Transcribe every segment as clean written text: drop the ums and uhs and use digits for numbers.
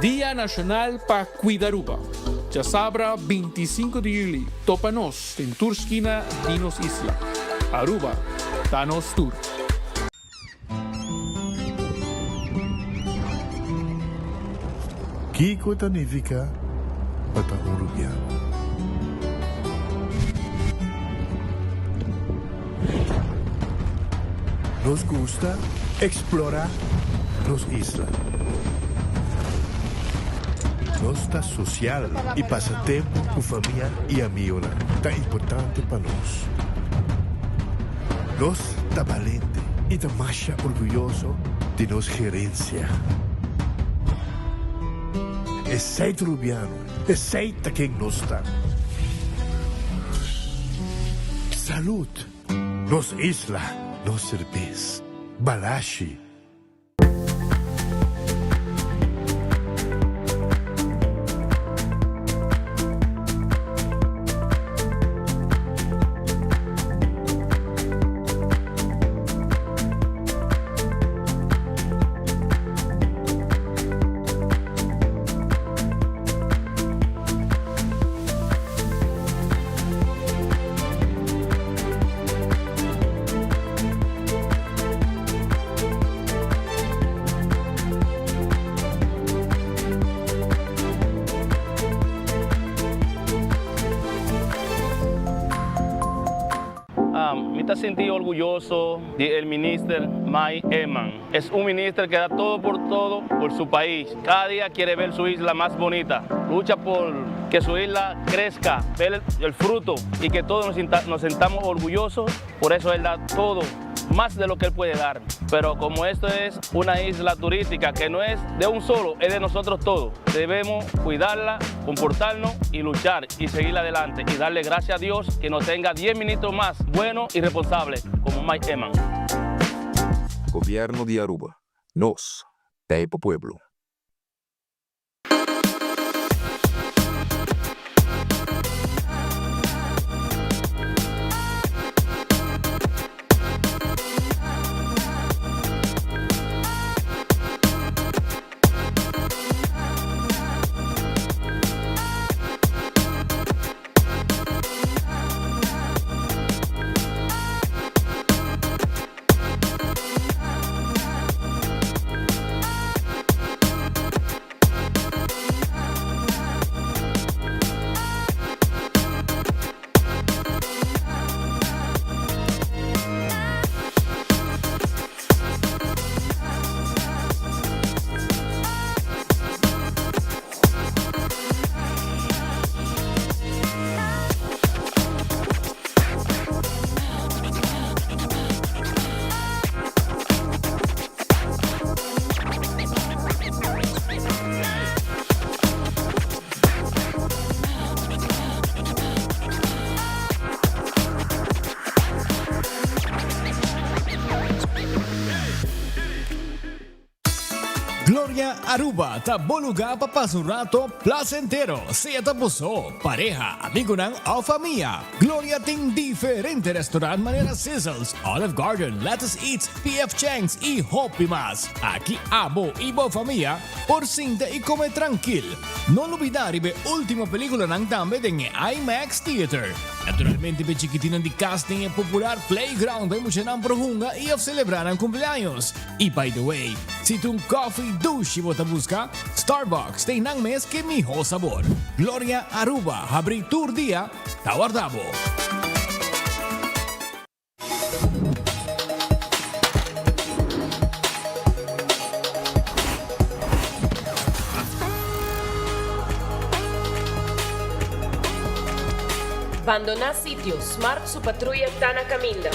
Día Nacional para Cuidaruba. Ya sabrá 25 de julio. Tópanos en Turskina Dinos Isla. Aruba, Danos Tour. Kiko Tanivika Patahurubiano. Nos gusta explorar los islas. Nossa social e passatempo com família e amigos tão importante para nós. Nós tá valente e tá mais orgulhoso de nossa gerência. É seito rubiano, é seita quem nós está. Saúde, nos isla, nos cerveza, balashi. Me sentí orgulloso del ministro Mike Eman. Es un ministro que da todo por su país. Cada día quiere ver su isla más bonita. Lucha por que su isla crezca, ver el fruto y que todos nos sentamos orgullosos. Por eso él da todo, más de lo que él puede dar. Pero como esto es una isla turística que no es de un solo, es de nosotros todos. Debemos cuidarla, comportarnos y luchar y seguir adelante y darle gracias a Dios que nos tenga 10 ministros más buenos y responsables como Mike Eman. Gobierno de Aruba. Nos, Taipa Pueblo. Gloria Aruba, taboluga papasang rato placentero. Siya tapuso, pareja, amigo ng o familia. Gloria ting diferente restaurant manera Sizzles, Olive Garden, Lettuce Eats, PF Chang's y Hopi Mas. Aquí abo ibo familia, por cinta y come tranquil. No olvidar ibe última película ng tambe ng IMAX Theater. Naturalmente be chiquitinan di casting e popular playground by mo siya ng prohunga i of celebrar ang cumpleaños. Y by the way, si tung coffee douche mo busca, Starbucks tay nang mes que miho sabor. Gloria Aruba, habri tour dia, Tawardabo. Abandona sitio, Smart su patrulla Tana Caminda.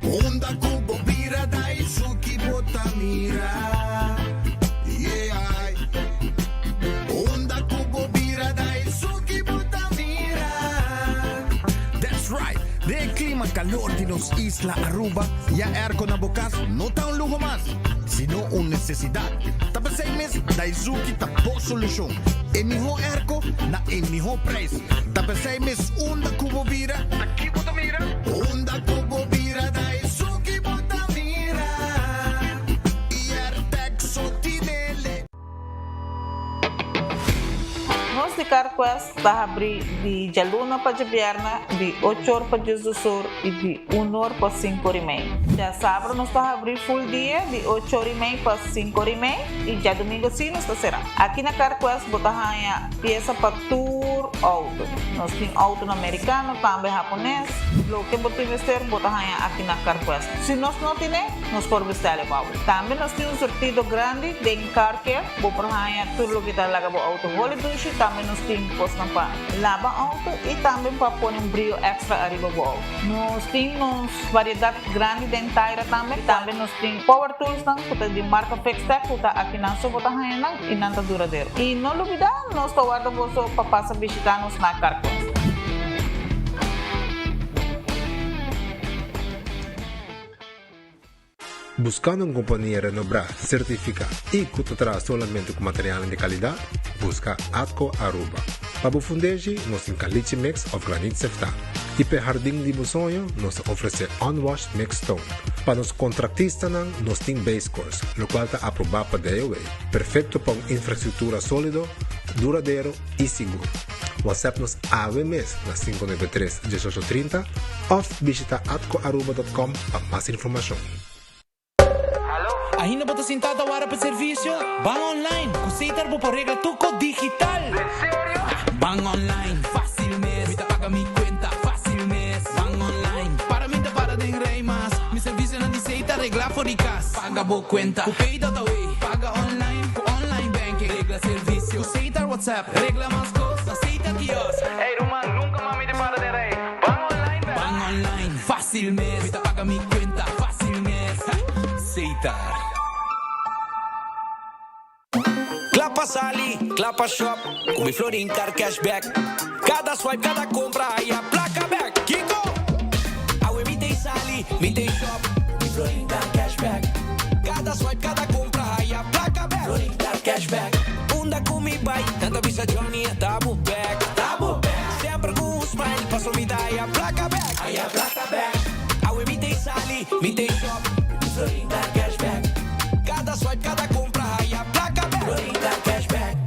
Onda kubo bira dai suki botamira. Yeah. Onda kubo bira dai suki botamira. That's right. De clima calor de nos isla Aruba, ya erko na bukas, no ta un lujo más. sino una necesidad. Tapos 6 meses, Daisuki tapo solución. En mi erco, na en mi precio. Tapos 6 meses, unda cubo vira. Aquí bota mira. Unda cubo vira, Daisuki bota mira. Y Artexo tinele. Nós de Carquest está abrir de Jaluna para Javierna, de 8 horas para Jesus Sur e de 1 hora para 5 horas e meia. Já sábado nós está abrir full dia, de 8 horas e meia para 5 horas e meia, e já domingo sim nós está será. Aqui na Carquest bota a peça para tour auto. Nós temos auto americano, também japonês. Lo que bota investir bota aqui na Carquest. Se nós não temos, nós podemos vestir o auto. Também nós temos um sortido grande de car care, bota tudo o que está lá com o auto. Também nós temos para lavar auto e também para pôr brilho extra arriba do auto. Nós temos variedade grande de inteira também. Também nós temos power tools de marca Fixtech, que está aqui na sua bota e não está duradouro. E não olvidar, nós estamos guardando para passar a visitar-nos na Carquest. Buscando una compañía renombrada, certificada y que te trae solamente con materiales de calidad, busca Atco Aruba. Para fundeji, nos encaliche mix of granite sefta. Y para jardín de sonho, nos ofrece unwashed mixed stone. Para los contratistas, nos tiene base course, lo cual está aprobado para DOA. Perfecto para una infraestructura sólido, duradero y seguro. WhatsApp nos AVMS na 593-1830 o visita atcoaruba.com para más información. Ainda bota sentada hora para serviço? Van online, consider por regla tuco digital. ¿En serio? Van online, fácil mes. Me paga mi cuenta, fácil mes. Van online, para mí te para de rei mas. Mi serviço não diceita regla for casa. Paga boa cuenta, o pay data way. Paga online, com online banking. Regla serviço, aceita WhatsApp. Regla mais coisas, aceita quiosque. Ei, Roman, nunca mami te para de rei. Van online, van online, fácil mes. Me paga mi cuenta, fácil mes. Aceitar. Clapa Sali, Clapa Shop, com mi Florin Car Cashback. Cada swipe, cada compra, aí a placa back. Kiko! Aue, mi tem Sali, mi tem Shop, mi Florin Car Cashback. Cada swipe, cada compra, aí a placa back. Florin Car Cashback. Unda com mi bai, tanta visa Johnny, tabo back. Tabo back. Sempre com smile, passo mi dai a placa back. Aí a placa back. Aue, mi tem Sali, mi tem Shop, mi Florin Car Cashback. Cada swipe, cada compra, aí a placa back. Florin Car Cashback.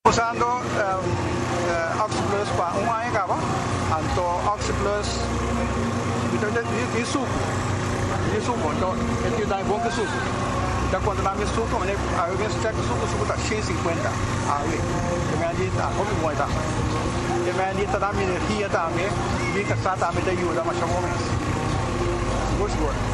Usando Oxyplus para un año acaba, anto Oxyplus itu suco, então ele dá bom que suco. Então quando dá mais suco, ele aí vem check suco tá 150 aí. Também ali tá como bom tá. Também ali tá dá energia também, e que está também te ajuda mais ou menos. Gosto.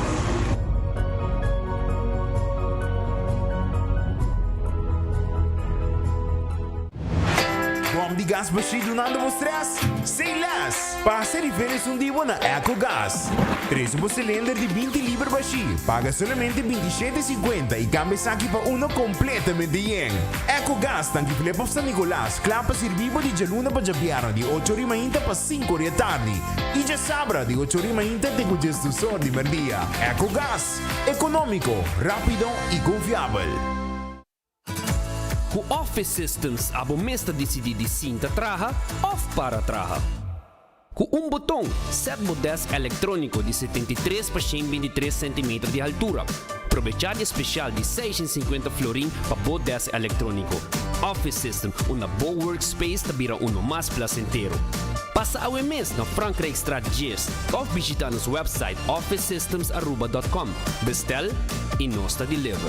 Bom de gás baixo nada vos stress? Sem less! Passa diferença dia na EcoGás. 3 cilindro de 20 libras baixo. Paga somente 27,50 e cambia aqui para uno completamente yen. EcoGás tanque flepa San Nicolás. Clapa servivo de Jaluna para Javiera de 8h30 para 5h da tarde. E já sabra de 8h30 de congestor de merdia. EcoGás. Econômico, rápido e confiável. Com Office Systems, a bomesta decide de cinta traja ou para traja. Com botão, set modesto eletrônico de 73 por 123 cm de altura. Aproveitar especial de 650 florin para modesto eletrônico. Office System, uma boa workspace que vira mais placentero. Passa ao mês na Frankrijkstraat 10 ou visita nosso website officesystemsaruba.com. Bestel e nós deliver.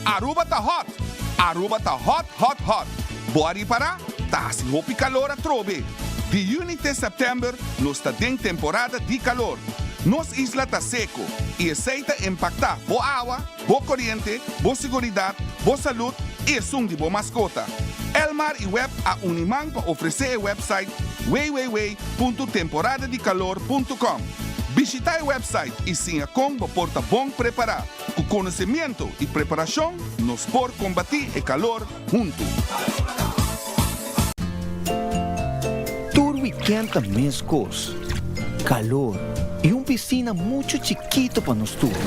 Aruba tá hot! Aruba tá hot, hot, hot! Bora ir para? Tá assim roupa e calor a trobe! De 1 de setembro, nós está em temporada de calor. Nossa isla está seco e aceita impactar boa água, boa corrente, boa segurança, boa saúde e som de boa mascota. Elmar e Web a Unimang para oferecer o website www.temporadadecalor.com. Visita o website e sinha como porta bom preparar. Com conhecimento e preparação, nos por combater o calor junto. Todo weekend também cos. Calor e piscina muito chiquito para nós todos.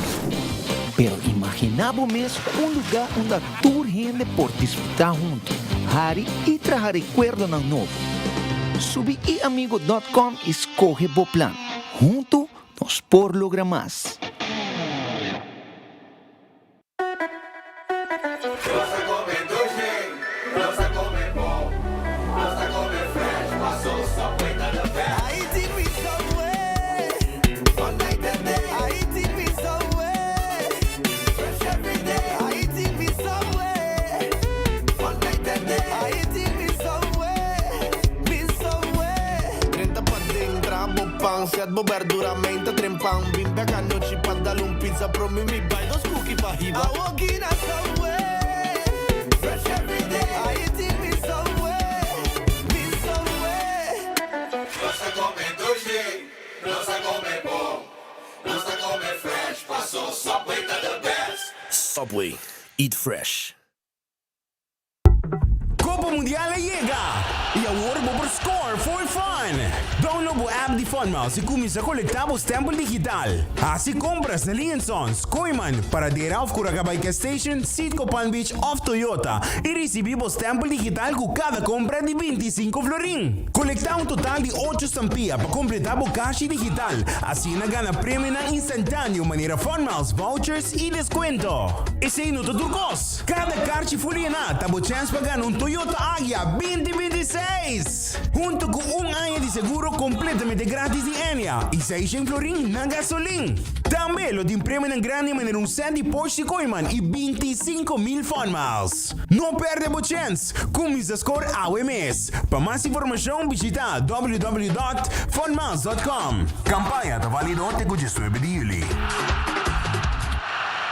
Pero imaginamos lugar onde toda gente pode desfrutar junto. Hari e trazer recuerdo na novo. Subi iamigo.com e escolhe o plan. Junto nos por lograr mais. Siat bo verdura menta trempang bimbe canno ci pantalon pizza promi mi buy those cookie for hiba I walk in a subway fresh every day I eat me somewhere Nossa come doce Nossa come bom Nossa come fresh passou Subway to the best Subway, eat fresh. Copa Mundial llega e agora vamos score for fun. Download o app de Funmouse e começa a coletar o stampo digital. Assim compras na Linsons, Koiman, para Derauf Kuragabay Station, Sitco Palm Beach of Toyota e recebemos stampo digital com cada compra de 25 florin. Colectar um total de 8 estampillas para completar o caixa digital. Assim na gana prêmio na instantâneo maneira Funmouse, vouchers e desconto. Esse é no Turcos. Cada caixa fuliana tá a chance para ganhar um Toyota Agya 2026. Junto com ano de seguro completamente grátis de Enya e 600 florin na gasolina. Também lo de prêmio na grande maneira um set de Porsche Koiman e 25,000 Funmiles. Não perde a chance. Começa a score AWMS. Para mais informação visita www.funmiles.com. Campanha está válida até o 19 de julho.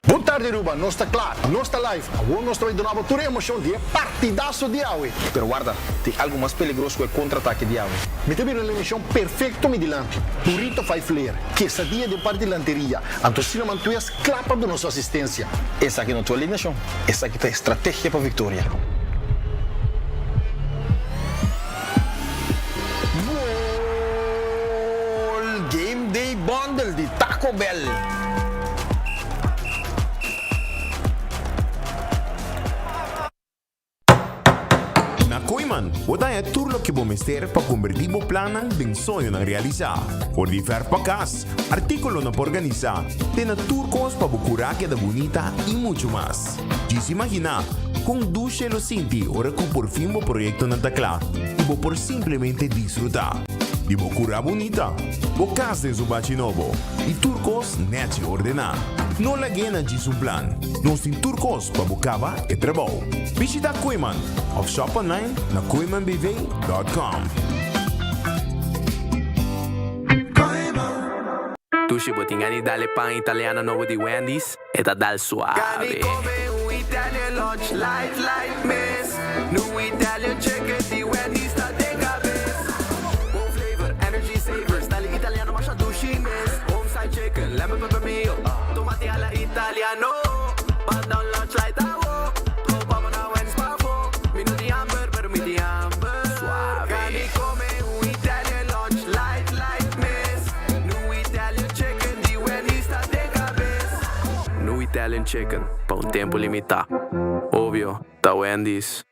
Boa tarde, Aruba. Não está claro, não está live. Agora nós estamos de novo toda a emoção de partidaço de Aue. Pero guarda, tem algo mais perigoso que o contra-ataque de Aue. Me teve uma emissão perfeita mediante. Burrito faz flare, quesadilla de parte de lanteria. Antocina Mantuias clapa de nossa assistência. Essa aqui não é tua alineação. Essa aqui é a estratégia para a vitória. Gol! Game Day Bundle de Taco Bell. Koiman, o é tudo que vamos ter para convertir o plano em sonho na realizar. Por diferentes pacas, artículos para organizar, tem turcos para curar queda bonita e muito mais. E se imaginar, com duche lo sinti, ora que por fim o projeto não está claro, e vou por simplesmente disfrutar. E vou curar bonita, o casa de Zubachi novo, e turcos nete ordenar. Não la gena de um plan. Nós tem turcos para bucava e trabalho. Visita Koiman, ou shop online na koimanbv.com. Tu ci botingani dalle pan italiano nuovo di Wendy's e da dal suave. Cani come un Italian lunch, light, miss. New Italian chicken di Wendy's sta de cabeza. One flavor, energy saver, style italiano ma shadushi miss. Home side chicken, lemon pepper meal, tomati alla italiano. Banda un lunch light awo, troppo na Wendy's pavo. Minuti hamburger, per minuti hamburger. Suave. Cani come un Italian lunch, light, miss. New Italian chicken di Wendy's sta de cabeza. New Italian chicken, pa' un tiempo limitado. Obvio, da Wendy's.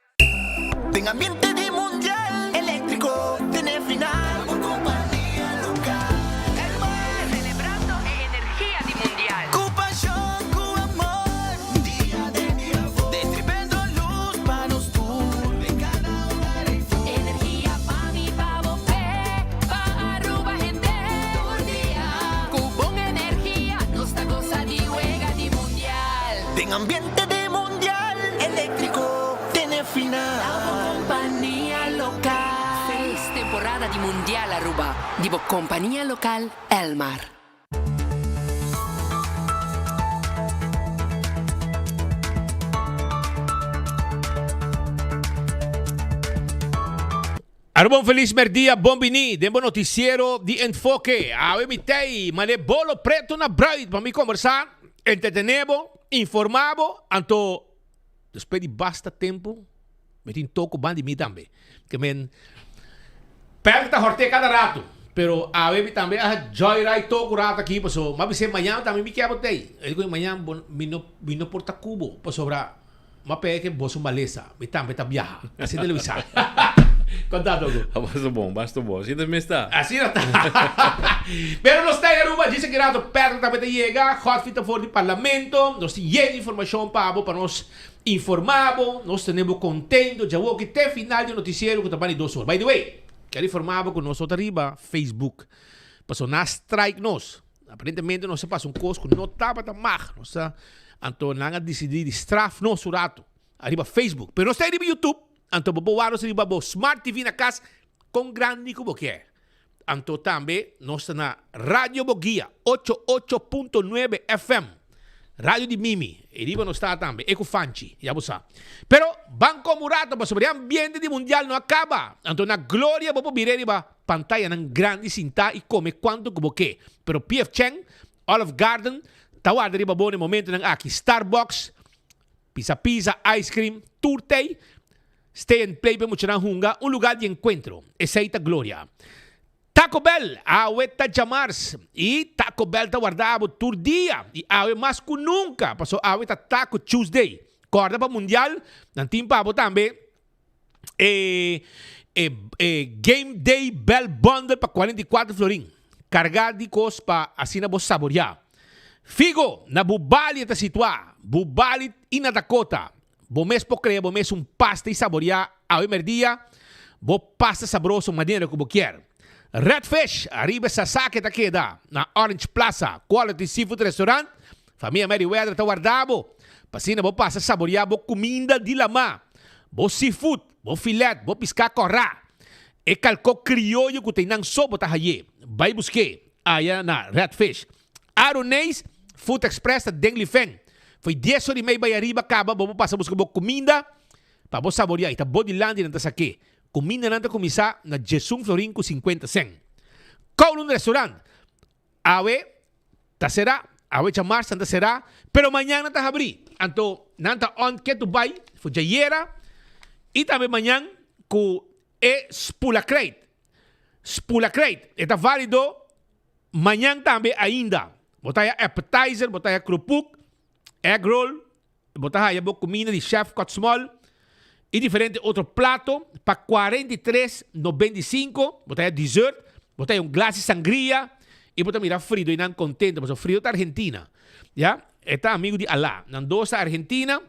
En ambiente de mundial eléctrico, tiene final por compañía local. El mar celebrando energía de mundial. Con pasión, con amor, día de mi amor. Distribuyendo luz para los tours. De cada hogar y full. Energía pa' mi pavo fe, pa' Aruba gente. Todo día. Cupón energía, nuestra cosa de juega de mundial. En ambiente de mundial eléctrico, tiene final. Compañía local. 6 temporadas di Mundial Aruba, di compañía local Elmar. Arbon feliz merdia, bom bini, dembo noticiero de enfoque. Awe mitei, mane bolo preto na bright, para me conversar, entretenebo, informabo, anto, después de basta tempo, metin toco bandi mi também. Que men, perta horte cada rato, pero awe mi também a joyride toco rato aqui, paso, mas se amanhã também me quer botei. Ele com amanhã vino porta cubo, paso sobra, mas pega que bosso maleza, me também tá viaja, assim televisão. Contato. Basta bom. Assim também está. Assim não está. Pero nos está em Aruba, disse que rato perto também chega, hot fita for do parlamento, nós temos informação para nós informarmos, nós temos contento, já vou que até final do noticiero que também 2 horas. By the way, quero informar com nós arriba, Facebook, passou na strike nós. Aparentemente nós se passa coisa que não estava tão mal, nós então não decidir straf nós o rato, arriba Facebook, pero nós está arriba YouTube. Anto babawaros riba bo Smart TV na kas com grande como que é. Anto também nós na Rádio Boguia 88.9 FM. Rádio de Mimi. E riba nós está também. Eco Fanchi. Já você. Pero Banco Murato sobre o ambiente de mundial não acaba. Anto na glória bobo bire riba pantalla ng grande cinta e come quanto como que. Pero PF Cheng, Olive Garden, tawad riba bo no momento ng aqui Starbucks, Pisa Ice Cream, Turtei. Stay and Play para mucha hunga, un lugar de encuentro. Esa gloria. Taco Bell, awe ta jamars. Y Taco Bell ta guardaba tur día. Y awe más que nunca. Pasó awe ta Taco Tuesday. Corda para mundial. Nantin pabo también. Game Day Bell Bundle para 44 florín. Cargar de cos para así na vos saborear. Figo, na Bubali ta situa. Bubali y na Dakota. Bomes po creia, bomes pasta e saborear ao merdia, bo pasta saboroso maneira como quer. Redfish, arriba sa saque da queda, na Orange Plaza, Quality Seafood Restaurant, família Meriwether tá guardado, pasina bo pasta saborear bo comida de lama, bo seafood, bo filé, bo piscar corrá, e calco criollo que tem nang sopa tá haye, vai buscar, aí na Redfish. Aronês, Food Express da Denglifeng. Foi 10 horas e meia arriba, acaba, vamos passar a buscar comida para você saborear. Está Bodyland e não está aqui. Comida não está começar na Jesus Florin com 50 cent. Kowloon Restaurant. Awe, tá será. Awe chamar, santa será. Pero amanhã não está abrir. Então, não está on que tu vai. Foi jayera. E também amanhã com Spula Crate. Spula Crate. Está válido. Amanhã também ainda. Botar appetizer, botar krupuk. Egg roll, botar aí a comida de chef cut small e diferente outro prato para 43,95, botar aí dessert, botar aí glass de sangria e botar mirar frio e não contente, mas o frio da Argentina, já? Está amigo de Alá, Nandosa Argentina,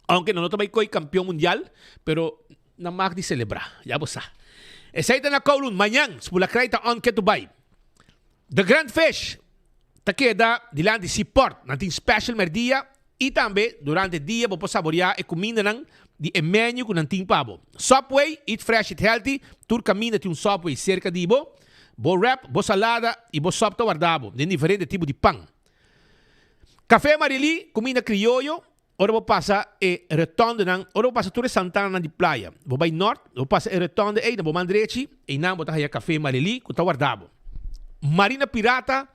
aunque não também foi campeão mundial, pero não mais de celebrar, já você. Essa aí está na Kowloon, amanhã, se por lá está on que tu vai. The Grand Fish, ta queda diante de Seaport, natin special merdia e também durante o dia vou saborear e comida de menu com natin pabo. Subway, eat fresh, eat healthy, tur caminha de Subway cerca de bo wrap, bo salada e bo sopa guardado, de diferente tipo de pão. Café Marili, comida criollo, ora vou passar e retorno ora vou passar Torre Santana de praia. Vou vai norte, vou passar e retorno e na vou mandrechi e não vou aí Café Marili com guardado. Marina Pirata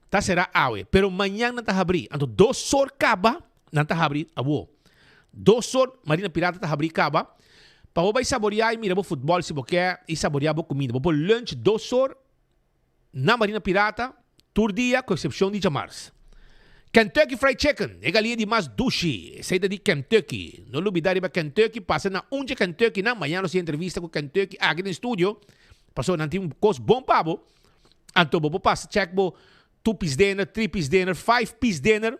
tá será awe, pero amanhã não tá abrir. Então 2 horas acaba, não tá abrir abo. 2 horas Marina Pirata tá abrir acaba. Para você saborear e mirar o futebol se você quer e saborear a comida. Vou lunch 2 horas na Marina Pirata, tour dia com exceção de jamars. Kentucky Fried Chicken, é galinha de mais dushi, saída de Kentucky. Não olvidar para Kentucky, passa na de Kentucky, na amanhã nós entrevista com Kentucky aqui no estúdio. Passou na um coisa bom pabo. Então vou passar check bo 2-piece dinner, 3-piece dinner, 5-piece dinner,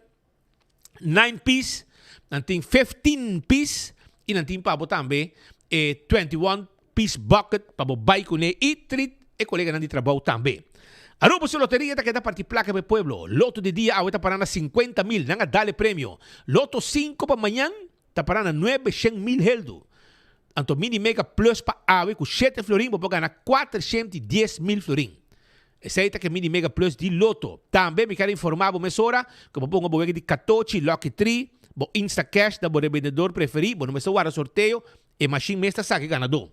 9-piece, nanting 15-piece, e nanting pabo também 21-piece bucket, pabo bay com e treat, e colega nandi trabalho também. Aruba sa loteria ta kita party placa para pueblo. Loto de dia awita para na 50,000, nanga dale premio. Loto 5 pa manhã ta para na 900,000 heldo. Anto mini mega plus pa awe com 7 florin, vou ganhar 410.000 florin. Aceita que mini mega plus di loto. Também me quero informar você ora que vou pôr uma de 14 Lucky 3, vou Insta Cash da bom vendedor preferido, vou não me soar sorteio e machine mestra saque ganador.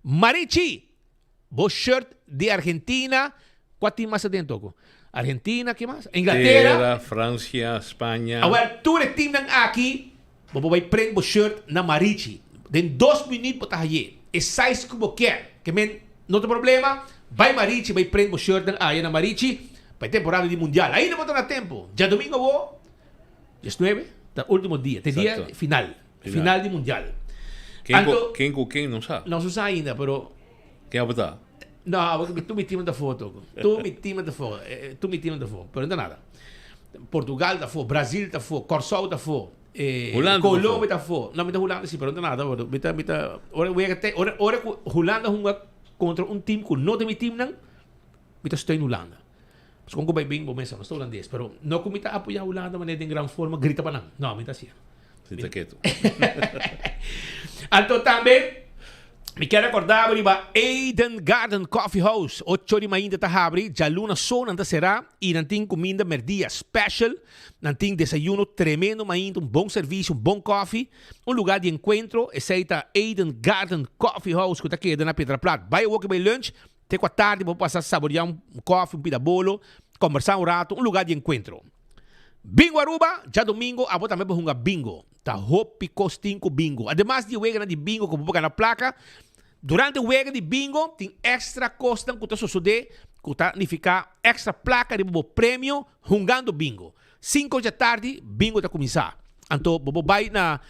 Marichi, vou shirt de Argentina, qual time mais dentro? Argentina, que mais? Inglaterra, França, Espanha. Agora, tu é time aqui, vou prender o shirt na Marichi. Den 2 minutos para aí. E size que você quer. Que men, não tem problema. Vai Marichi, vai prender o shirt na Marichi. Vai temporada de mundial. Aí não vai ter tempo. Já domingo vou. 19, tá último dia. Tem dia final. Final de mundial. Quem não sabe? Não se sabe ainda, pero... Quem vai botar? Não, tu me timas da foto. Tu me timas da foto. Pero não é nada. Portugal da foto. Brasil da foto. Corsol da foto. Colômbia da foto. Não, me da Holanda sim, pero não é nada. Ora Holanda joga contra time que não tem meu time, não. Me estou em Holanda. Mas como vai bem, bom, não estou holandês. Pero não como me apoiar a Holanda, mas em grande forma, grita para não. Não, me está assim. Senta quieto. Então também... Me quero acordar para Eden Garden Coffee House. 8 de ainda está abrindo. Já luna só não será. E não tem comida merdia special. Não tem desayuno tremendo ainda. Bom serviço, bom coffee. Lugar de encontro. Aceita Eden Garden Coffee House. Que está aqui na Pedra Plata. Vai ao que lunch. Até com a tarde. Vou passar a saborear coffee, pida bolo. Conversar rato. Lugar de encontro. Bingo Aruba. Já domingo. A também vou jogar bingo. Tá Hopi Costinco Bingo. Además de wega de bingo como boca na placa, durante o wega de bingo tem extra costa que você sucede, que tá significa extra placa de prêmio jogando bingo. 5 da tarde, bingo tá começar. Então, você vai na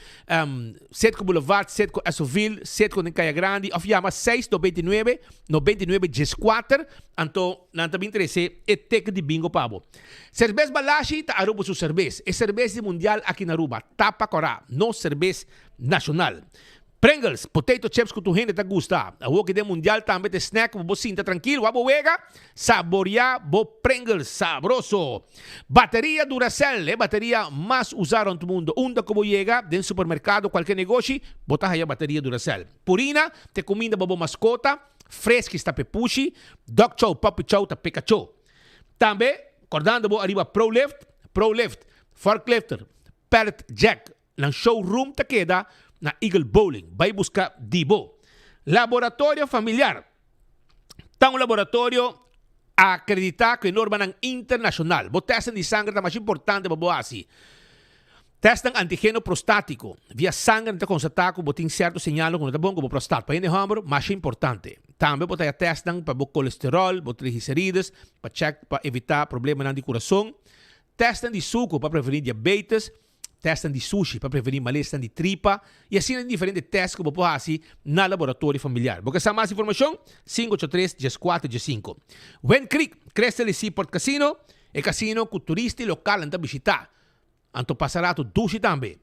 Setco Boulevard, Setco Assoville, Setco em Caia Grande, ou chama 699 9914. Então, não também interessa é teca de bingo para você. Cerveja Balashi está Aruba sua cerveja. É cerveja mundial aqui na Aruba. Tapa Corá, não cerveja nacional. Pringles, potato chips que tu gente tá gusta. A que de mundial também tem snack, você sinta tranquilo, abo wega, saborear bo Pringles sabroso. Bateria Duracell, é bateria mais usada no mundo. Onde como chega, dentro do supermercado, qualquer negócio, botar aí a bateria Duracell. Purina, te comida bobo mascota, fresca está pepushi, dog chow, puppy chow, ta Pikachu. Também, acordando bo arriba Pro Lift, forklifter, pallet jack, na showroom ta queda, na Eagle Bowling. Vai buscar Dibo. Laboratório familiar. Tá um laboratório acreditado que norma internacional. Bo testem de sangue é mais importante para você. Testem antígeno prostático. Via sangue está constatado que tem certo sinal que não é bom para o prostático. Para o hombro, mais importante. Também você testem para o colesterol, para triglicéridos, para evitar problemas de coração. Testem de suco para prevenir diabetes. Testem de sushi para prevenir malestar de tripa e assim em diferentes testes que você pode fazer no laboratório familiar. Porque sabe mais informação? 583-1415. Wen Creek, Crescent Seaport Casino, é casino que o turista local anda visitar. Então passará tu duche também.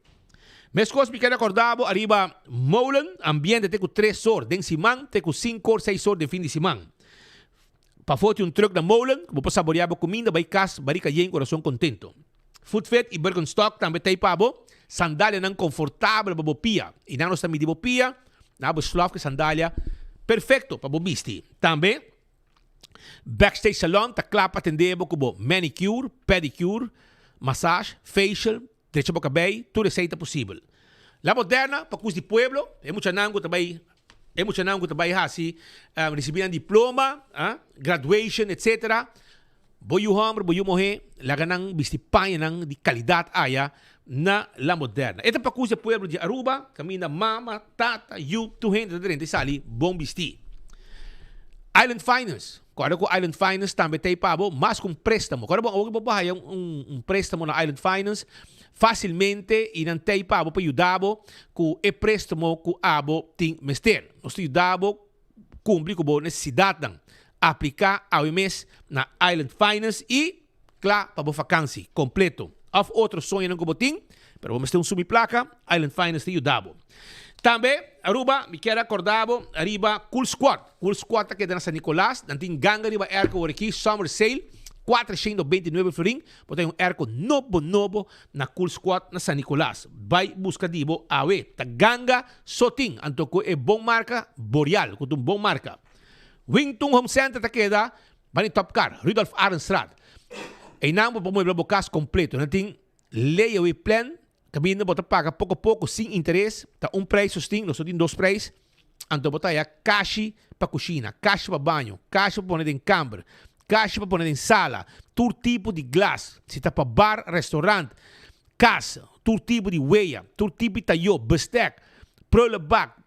Mas coisas me quero acordar, arriba Molen, ambiente tem com 3 horas, den simão, tem com 5 horas, 6 horas de fim de semana. Para foto um truck da Molen, que você saborear a comida, vai casa, barica em coração contento. Footfit e Birkenstock também tem para você. Sandália não confortável para você pia. E não está medindo pia. Não é slove que sandália perfeito para você vestir. Também, Backstage Salon está claro para atender como manicure, pedicure, massage, facial, trecho para cabelo, tudo receita possível. La Moderna, para curso de pueblo, é muito nango também. É muito nango também assim, receber um diploma, graduation, etc. Boy homem, boy mulher, laga nang bistipanha nang de qualidade aya na La Moderna. Esta para curso de pueblo de Aruba, caminha mama, tata, you, tu gente de sali, bom bisti. Island Finance. Quando com Island Finance também tem para mais com préstamo. Quando você vai préstamo na Island Finance, facilmente e não tem para ajudar com o préstamo que abo tem mester. Nós ajudamos cumprir com a necessidade aplicar ao mês na Island Finance e, claro, para a vacância completo. Of outro sonho não como tem, mas vamos ter um subplaca, Island Finance te ajudamos. Também, Aruba, me quero acordar, arriba Cool Squad. Cool Squad está aqui na San Nicolás, não tem ganga, arriba Erco aqui, Summer Sale, 429 florin. Bota um airco novo na Cool Squad na San Nicolás. Vai busca dibo awe. Ta ganga soting. Antoko é bom marca Boreal. Com bom marca. Wingtung Home Center ta queda. Bani Top Car. Rudolf Arenstraat. E não vou pôr o caso completo. Não tem layaway plan. Cabine bota paga pouco a pouco sem interesse. Tá preço susting. Nós temos 2 preços. Então botar aí caixa para cozinha, caixa para banho, caixa para pôr em câmara, caixa para pôr em sala, todo tipo de glass. Se está para bar, restaurante, casa, todo tipo de weia, todo tipo de taio, bestek, prullenbak,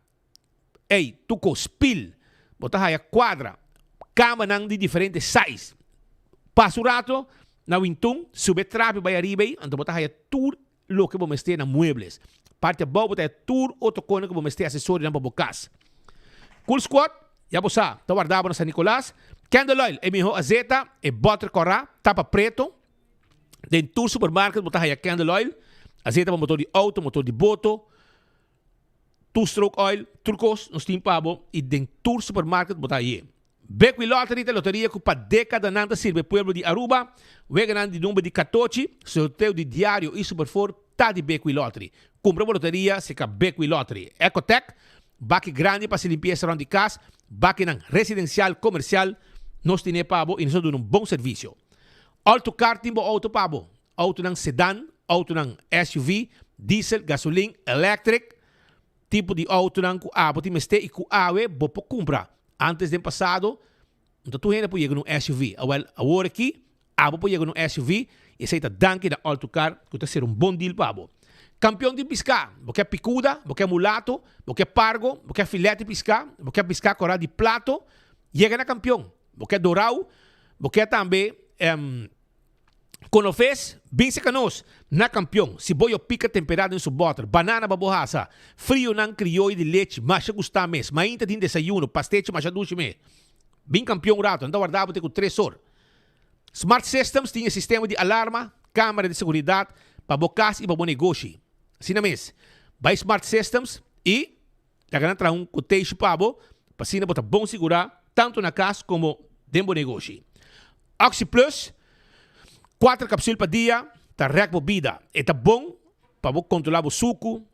tuco, spil. Botar aí quadra, cama de diferentes size. Passo rato, na wintung, sube trapo para arriba, então botar aí tudo o que vamos ter na muebles. Parte boa, botar tudo outro coisa que vamos ter acessório na casa. Cool Squad, já você está guardado na San Nicolás. Candle Oil, é melhor azeta, é butter corá, tapa preto. Dentro do supermercado, botar aí Candle Oil. Azeta para motor de auto, motor de boto. Two-stroke oil, turcos, nos timpabo. E dentro do supermercado, botar aí. Beckwith Lottery, a loteria que para década nada sirve pueblo de Aruba. Weganan de número de 14, sorteio de diário e superfor, tá de Beckwith Lottery. Compra uma loteria, se que Beckwith Lottery. Ecotec. Baque grande para se limpeza around the casa, baque residencial, comercial, nós temos pabo e nós damos bom serviço. Autocar timbo auto pabo, auto ng sedan, auto ng SUV, diesel, gasoline, electric, tipo de auto ng kuabo, timeste e kuawe, bopo compra. Antes do passado, então tu ainda pode chegar num SUV. Agora aqui, abo pode chegar num SUV e aceita danke da Autocar, que está ser bom deal pabo. Campeão de piscar, porque picuda, porque mulato, porque pargo, porque filete piscar, porque piscar corá de plato, chega na campeão. Porque dourau, porque também conofes, bem secanos, na campeão. Cebola pica temperado em sua bota, banana babohasa, frio nan crioulo de leite, macha gostar mes, mainta de desayuno, pastete macha duche me. Bem campeão rato, então guardava com 3 horas. Smart Systems tinha sistema de alarma, câmera de segurança, para bocas e para bom negócio. Assim mesmo, vai Smart Systems e já ganha quotation pabo, para assim botar bom segurar, tanto na casa como dentro do negócio. Oxy Plus, 4 cápsulas por dia, tá rec bebida. É tá bom para controlar o suco,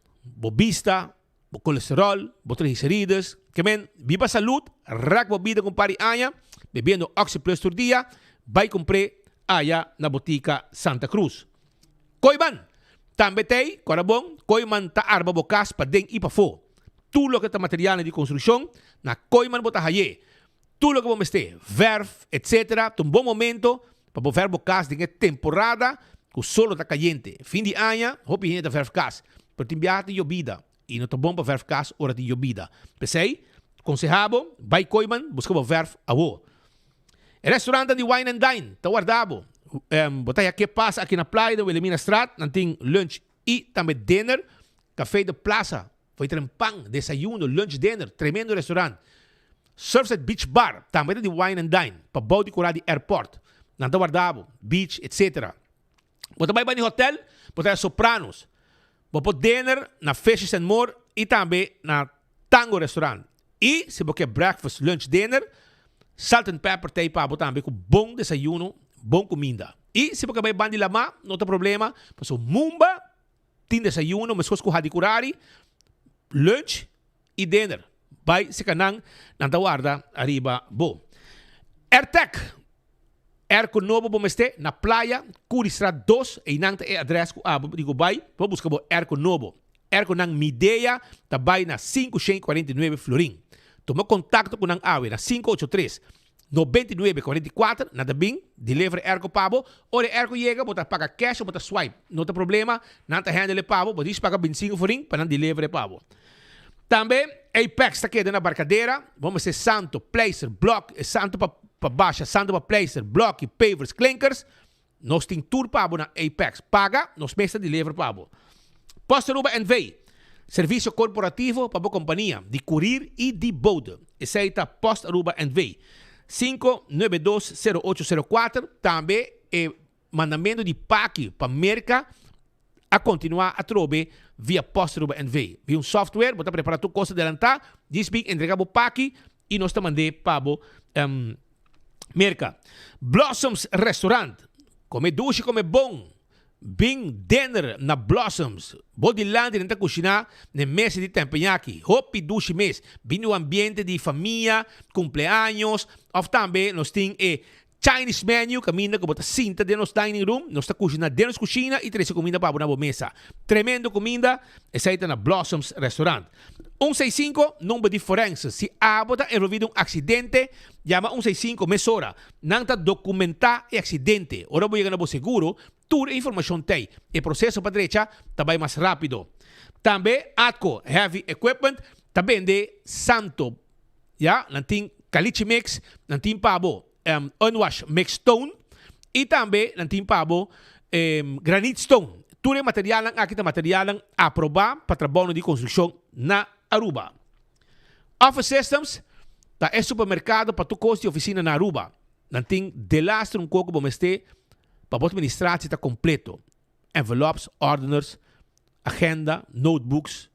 o vista, o colesterol, o triglicéridos, que men, viva saúde, rec bebida com pari anha, bebendo Oxy Plus por dia, vai comprar allá na botica Santa Cruz. Coiban, também tem, agora bom, Coiman tá arba bocas para dentro e para fora. Tudo o que tá material de construção, na Coiman bota haye. Tudo o que vamos ter, verf, etc. Um bom momento para botar bocas de temporada, que o solo tá caliente. Fim de ano, hope gente da verf cas. Pero timbiar de llovida. E não tá bom para verf cas, hora de llovida. Pensei, aconsejado, vai Coiman, buscava verf a boa. Restaurante de Wine and Dine, tá guardado. Botar aqui passa aqui na praia do Elimina Strat, não tem lunch e também dinner, café de plaza, foi trempang, desayuno, lunch, dinner, tremendo restaurante. Surfside Beach Bar, também de Wine and Dine, para bau de curar de airport, não está guardado, beach, etc. Botar vai no hotel, botar Sopranos, botar dinner na Fishes and More e também na Tango Restaurant. E se você quer breakfast, lunch, dinner, Salt and Pepper tem para botar também com bom desayuno, bom comida. E se você vai bandi lama, não tem problema. Passo mumba, tem desayuno, mas coisas com radicurari, lunch e dinner. Vai se canang, nanta guarda, arriba, bo. Airtech. Airco novo bom este, na playa, Curistra 2, e nanta é adres ko abo, digo vai, vou buscar bo airco novo. Airco nang Midea, tabay na 549 florin. Toma contato com nang awe na 583 9944, nada bem, delivery Airco pabo, ou de Airco chega, bota paga cash ou bota swipe, não tem problema, não tem handle pabo, bota paga 25 florin para não delivery pabo. Também, Apex está aqui na barcadeira, vamos ser Santo, Placer, Block, Santo para baixa, Santo para Placer, Block, Pavers, Clinkers, nós tem tour pabo na Apex, paga, nós mesta delivery pabo. Posta Aruba NV, serviço corporativo para a companhia de courier e de boda. Esse aí está Posta Aruba NV. 5920804, também é mandamento de PAC para a América a continuar a trobe via Posta Aruba NV. Via um software, você prepara tudo coisa adelantar, diz bem, entregar o PAC e nós te mandamos para Merca, Blossoms Restaurant. Come douche, come bom. Bing dinner na Blossoms. Bodilante nenta cucina ne mese di tempeñaki. Hopi douche mes. Bing o ambiente di família, cumpleaños. Of também nós tem Chinese menu, caminha como tá cinta de nos dining room, nós tá cozinhando de nos cozinha e traz comida para uma mesa. Tremendo comida, essa aí tá na Blossoms Restaurant. 165, número de forense. Se abota envolvido um acidente, chama 165 mesora. Não tá documentar o acidente. Ora vou chegar no seguro, toda a informação tem. O processo para direita também mais rápido. Também Atco Heavy Equipment, também de Santo. Já, não tem caliche mix, não tem pabo. Unwash mix stone e também não tem pabo granite stone. Tudo material aqui tá material aprovado para trabalho de construção na Aruba. Office Systems tá é supermercado para tu custo de oficina na Aruba. Não tem delastro coco bom este para a administração está completo. Envelopes, orders, agenda, notebooks,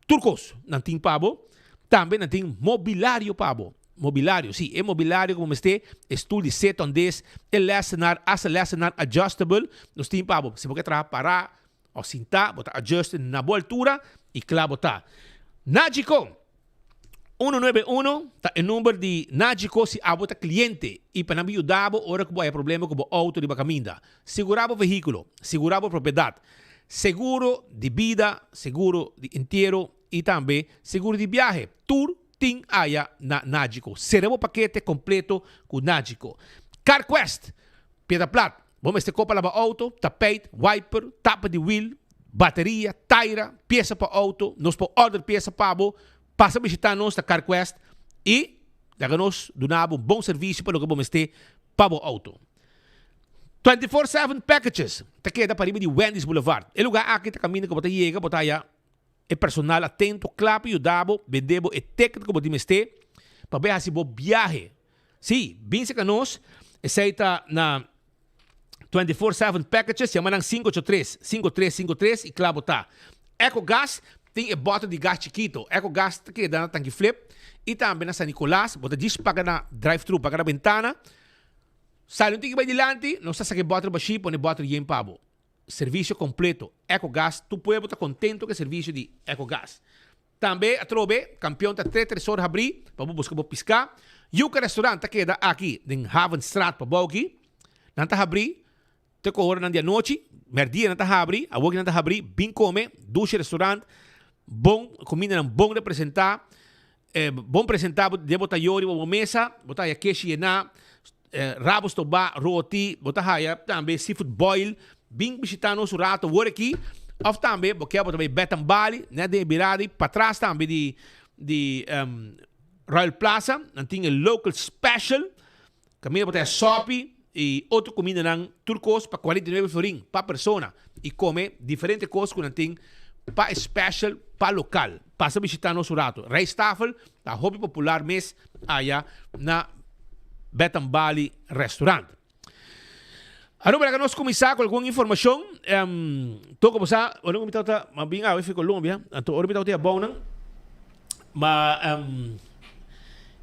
turcos. Não tem pabo. Também não tem mobiliário pabo. Mobiliário, sim, é mobiliário como este, stoel de 7 ondes, é lessenar, as lessenar adjustable, nós temos para você pode parar, ou sentar, botar adjust na boa altura e claro botar. Nagico 191, tá o número de Nagico se abota cliente e para não ajudar, ora que vai problema com o auto de caminda. Segurava o veículo, segurava a propriedade, seguro de vida, seguro de inteiro e também seguro de viagem, tour tem aya na Nagico. Seremos paquete completo com Nagico. CarQuest, pedra plat. Vamos este copa lava auto, tapete, wiper, tapa de wheel, bateria, taira, peça para auto. Nós podemos order peça para abo. Passa a visitar nós da CarQuest e dá-nos donamos um bom serviço para o que vamos ter para o auto. 24/7 packages. Tá queda para de Wendy's Boulevard. É lugar aqui tá caminho que você chega, botar já é personal atento, claro, e ajudavo, vendebo e técnico como dimeste, para ver se vou viaje. Sim, bem se que nós, aceita na 24/7 packages, chama 583-5353 e claro, tá. EcoGas tem bota de gás chiquito. EcoGas tá que dá na tanque flip e também na San Nicolás, bota diz paga na drive-thru, paga na ventana. Sai não tem que ir adiante, não está que bota para chip, põe bota de pabo. Serviço completo, EcoGas, tu pode estar contento com o serviço de EcoGas. Também, a trove, campeão da 3 horas abrir, para buscar para piscar. E o restaurante que queda aqui, em Havenstraat, para Bauki, não está abrir, te corre na dia noite, merdia não está abrir, a Bauki não está abrir, bem come, duche restaurante, bom, comida bom representar, bom apresentar, de botar yori, boa mesa, botar a queixe na, rabos toba, roti, botar raia, também seafood boil, bem visitar nosso rato, vou aqui, ou também, porque eu também Betam Bali, né, de Biradi, para trás também de Royal Plaza, não tinha local special, caminho para sopi e outra comida não turcos para 49 florin para persona e come diferentes coisas que não tem para special, para local, passa visitar nosso rato, Reistafel, a hobby popular mês, aí na Betam Bali Restaurant. Ano para que nós começar com alguma informação, tô como sa, ano que tá, mas bem eu fico Colômbia, então ano que tá bom não,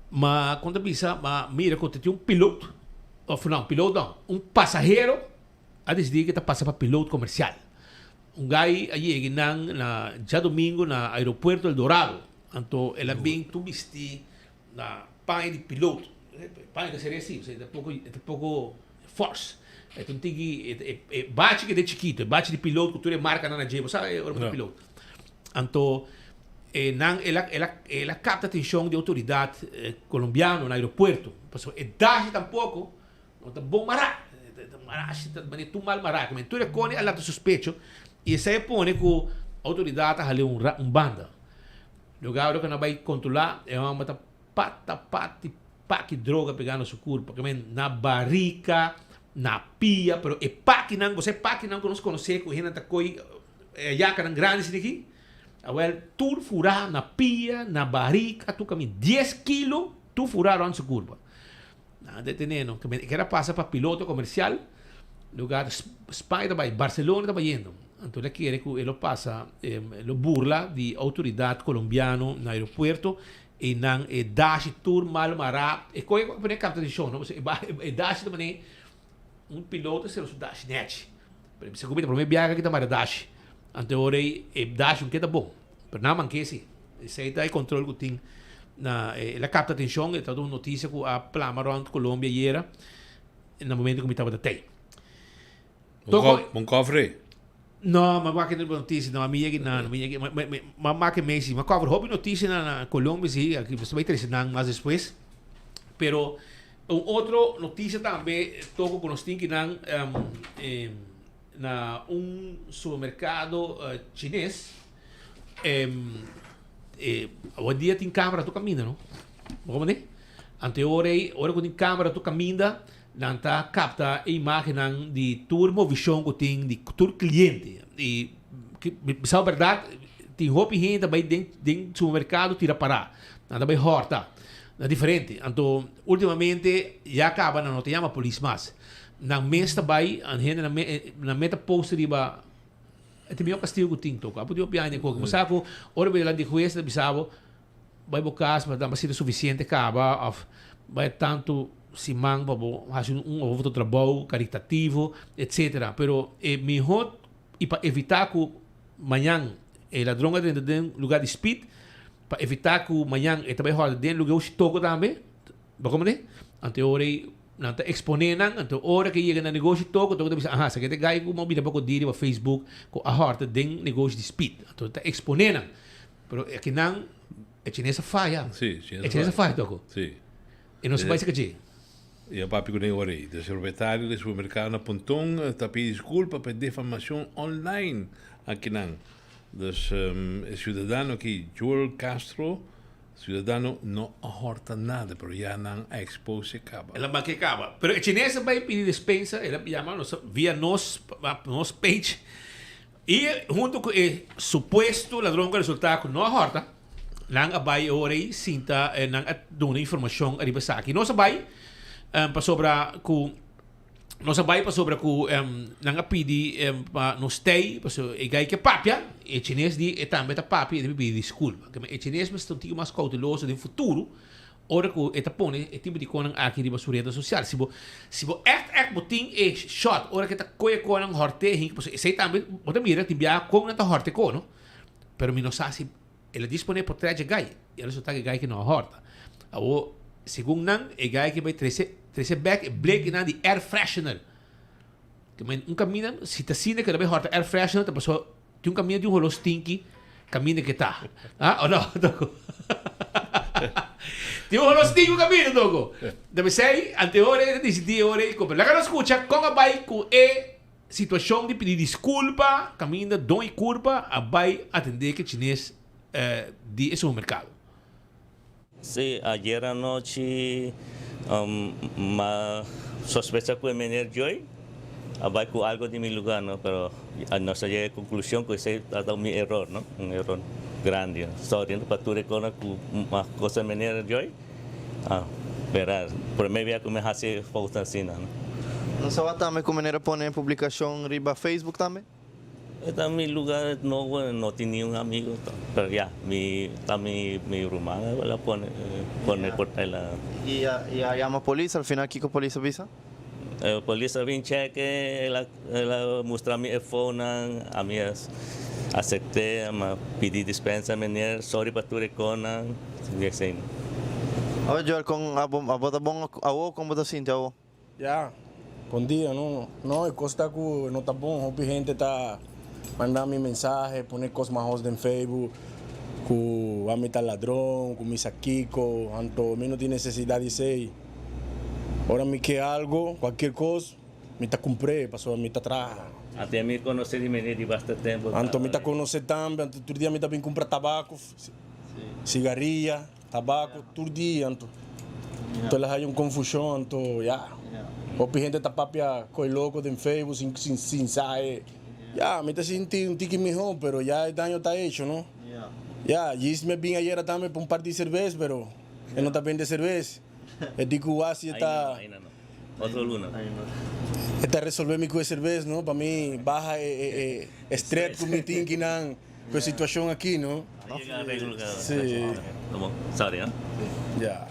mas quando pensa, mas mira quando tem piloto, ou não, piloto não, passageiro, a decidir que tá passa para piloto comercial. Gai aí na já domingo na aeroporto El Dorado, então ela bem tu viste na pai de piloto, pai que seria assim, é pouco force. Então tem que bate que de chiquito, bate de piloto que tu é marca na jebo, sabe, é um piloto. Então ela capta a atenção de autoridade colombiana no aeroporto, porque é daí tampouco, não tá bom mará, tu mal mará, como tu recone a lado suspeito e essa é põe que a autoridade ali banda. Lugar que não vai controlar é uma pata droga pegando no corpo, porque na barrica na pia, pero e paki nang você paki nang nós conhece que hina ta koi ya kan grande daqui. Well, tu furar na pia, na barrica, tu caminha 10 kg, tu furar onde se curva. Na detenendo, que era passa para piloto comercial, lugar Espanha vai, Barcelona vai indo. Então ele quer que ele passa, ele burla de autoridade colombiana no aeroporto e nang dash tour mal marap e coi pone capta de show no e dash também piloto se o dash net pero se comida para me viaja que tamara dash ante ora e dash que tá bom pero não manque se aí tá controle que tem na ela capta atenção e tá dando notícia que a plama Colômbia era no momento que me estava até um cofre. No, ma que notícia, não, a minha que não, mas que Messi, mas cover hobby notícia na Colômbia, sim, aqui você vai ter não mais depois. Pero outra notícia também toco com os que não na supermercado chinês. Hoje dia tem câmera tu caminha, não? Como né? Ante hora que tem câmera tu caminha nanta capta a imagem de turmovisão que tem de tur cliente e que a verdade tem roupa e gente vai dentro do supermercado tira para nada vai horta é diferente então ultimamente já acaba não te chama polícia mais na mesta vai a gente na meta post riba é meu castigo que tem toca podia piar nem coisa mas saco hora vai lá de juiz de bisavo vai bocas mas dá mais suficiente acaba vai tanto si mang babo faz outro trabalho caritativo etc pero melhor e para evitar que amanhã o ladrão dentro de lugar de speed para evitar que amanhã também roda dentro lugar de toco também como né ante hora não está exponendo ante hora que chega no negócio toco deve ah se que te gai como vida pouco dire para Facebook com a horta dentro negócio de speed então está exponendo pero é que não é chinesa falha sim é chinesa falha toco sim e não se vai se que e a papi nem orei. O proprietário do supermercado na Pontong está pedindo desculpa por defamação online aqui não. Dus o cidadão aqui, Joel Castro, cidadão não ahorta nada, pero já não expose acaba. Ela não acaba. Pero o chinês vai pedir dispensa, ela chama via nos page e junto com o suposto ladrão que resulta que não ahorta, não vai orei sinta não dona informação arriba aqui. Não vai para sobra ku no sabay pa sobra ku nang apidi pa no stay pa so igay ke papia e chinês di tambe ta papi e pidi desculpa que e chinês mas tanto mais cauteloso do futuro ora ku etapone e tipo di konang aqui di basureta social se bo botin e shot ora que ta koe konang horte hink pa so sei tambe bota mira tibia com na ta horte ko no pero mi no sa si ela dispone por traje gay e ela so ta gay que no horta o segundo nang e gay que vai trece back blake na de air freshener que caminho se tá sine que deve horta air freshener tá passou tem caminho de rolo stinky caminho que tá ou não tem rolo stinky caminho dogo deve ser ante hora decidi hora e compra lá que não escuta com a vai com situação de pedir desculpa caminho de dom e culpa a vai atender que chinês de esse mercado. Sí, ayer anoche sospecha que el menor Joy va con algo de mi lugar, ¿no? Pero no se llega a conclusión que ese ha dado mi error, ¿no? Un error grande. Sorry, para tu reconocer más cosas menor Joy, verás, por mí vea que me hace falta así, ¿no? ¿No se va también con manera poner publicación riba Facebook también? En mi lugar no tenía un amigo, pero ya, mi rumana la pone por la... ¿Y llama policía? Al final, ¿qué policía avisa? Policía viene cheque, la muestra mi iPhone, a mí acepté, me pedí dispensa, me sorry para tu recona, y Oye, Joel, con a bota bom a vos, como te sientes a vos? Ya, bom dia, não é coisa que não tá bom, a gente tá mandando me mensagem, poner coisas mais no Facebook, que a mim tá ladrão, que me saquico, então me não tem necessidade de ser. Ora me quer algo, qualquer coisa, me tá comprei, passou a me tá atrás. Até me conhecer de maneira de bastante tempo. Então me tá conhecer também, todo dia me tá bem comprar tabaco, cigarrilha, tabaco, todo dia, então elas aí confusão, então já. A gente tá papia coi louco de Facebook sem sair. Ya, me está sintiendo un tique mejor, pero ya el daño está hecho, ¿no? Ya, Gis me vine ayer también por un par de cervezas, pero él no está bien de cerveza. El tico así está... Ahí no. Otro luna. Está resolver mi cerveza, ¿no? Para mí, baja estrés con mi thinking, com a situação aqui, não? Sim. Tá bom. Sorry, hein? Já.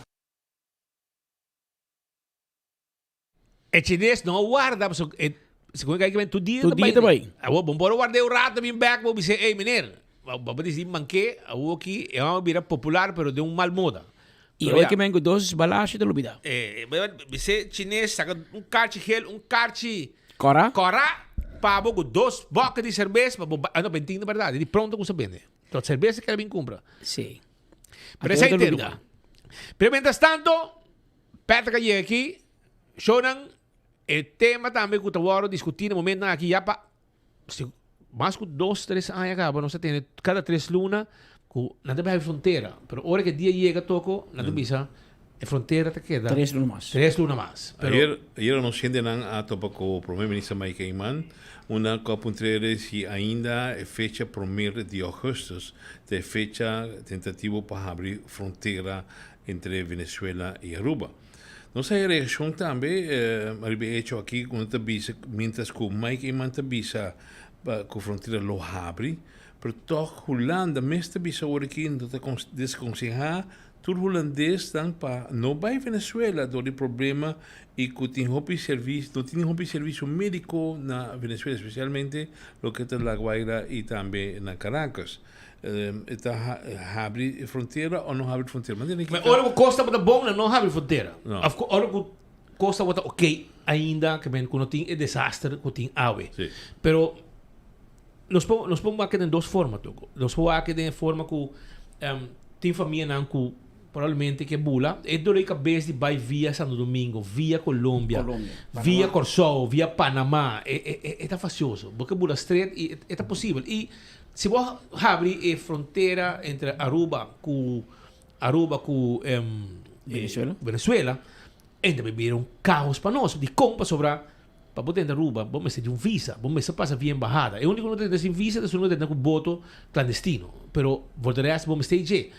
É chinês, não guarda. Segundo que vem, tu dia também. Vamos guardar o rato, vim back, vamos dizer, ei, menino, vamos dizer, manquei, aqui é uma bebida popular, pero de um mal moda. E hoje que vem com dois balachos de lubida. Você chinês, saca um carte gel, um carte... Cora? Para com 2 bocas de cerveja, não, bentinho, na verdade, de pronto com você vende. Então, cerveja que ela bem compra. Sim. Presente. Pero, mientras tanto, Petra que chega aqui, choram, o tema também que eu estou discutindo no momento aqui, já para... Mais que 2, 3 anos acaba, não se tem, cada 3 lunas, nada vai fronteira. Pero, hora que dia chega, toco, nada bisa, a fronteira te queda. 3 lunas mais. 3 lunas mais. Pero... Ayer nós chegamos a topa com o primeiro-ministro Mike Eyman, uma copuntrere se ainda é fecha para o mês de agosto, de fecha tentativa para abrir fronteira entre Venezuela e Aruba. Nossa reação também, é hecho aqui, quando mientras que o Mike Eyman bisa com a fronteira lo abre, pero toch Holanda, mesmo bisa aqui, não te desconsejar, tudo holandês dan para não vai Venezuela do problema e que tem serviço, não tem serviço médico na Venezuela, especialmente lo que é La Guaira e também na Caracas. Está abre fronteira ou não abre fronteira? Mas olha, Costa bota bom, não abre fronteira. Olha, Costa bota ok, ainda que bem, quando tem desastre, quando tem água. Pero nós podemos aqui de 2 formas, nós podemos aqui de forma que tem família não que provavelmente que bula, é dor de cabeça de vai via Santo Domingo, via Colômbia, via Corsol, via Panamá, é facioso, porque bula estreito e é possível. E se você abrir a fronteira entre Aruba com Venezuela, ainda vai vir caos para nós, de compra sobre para poder entrar Aruba, vamos ter um visa, vamos passar via embajada. É o único que não tem sem visa, é o único que tem com voto clandestino, pero voltaremos vamos ter de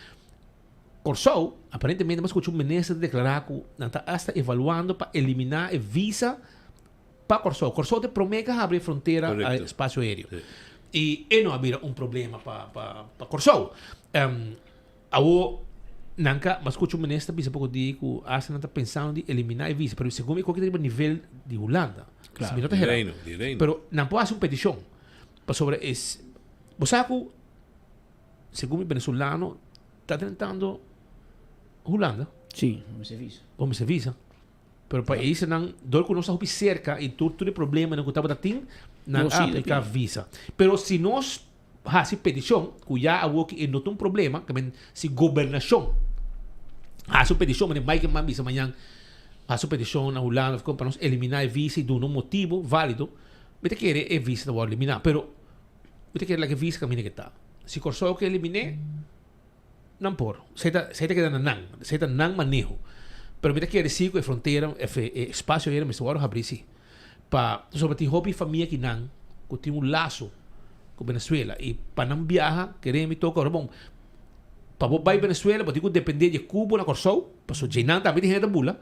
Corsol, aparentemente, mas escutou o ministro declarar que não está evaluando para eliminar a visa para Corsol. Corsol te promete abrir fronteira ao espaço aéreo. E não haverá problema para Corsol. Mas escutou o ministro disse pouco dia que a Ásia não está pensando em eliminar a visa, mas segundo qualquer nível de Holanda. Claro, de reino. Pero não pode fazer uma petição sobre isso. Você sabe que, segundo o venezuelano, está tentando Holanda? Sim, vamos ser visa. Vamos ser visa. Pero para isso, não, dor que nós estamos cerca e tudo problema não estava tendo, não aplicar visa. Pero se nós fazemos petição, que já há que não tem problema, que se governação faz petição, mas mais que mais visa amanhã, faz petição na Holanda para nós eliminar a visa e dar um motivo válido, mas te quer a visa não eliminar. Pero mas te quer a visa caminha que está. Se Corsol que eliminar não por. Você queda não manejo. Pero mira que decir que a fronteira, espaço aéreo, mas agora abrir sim. Para sobre tem hobby família que não, que tem laço com Venezuela e para não viajar, querer me tocar bom. Para você vai Venezuela, você tem que depender de Cuba na Corsol, para só não também tem gente bula.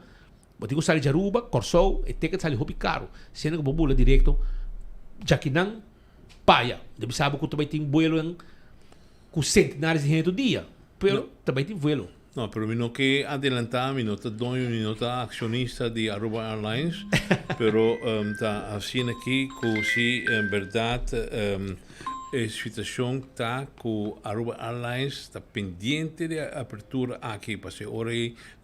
Você tem que sair de Aruba, Corsol, e tem que sair hobby caro. Sendo que você bula direto, já que não paia. Deve saber que também tem vuelo com centenares de gente do dia. Pero também tem vuelo. Não, pero no que adelantar, no está dono, no está acionista de Aruba Airlines, pero está assim aqui que se em verdade a situação está que Aruba Airlines está pendente de apertura aqui, porque agora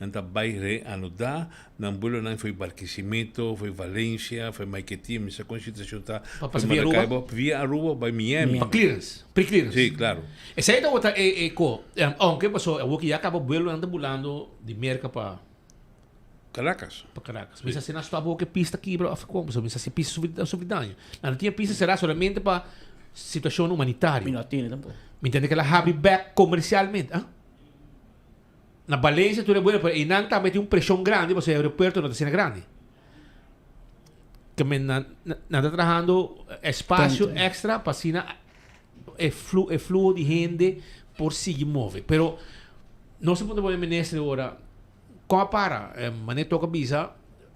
não está bem reanudar, não vuelo não foi Barquisimeto, foi Valência, foi Maiquetí, essa situação está via Aruba, vai Miami. Para clearance, pre-clearance. Sim, claro. Essa aí outra aunque passou, o que já acabou o vuelo anda volando de Merca para Caracas. Para Caracas. Mas assim, nós estávamos que pista aqui para África, mas assim, pista subidânea. Não tinha pista, será somente para situação humanitária. Me entende que ela abre back comercialmente. Na Valência, tudo é bueno, mas não também tem uma pressão grande, porque o aeroporto não está sendo grande. Que não está trabalhando espaço extra para assim, fluxo de gente por si move. Pero, não se pode ver ministro agora, como para, mané toca visa,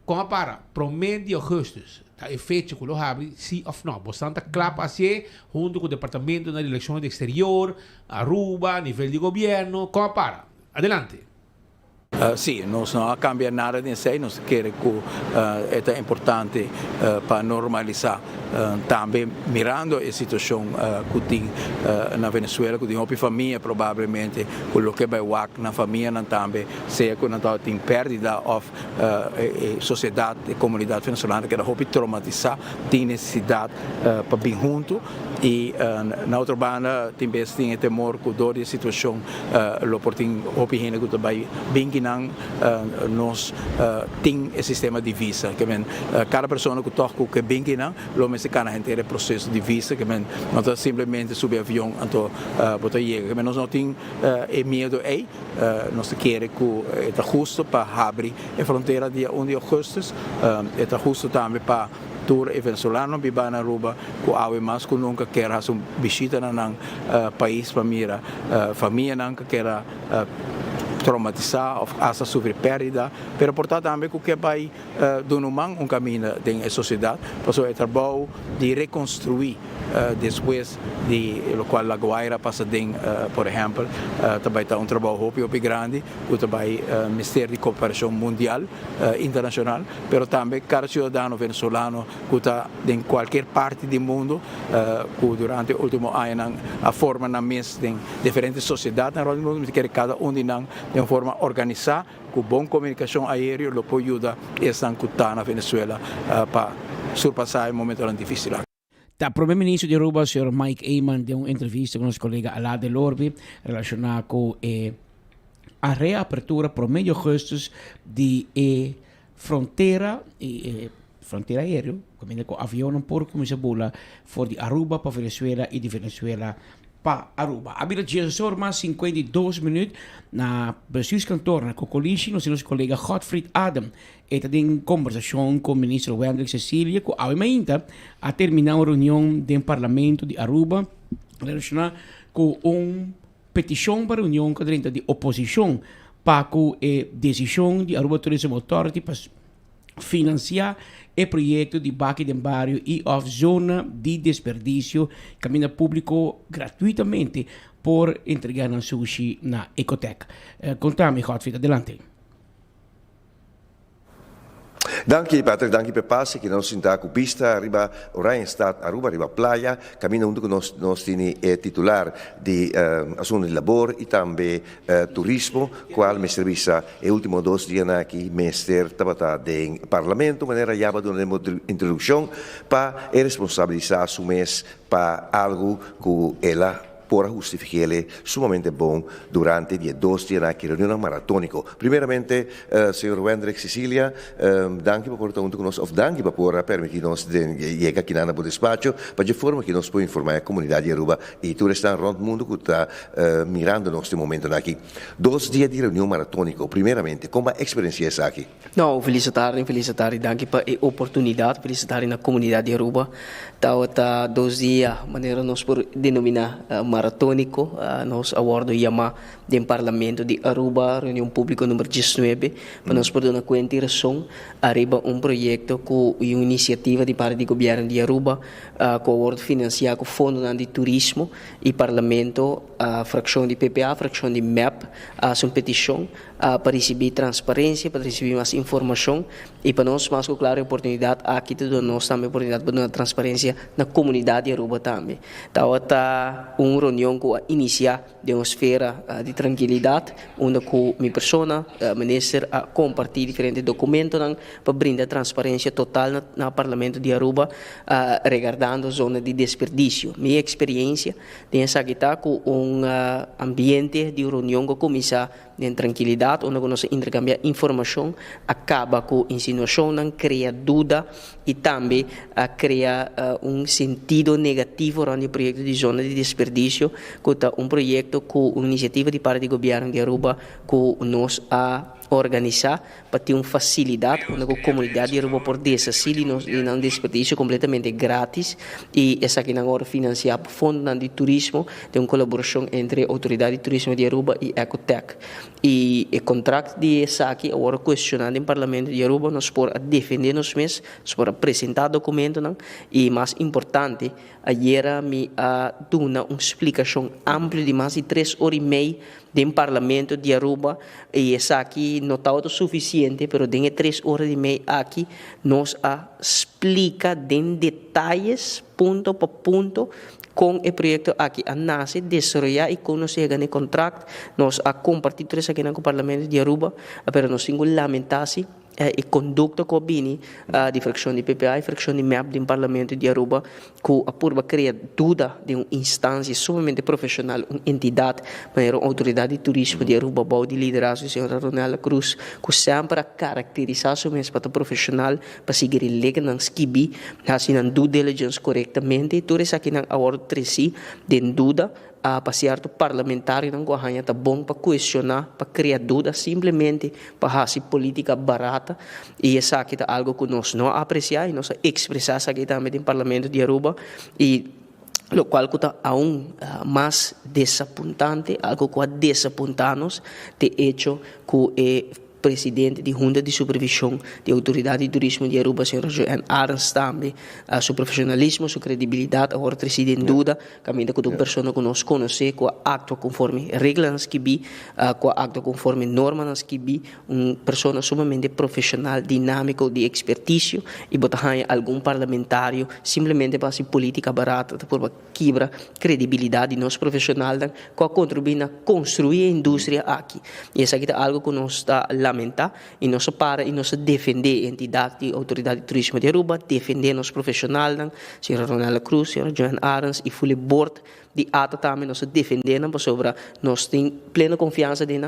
como para, promedio de agosto, tá efeito que lo abre, sim ou não. Bastante claro assim, junto com o Departamento de Relações Exterior, Aruba, nível de governo, como para. Adelante. Sì, non cambia nada in sé, non si chiede che è importante per normalizzare também mirando a situazione che na Venezuela, che di famiglia probabilmente quello che vai na famiglia non também sia con una in perdita of società e comunità venezuelana che da hopi traumatizzata di necessità per ben junto e na outra banda também tem temor que dor de situação lo portin hopi hene que vai bem que não nós tem o sistema de visa que cada pessoa que toca que bem que não lo mexicana gente é processo de visa que não está simplesmente subir avião então botar chega que nós não tem medo aí nós queremos que é justo para abrir a fronteira dia 1 de agosto é justo também para tour e venezuelano biba na Aruba ku awe mas ku nunca quer hasum visita na país para mira família nunca quer traumatizar ou asa sofrer perda, pero portanto também que vai donar caminho da sociedade, para o trabalho de reconstruir depois de lo qual a Guaira passa por exemplo, também está trabalho muito grande, que também Ministério de Cooperação Mundial Internacional, pero também cada cidadão venezuelano que está em qualquer parte do mundo, que durante o último ano a forma na mesa de diferentes sociedades, na mundo que cada de nós de uma forma organizada, com boa comunicação aérea, lo pode ajudar essa que na Venezuela para surpassar o momento difícil. O primeiro-ministro de Aruba, o senhor Mike Eyman, deu uma entrevista com o nosso colega Alá de Lorbe relacionada com a reapertura por meio de custos de fronteira aérea, com o avião não pode começar a bola de Aruba para Venezuela e de Venezuela para Aruba. Abira Jesus mais 52 minutos na bestuurskantoor na Cocoliche, nosso colega Godfried Adam. Eta tem conversação com o ministro Wendrik Cecilia, que ainda a terminar a reunião do Parlamento de Aruba, relacionada com uma petição para a reunião de oposição para a decisão de Aruba Tourism Authority para financiar o projeto de Baque de Barrio e of Zona de Desperdício, caminho público gratuitamente por entregar na sushi na Ecotec. Contame, Godfried, adelante. Danke Patrick, danke per passe che nos sinta cu pista arriba ora in stat Aruba arriba playa cammino junto con nos tini titular di assunto di lavoro e tambe turismo qual me servisa e ultimo 2 dias aqui mester tabata de parlamento maneira yaba de uma introdução pa e responsabilizar su mes pa algo que ela por justificarle sumamente bom durante 2 dias aqui reunião maratónico. Primeiramente, senhor Wendrik Cecilia, danke por estar junto conosco, danke por permitir-nos chegar aqui na despacho, para de forma que nos pode informar a comunidade de Aruba e todos estão rond mundo que está mirando neste momento aqui. 2 dias de reunião maratônico. Primeiramente, como a experiência é aqui? Não, felicitar, danke pela oportunidade, felicitar na comunidade de Aruba. Tá 2 dias, maneira nós por denominar maratônico, nós awardo Yama do Parlamento de Aruba, reunião pública número 19, para nós poder dar conta e razão, arriba projeto com uma iniciativa de parte do governo de Aruba, com o awardo financiado com o Fundo de Turismo e Parlamento, a fração de PPA, a fração de MEP, a sua petição para receber transparência, para receber mais informação e para nós mais claro a oportunidade aqui de nós também oportunidade para dar transparência na comunidade de Aruba também. Tá uma reunião que iniciar de uma esfera de tranquilidade, onde com minha pessoa, ministro, a compartilhar diferentes documentos para brindar transparência total no Parlamento de Aruba, regardando a zona de desperdício. Minha experiência tem essa guitarra com ambiente de reunião que começa em tranquilidade, onde nós intercambiar informação, acaba com insinuação, cria dúvida e também cria sentido negativo durante o projeto de zona de desperdício, que é projeto com uma iniciativa de parte do governo de Aruba, que nós organizar para ter uma facilidade com a comunidade de Aruba por desasir e não desperdício completamente grátis e essa aqui agora financiar por fundo de turismo de uma colaboração entre a Autoridade de Turismo de Aruba e Ecotech e o contrato de essa aqui agora questionado em Parlamento de Aruba nós por defender nos mesmos, nós por apresentar documento não? E mais importante ayer me deu uma explicação ampla de mais de 3 horas e meia do Parlamento de Aruba e essa aqui não está o suficiente, mas dentro de 3 horas e meia aqui nos explica em detalhes, ponto por ponto, com o projeto aqui a nasce, desarrollar e conhecer o contrato, nós a compartir isso aqui no Parlamento de Aruba, mas nós temos lamentar-se e conduta com a Bini, de fracção de PPA e fracção de MEP do Parlamento de Aruba, que a purba cria dúvida de uma instância sumamente profissional, uma entidade, mas a Autoridade de Turismo de Aruba, de liderança do Sr. Ronaldo Cruz, que sempre caracterizar o mesmo para profissional, para seguir a lei não skibi, assim não due diligence corretamente, tudo isso aqui não agora treci, de dúvida, para certo parlamentário não ganha tá bom para questionar, para criar dúvidas, simplesmente para fazer política barata e essa aqui é algo que nós não apreciamos e nós expressar aqui também no Parlamento de Aruba e lo qual está aún mais desapontante, algo que desaponta-nos de hecho que presidente de Junta de Supervisão da Autoridade de Turismo de Aruba, Sr. Johan Arns, também, seu profissionalismo, sua credibilidade, agora reside em dúvida, caminho com uma pessoa que nós conhecemos, que atua conforme regras que vi, que atua conforme normas que vi, uma pessoa sumamente profissional, dinâmico, de expertício, e botar algum parlamentário, simplesmente para fazer política barata, para quebrar credibilidade de nós profissionais, que contribuir a construir a indústria aqui. E isso aqui é algo que nós está lamentar e nós para e nós defender a entidade de Autoridade de Turismo de Aruba, defender os profissionais, Sr. Ronaldo Cruz, Sr. Johan Arns e fully board de ata também nós defendemos sobre nós tem plena confiança de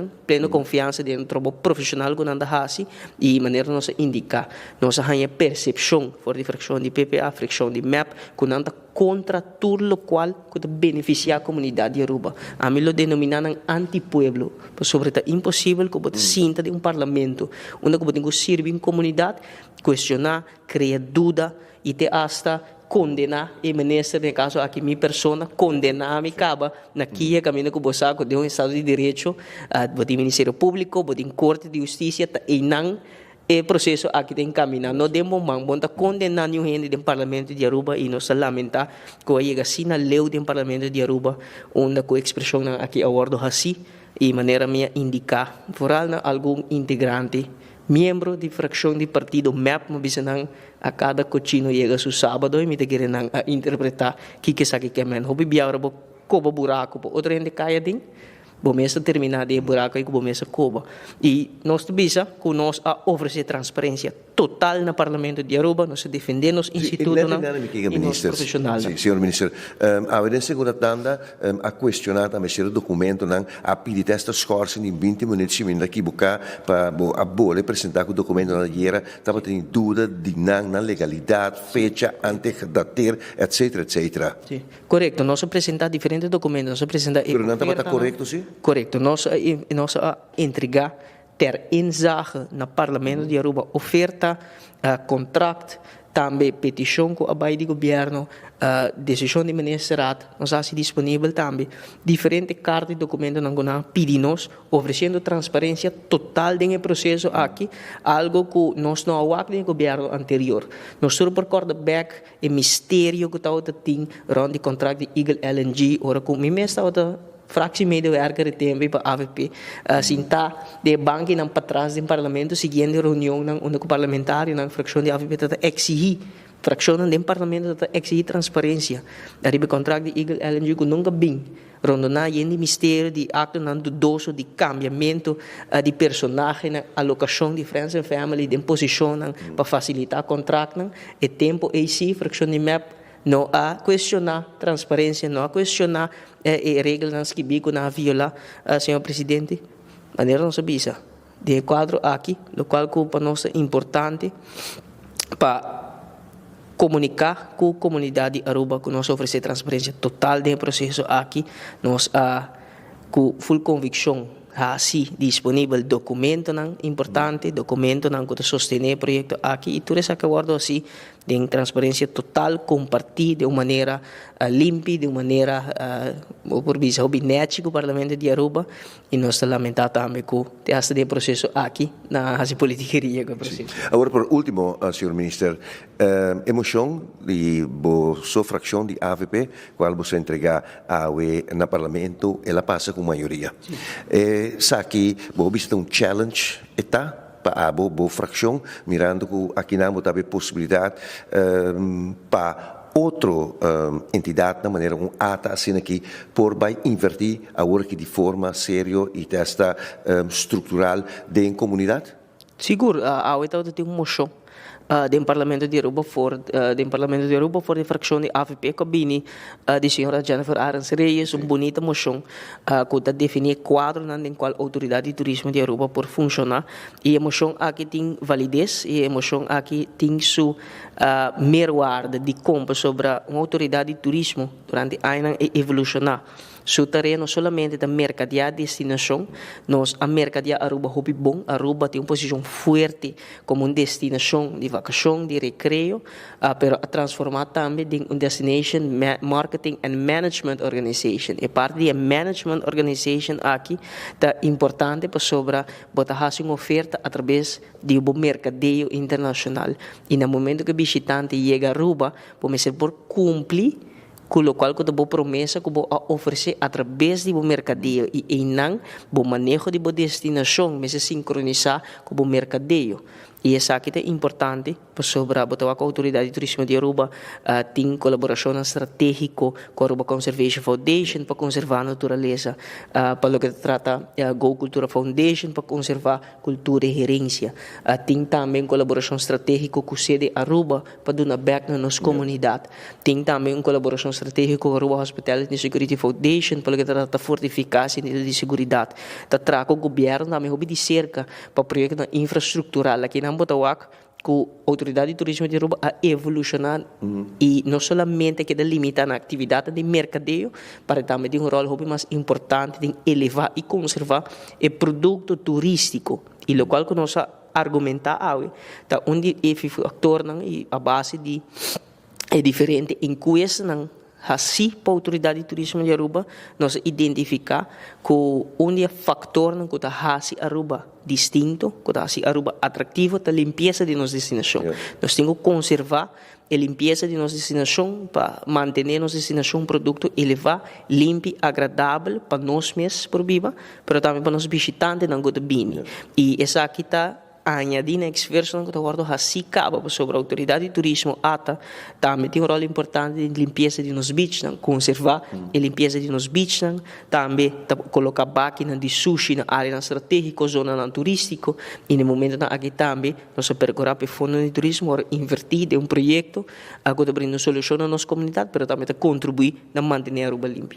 um trabalho profissional que nós fazemos e maneira nós indicar nós a percepção for de fracção de PPA, fracção de MEP que nós contra tudo o qual que beneficia a comunidade de Aruba. A mim lo denominan antipueblo, sobre é impossível que você sinta de um parlamento onde você tem que servir em comunidade, questionar, criar dúvida e ter hasta condenar e ministro no caso aqui minha pessoa condenar me caba na que caminho que você de um estado de direito do Ministério Público do Corte de Justiça e não o processo aqui tem caminhar não de momento bom tá condenar nenhum gente do Parlamento de Aruba e nós lamentar que chega assim na lei do Parlamento de Aruba onde com expressão aqui acordo assim e maneira minha indicar foral algum integrante membro de fracção de partido MEP mo bisanang a cada cochino chega su sábado e me te querem interpretar que sabe que men hobi biara bo coba buraco po outro gente caia din bo mesa terminar de buraco e bo mesa coba e nós bisa com nós a oferecer transparência total no Parlamento de Aruba nós defendemos instituto e nós profissionais. Sì, signor Ministro, avete segura tanda a questionare a mesero documento nan a pidi testa scorsi in 20 minuti min da chi buca pa a bole presentare il documento na iera tava in dúvida di nan na legalità, fecha, antedater, eccetera, eccetera. Sì, corretto, nós apresentar diferentes documentos, nós apresentar Pero não estava correto, sim? Correto, nós entregar ter inzage no Parlamento de Aruba oferta, contrato, também petição com a baía de governo, decisão de ministerado, nós há disponível também diferentes cartas e documentos que pedimos, oferecendo transparência total no processo aqui, algo que nós não há no governo anterior. Nós só recorda back o mistério que estava tem rond o contrato de Eagle LNG, ora com mim estava fractie medewerker tempo para AVP sinta de banque não para trás do parlamento seguindo reunião não onde o parlamentário na fração de AVP está exigir fração do parlamento está exigir transparência arriba contrato de Eagle LNG que nunca bem rondona e de mistério de acto não dudoso de cambiamento de personagem na alocação de friends and family de posição para facilitar contrato e tempo e sim fração de MEP não há questionar transparência, não há questionar regras que bico na viola, senhor presidente. Maneira não sabia de quadro aqui, o qual para nós é importante para comunicar com a comunidade Aruba, que nós oferecer transparência total do processo aqui, nós com full convicção assim disponível documento não importante, documento não que sostener o projeto aqui e tudo isso que acordo assim de transparência total, compartir de uma maneira limpa, de uma maneira por visão benética o Parlamento de Aruba e nós lamentamos também que este processo aqui na politiqueria que processo. Agora, por último, Sr. Minister, emoção de sua fração de AVP, qual você entregar no Parlamento, ela passa com maioria. Aqui, você tem challenge, para a boa fração, mirando que aqui não tem possibilidade para outra entidade, de maneira um ata assim aqui, por vai invertir agora que de forma séria e testa estrutural da comunidade? Seguro, a OITA tem uma moção do Parlamento de Aruba for a fração de AVP que vem da senhora Jennifer Arens Reyes, uma bonita moção que está definir quadro no qual a autoridade de turismo de Aruba por funcionar e a moção aqui tem validez e a moção aqui tem sua meruarda de compra sobre uma autoridade de turismo durante anos e evolucionar. Su terreno solamente da mercadear destinação, nós a mercadear Aruba hobby bom, Aruba tem uma posição forte como uma destinação de vacação, de recreio, pero a transformar também em uma destination marketing and management organization. E parte da management organization aqui é importante para sobre botar uma oferta através de um mercadeio internacional. E no momento que o visitante chega a Aruba, pode ser por cumprir com o qual que boa promessa que vou oferecer através de mercadeio e não o manejo de destinação, mas sincronizar com o mercadeio. E isso aqui é importante para sobre a autoridade de turismo de Aruba tem colaboração estratégica com a Aruba Conservation Foundation para conservar a natureza, para o que trata a Go Cultura Foundation para conservar cultura e gerência. Tem também colaboração estratégica com a sede Aruba para dar back na nossa comunidade. Tem também colaboração estratégica com a Aruba Hospitality and Security Foundation para o que trata a fortificar a de segurança. Traga o governo também de cerca para projetos infraestrutural aqui na Botawak, que a autoridade de turismo de Aruba a evolucionar e não somente queda limitar na atividade de mercadeio, para também ter um rol mais importante de elevar e conservar o produto turístico, e o qual que nós argumentar tá onde o factor e a base de é diferente em questão assim para a autoridade de turismo de Aruba nós identificar que onde é factor que está assim Aruba distinto, que está assim Aruba atrativo, a limpeza de nossa destinação. Nós temos que conservar a limpeza de nossa destinação para manter nossa destinação um produto elevado, limpo, agradável para nós mesmos por viva, mas também para os visitantes não gosta bem. E essa aqui está añadir na exversão que acordo assim caba sobre a autoridade de turismo ata também tem um rol importante de limpeza de nos beaches, conservar a limpeza de nos beaches, também colocar máquina de sushi na área estratégica, zona turística e no momento aqui também nós percorrer para o fundo de turismo invertir de um projeto que brinda solução na nossa comunidade, mas também contribuir na manter a Aruba limpa.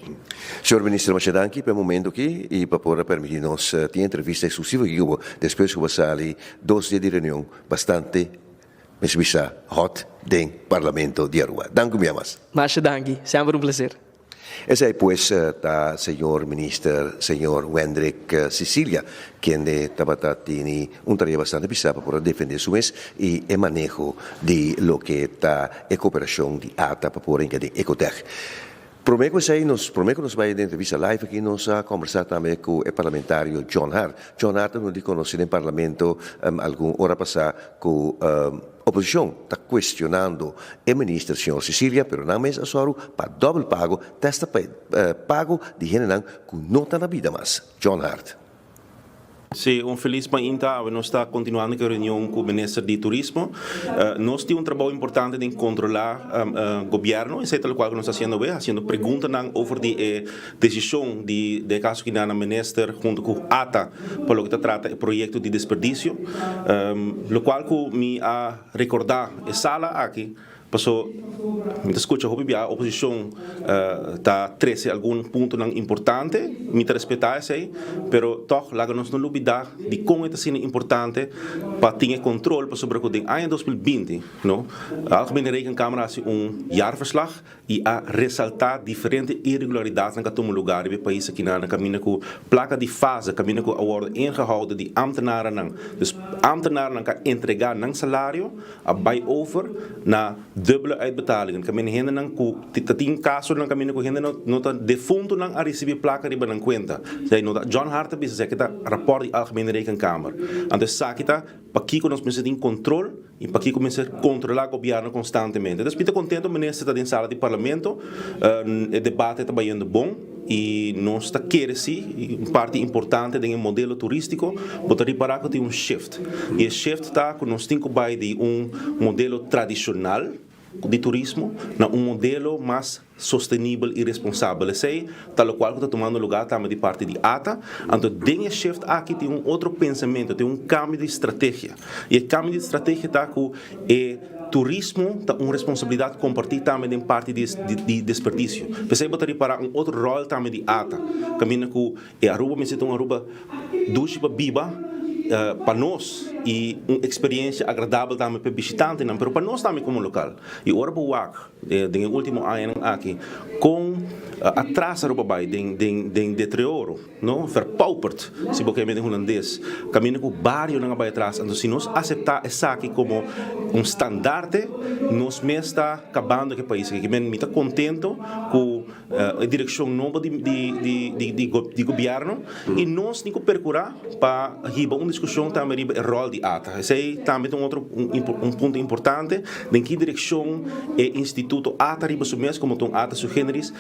Senhor Ministro, muito obrigado pelo momento aqui e para permitir-nos ter entrevista exclusiva aqui depois que você ali 2 dias de reunião bastante hot do Parlamento de Aruba. Danke muito mais. Mas danke, sempre prazer. Esse é, pues, o senhor ministro, senhor Wendrik Sicilia, quem tiene tarefa bastante pesada para defender su mes e o manejo de lo que está a cooperação de ATA para poder encadear Ecotech. Prometo que nos vai de entrevista live aqui, nós a conversar também com o parlamentário John Hart. John Hart não de conhecer no parlamento alguma hora passada com oposição está questionando o ministro senhor Sicilia, pero não mesmo só para doble pago, testa pago de gente que não está na vida mais. John Hart. Sim, feliz para inta, nós está continuando com a reunião com o ministro de turismo. Nós temos trabalho importante de controlar o governo, isso é o qual nós estamos fazendo perguntas sobre a decisão de caso que o ministro junto com ATA para o que trata o projeto de desperdício, o qual me a recordar a sala aqui Paso, me escucha, a oposição está 13 algum ponto não importante, me respeitar esse, pero toch laga nós não olvidar de como é sendo importante para ter controle sobre o que em 2020, não? A Algemene Rekenkamer fez jaarverslag e a ressaltar diferentes irregularidades na cada lugar do país aqui na caminho com placa de fase, caminho com a ordem ingehouden de ambtenaren não. Dus ambtenaren kan entregar não salário, a buy over na dubbele uitbetalingen. Kami hindi nang tating kaso lang kami ko hindi nota defunto nang a receber placa riba ng kwenta. Say nota John Hart bisa sa kita rapport di Algemene Rekenkamer. Ando sa kita pakiko nos mense din control e pakiko mense controlar o governo constantemente. Dus pita contento ministro está din sala de parlamento, o debate está indo bom e nós está querer sim parte importante do modelo turístico botar reparar que tem shift. E shift está com nós tem que vai de modelo tradicional de turismo na modelo mais sustentável e responsável. Sei, tal qual que está tomando lugar também de parte de ATA. Então, tem shift aqui tem outro pensamento, tem cambio de estratégia. E o cambio de estratégia está com turismo, está responsabilidade compartida também em parte de desperdício. Pensei botar para outro rol também de ATA. Caminho com Aruba, me sinto Aruba duche para biba. Para nós e uma experiência agradável também para visitantes, mas para nós também como local. E agora para o WAC, no último ano aqui, com atraso Aruba de deterioro, não? Verpauperd, se você me holandês, caminho com vários não vai atrás. Então, se nós aceitar isso aqui como standaard, nós mesmo está acabando com o país. Que me está contento com a direção nova de governo e nós temos que percorrer para discussão também o rol de ATA. Esse é também outro ponto importante. Em que direção o Instituto ATA riba sumes como tom ATA su generis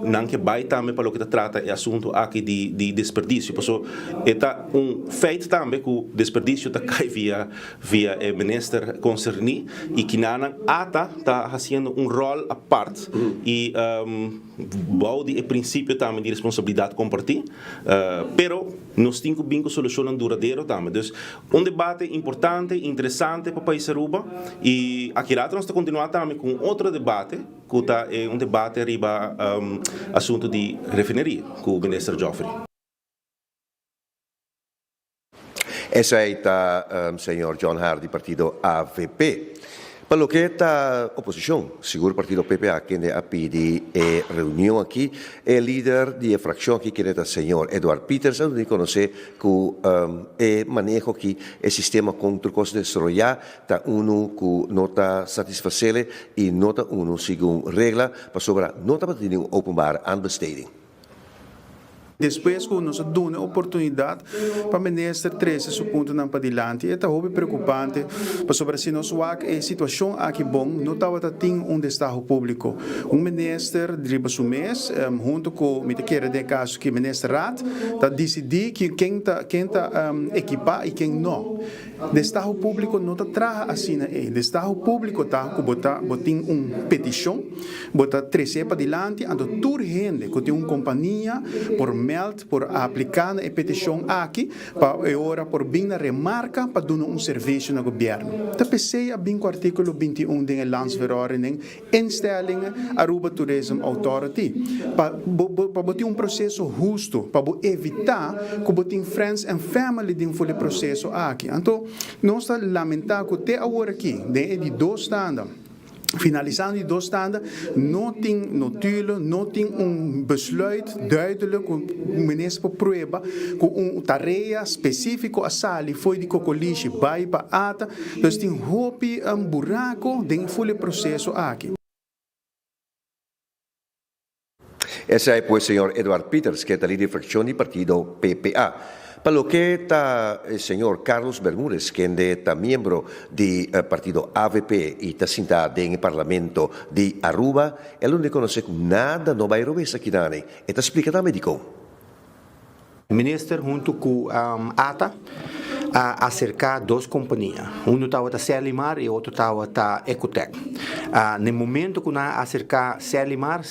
não que vai também para o que trata o assunto aqui de desperdício. Por isso, é feito também que o desperdício está cai via o ministro concernido e que na ATA está fazendo rol à parte e bom de princípio também de responsabilidade compartilhada. Pero nós temos que bingo solução duradoura também. Então, debate importante, interessante para o país Aruba e aqui nós estamos continuando também com outro debate, que está debate arriba assunto de refineria com o ministro Joffrey. Essa é o senhor John Hart, do partido AVP. Para o que está a oposição, seguro o partido PPA, que a pedir reunião aqui, o líder da fração aqui, que é o senhor Edward Peters, onde conhece que o manejo aqui, o sistema contra o custo de desarrollar, está que não está satisfacele e não está segundo regra, para sobrar, não está para ter openbaar aanbesteding. Depois que nós damos a oportunidade para o ministro trazer esse ponto para adiante, é muito preocupante, sobre se nós vemos a situação aqui bom, não está tendo destaque público. Ministro de mês, junto com o ministro de caso que o ministro Rat, está decidir quem está equipar e quem não. Destaque público não está traz assim, destaque público está com botar petição, botar trazer para adiante, então toda gente que tem companhia por meld por aplicar a petição aqui para agora por bem na remarca para dar serviço no governo. Tá pensei a bem o artigo 21 da landsverordening instellingen Aruba Tourism Authority para botar processo justo para evitar que botem friends and family de processo aqui. Então nós está lamentando que até agora aqui de dois standaards. Finalizando die doorstaande, não tem notulen, não tem besluit duidelijk, o ministro prueba, com tarefa específica a sali foi de cocoliche, vai para ata, então tem hopi buraco dentro do processo aqui. Esse é o senhor Edward Peters, que é da líder fração do partido PPA. Para o que está o senhor Carlos Bermúdez, que é membro do partido AVP e está sentado no parlamento de Aruba, ele não conhece nada, não vai rever aqui na área. Está explicando também de como. O ministro, junto com a ATA, acercar duas companhias. Um estava a Selimar e outro estava a Ecotec. No momento que nós acercar Selimar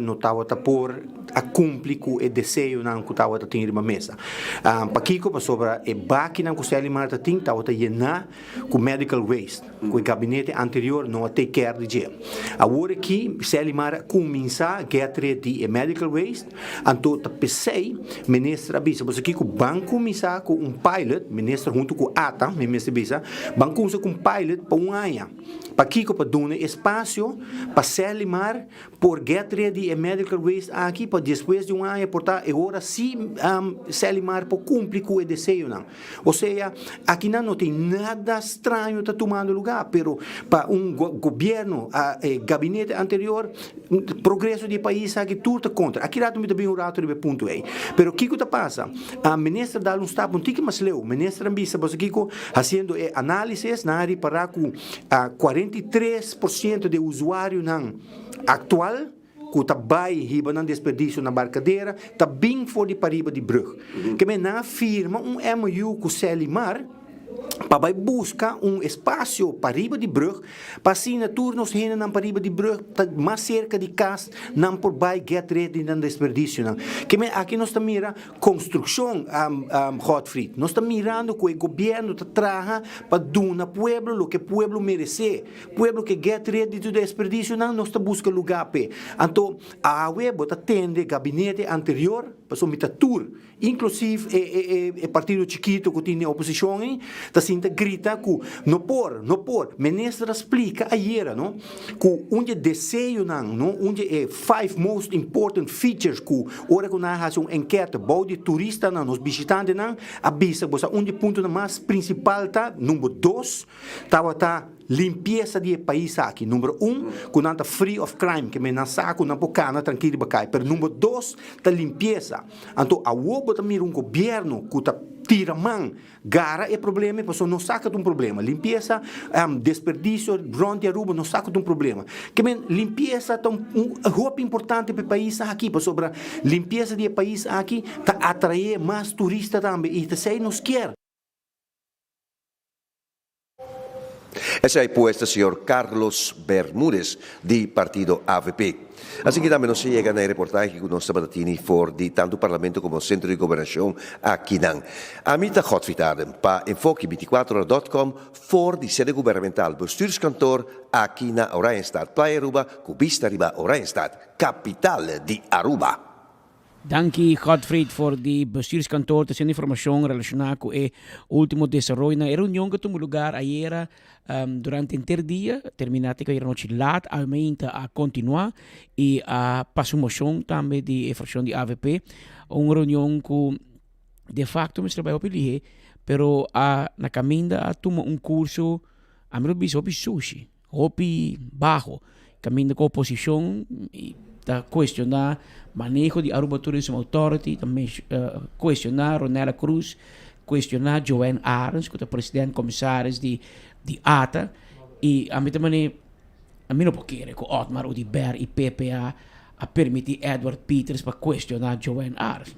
não estava por a cumprir com o desejo não que estava tendo na mesa. Para Kiko, para sobre a máquina que o Selimar tinha, estava llenar com medical waste, com o gabinete anterior não take care de ele. Agora aqui, Selimar começa a get ready a medical waste, então eu pensei, ministra Bisa, mas aqui o banco começar com pilot, ministra junto com ATA, ministra Bisa, banco começa com pilot para ano. Para Kiko, para dar espaço para Selimar por get ready a medical waste aqui, para depois de ano, portar, agora sim, Selimar para cumprir com o desejo, não. Ou seja, aqui não tem nada estranho está tomando lugar, pero para governo, gabinete anterior, progresso do país aqui tudo está contra. Aqui lá também um rato de ponto aí. Pero o que está passa? A ministra dá stap um tique mais leu. Ministra ambisa, mas aqui fazendo análises na área para com 43% de usuário não atual que está bem riba na desperdício na barcadeira, está bem fora de pariba de brug. Que me na firma MOU com o Selimar para buscar espaço para riba de brug, para assim turnos heen na pariba de brug, mais cerca de casa, não por vai get ready na desperdício não. Que me aqui nós estamos mira construção Godfried, nós estamos mirando que o governo traga para dar pueblo o que pueblo merece, pueblo que get ready do desperdício não, nós estamos buscando lugar pe. Então a web atende gabinete anterior, para somita tour, inclusive o partido chiquito que tinha oposição está sinta grita que não por ministra explica ayer não que onde desejo não onde 5 most important features que ora que nós uma enquete bode turista não nos visitantes não avisa você onde ponto mais principal tá número 2 tá limpeza de país aqui. Número 1, que não está free of crime, que me não saco, não pode tranquilo bacai. Pero número 2, está limpeza. Então, a UOB também governo que está tira mão, gara é problema, porque não saca de problema. Limpeza, desperdício, ronde Aruba, não saca de problema. Que me limpeza é roupa importante para o país aqui, para sobre limpeza de país aqui, está atrair mais turistas também, e isso nos quer. Esa é puesta el señor Carlos Bermúdez, de partido AVP. Así que también nos llega en el reportaje que nos sabatini for de tanto Parlamento como Centro de Gobernación aquí. Amita Godfried pa enfoque24.com for de sede gubernamental bestuurskantoor aquí na Oranjestad, Playa Aruba, Cubista Riba Oranjestad, capital de Aruba. Dankie Godfried voor die bestuurskantoor te zijn informatie relacionada com o último desarrollo na reunião que tomou lugar ayer durante o dia, terminate que era noite laat, aumenta a continuar e a passumoção também de fração de AVP, uma reunião que de facto me trabalhou para ele, pero na caminda a tomar curso a meu bicho hopi sushi, hopi bajo, caminda com oposição e da questionar manejo de Aruba Tourism Authority, também questionar Ronela Cruz, questionar Joanne Arens, que é o presidente comissário de ATA, e a mim também, a mim não pode querer que Otmar Udiber e PPA a permitir Edward Peters para questionar Joanne Arens.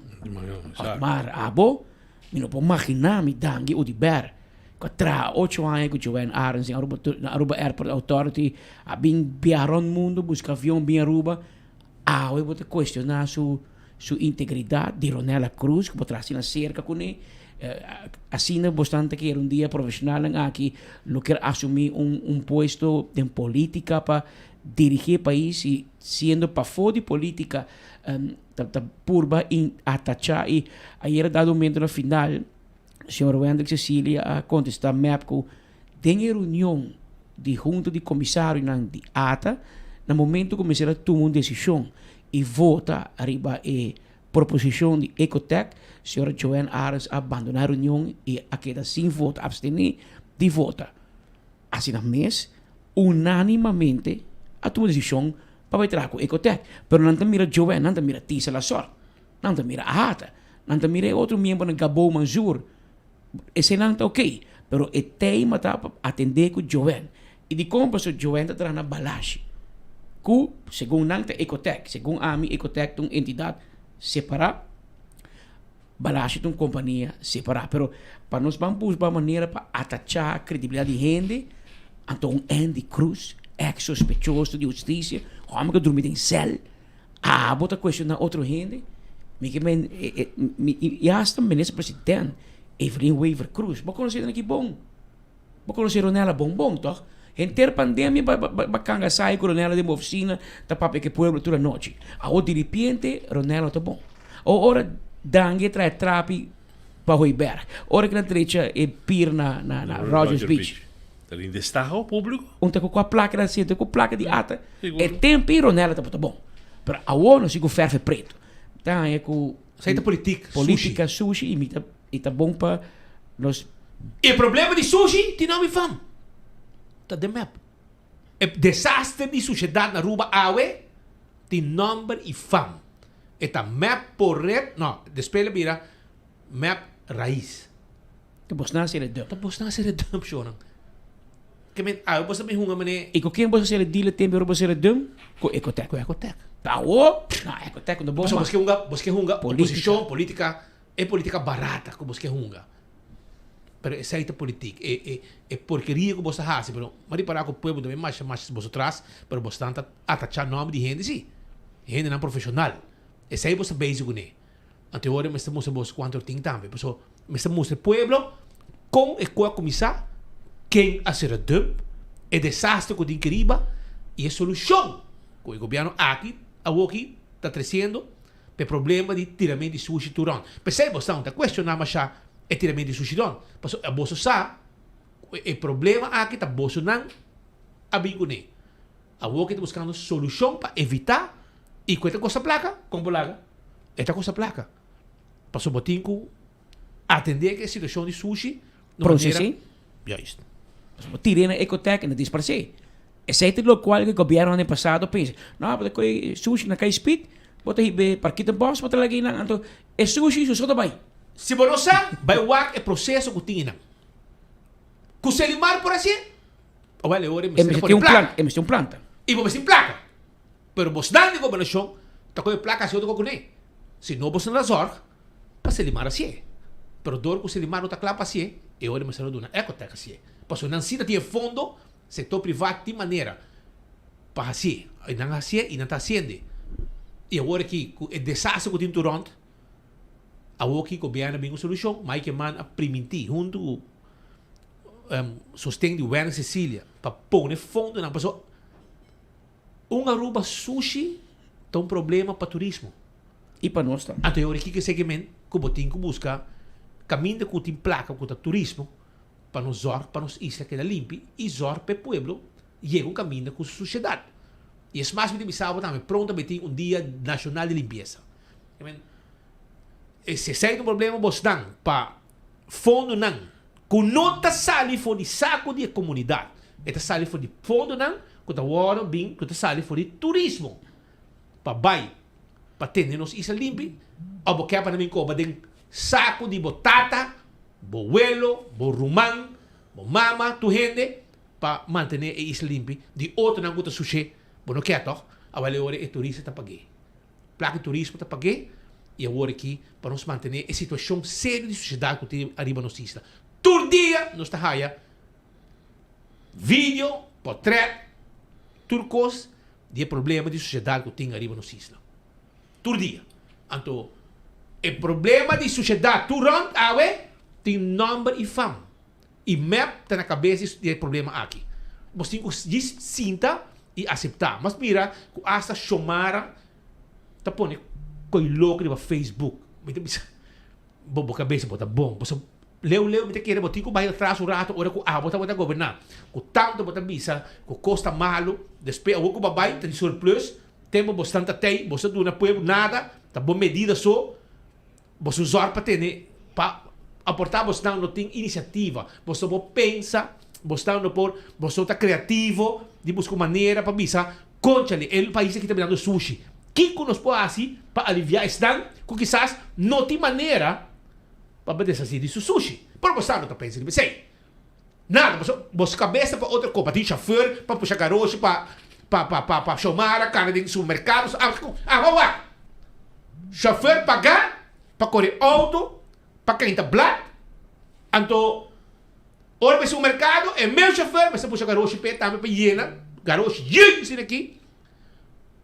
Otmar, abo, eu não posso imaginar me dangue Udiber, que tra 8 anos com Joanne Arens na Aruba Airport Authority, a bem viajar o mundo, buscar avião bem Aruba, eu vou questionar sua integridade de Ronela Cruz, que vou trazer na cerca com ele. Assim, bastante que era dia profissional aqui, não quer assumir posto de política para dirigir o país e sendo para fora de política, purba em atachar. E aí era dado um momento no final, o senhor Wendel Cecília a contestar MEPCO, tem reunião de junta de comissário de ATA, no momento que começar a tomar uma decisão e vota arriba a proposição de Ecotec, a senhora Joanne Arens abandonar a reunião e a queda sem voto, abstenir de vota. Assim, na mês, unanimamente, a tomar decisão para entrar com Ecotec. Pero não mira Joanne, não mira Tisa Lassor, não mira a ATA, não mira outro membro de Gabo Manzur. Esse não está ok, pero o tema está para atender com Joanne. E de como a Joanne está na balagem. Que, segundo Nanta Ecotec, segundo a Ecotec, é uma entidade separada, balagem de uma companhia separada. Pero, para nós vamos buscar maneira para atachar a credibilidade de gente, então Andy Cruz, ex-sospechoso de justiça, homem que dormia em cel, bota questionar outro gente. E hasta ministro presidente Evelyn Weaver Cruz. Vou conhecer aqui bom. Vou conhecer Ronela bom, toch? Em ter pandemia, bacanga sai com Ronela de uma oficina, tá papo que pueblo toda noite. Ou de repente, Ronela tá bom. Ou ora, dangue traz trapi para Hoiberg. Ora que na trecha é pir na Rogers Beach. Ele ainda está ao público. Onde com a placa da cinta, com a placa de ata. É tempo e Ronela tá bom. Pero a ONU sigo ferve preto. Tá, é com... Saída política, sushi, e tá bom para nós... E o problema de sushi, tem nome fam. Tá de map. O desastre de sociedade na Aruba, tem nome e fam. E tá map por red, não, despele mira, map raiz. Que você não ser dum. Tá você não ser dum, choram. Que men, você me hunga mané. E com quem você ser dile tempo você ser dum? Com Ecotec. Tá o? Não, Ecotec no bom. Você hunga oposição política, é política barata que você hunga. Pero essa é a política, é porqueria que você faz, pero mas para que o povo também mais você traz, pero você tenta atachar nome de gente sim. Gente não profissional. Essa aí você basic né. Anteriormente mas mostra você quanto tem também, pessoal. Mas mostra o povo com e com a começar quem a ser dum é desastre que tem que riba e a solução que o governo aqui está trazendo para o problema de tiramento de sushi turão. Percebe você está questionando mas já é tiramento de sushi turão. Porque a bolsa sa o problema aqui está bolsa não abigune. A que está buscando solução para evitar e quanta coisa placa com bolaga. Esta coisa placa. Para o botinho atender que a situação de sushi processing. Ja, isto. Tirei na Ecotec e não disparcei. Esse é o qual que o governo ano passado pensa. Não, porque coi sushi na cai speed, bota aí para aqui box, bota lá aqui na então é sushi só também. Se você vai o é processo que tinha. Que se limar por assim, olha agora me tem um planta. E vou sem placa. Pero você dá de governação, tá com placa assim do que se não você não zorg, para se limar assim. Pero dor que se limar não tá claro assim, e agora me saiu do na Ecotec assim. Porque não se tem fundo, setor privado de maneira para assim, e não assim e não está sendo. E agora que o desastre que tem durante, agora que o governo tem uma solução, mas que man a permitir junto sustento de governo Sicília para pôr fundo na pessoa. Aruba sushi tem problema para turismo. E para nós também. Então agora que segmento que o botinho busca caminho que tem placa com o turismo para nos zor, para nos isla que é limpa e zor para o pueblo chega um caminho com a sociedade. E é mais que me sabe também pronto para ter dia nacional de limpeza. Se sai do problema você dá para fundo não, que não está sali for de saco de comunidade, está sali for de fundo não, que está hora bem, que está sali for de turismo, para vai, para ter nos isla limpa, ou porque para mim como tem saco de batata, bo huelo, bo rumán, bo mama, tu gente, para manter a isla limpa. De outro não gusta sushi, bo não quer toch? Agora é turista tá paguei. Placa de turismo tá paguei. E agora aqui, para nos manter a situação séria de sociedade que tem arriba nos isla. Todo dia, nós está aí, vídeo, portrait, turcos, de problema de sociedade que tem arriba nos isla. Todo dia. Então, o problema de sociedade, turante, tem nome e fama. E map está na cabeça do problema aqui. Você tem que sinta e aceitar. Mas mira, essa chamara, tá pondo coi louco no Facebook. Bobo cabeça, bota bom. Você leu, me te quer, botinho que vai atrás o rato, ora que bota governar. Com tanto bota bisa, com costa malo, depois o que babai, tem surplus, tempo bastante tem, você do na pueblo nada, tá boa medida só, você usar para ter, para aportar você não tem iniciativa, você não pensa, você não por, você está criativo, de buscar maneira para bisa, concha-lhe, o país que está dando sushi. Que nos pode assim para aliviar estão, que quizás não tem maneira para poder assim de sushi. Por você não está pensando, sei, nada, você cabeça para outra coisa, tem chauffeur para puxar garoto, para chamar a cara de supermercados, vamos lá, chauffeur pagar para correr auto, para calentar blad, então, ora vai ser um mercado, é meu chauffeur, mas você puxa garoto também para llenar, garoto llena aqui,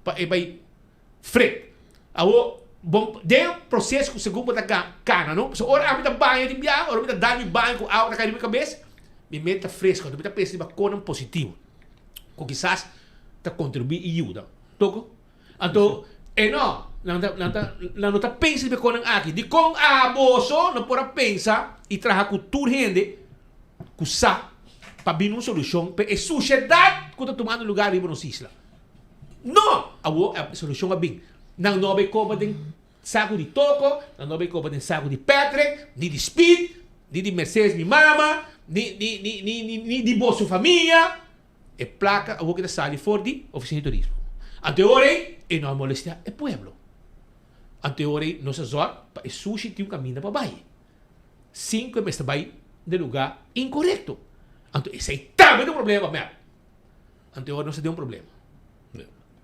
para vai Fred, bom, de processo que segundo da cana, não? So, ora a minha banha de biar, ora a minha dar minha banha com água na minha cabeça, me meta fresco, me meta pensa de bacana positivo, com quizás tá contribuir e ajuda, toco? Então, não tá pensa de bacana aqui, de com a bolso, não pode pensar e trazer com tudo gente, com sa, para vir uma solução, para a sociedade que está tomando lugar ali nos islas. Não! A solução é bem. Não vai cobrar de saco de toco, não vai cobrar de saco de Patrick, nem de Speed, nem de Mercedes, minha mama, nem de bolsa família. É placa, a boca da sala fora de oficina de turismo. Anteore, e não molestar é pueblo. Anteore, nossa zona, é sushi tem um caminho para baixo. 5 é baixo de lugar incorreto. Então, esse é também um problema, meu. Anteore, não se deu um problema.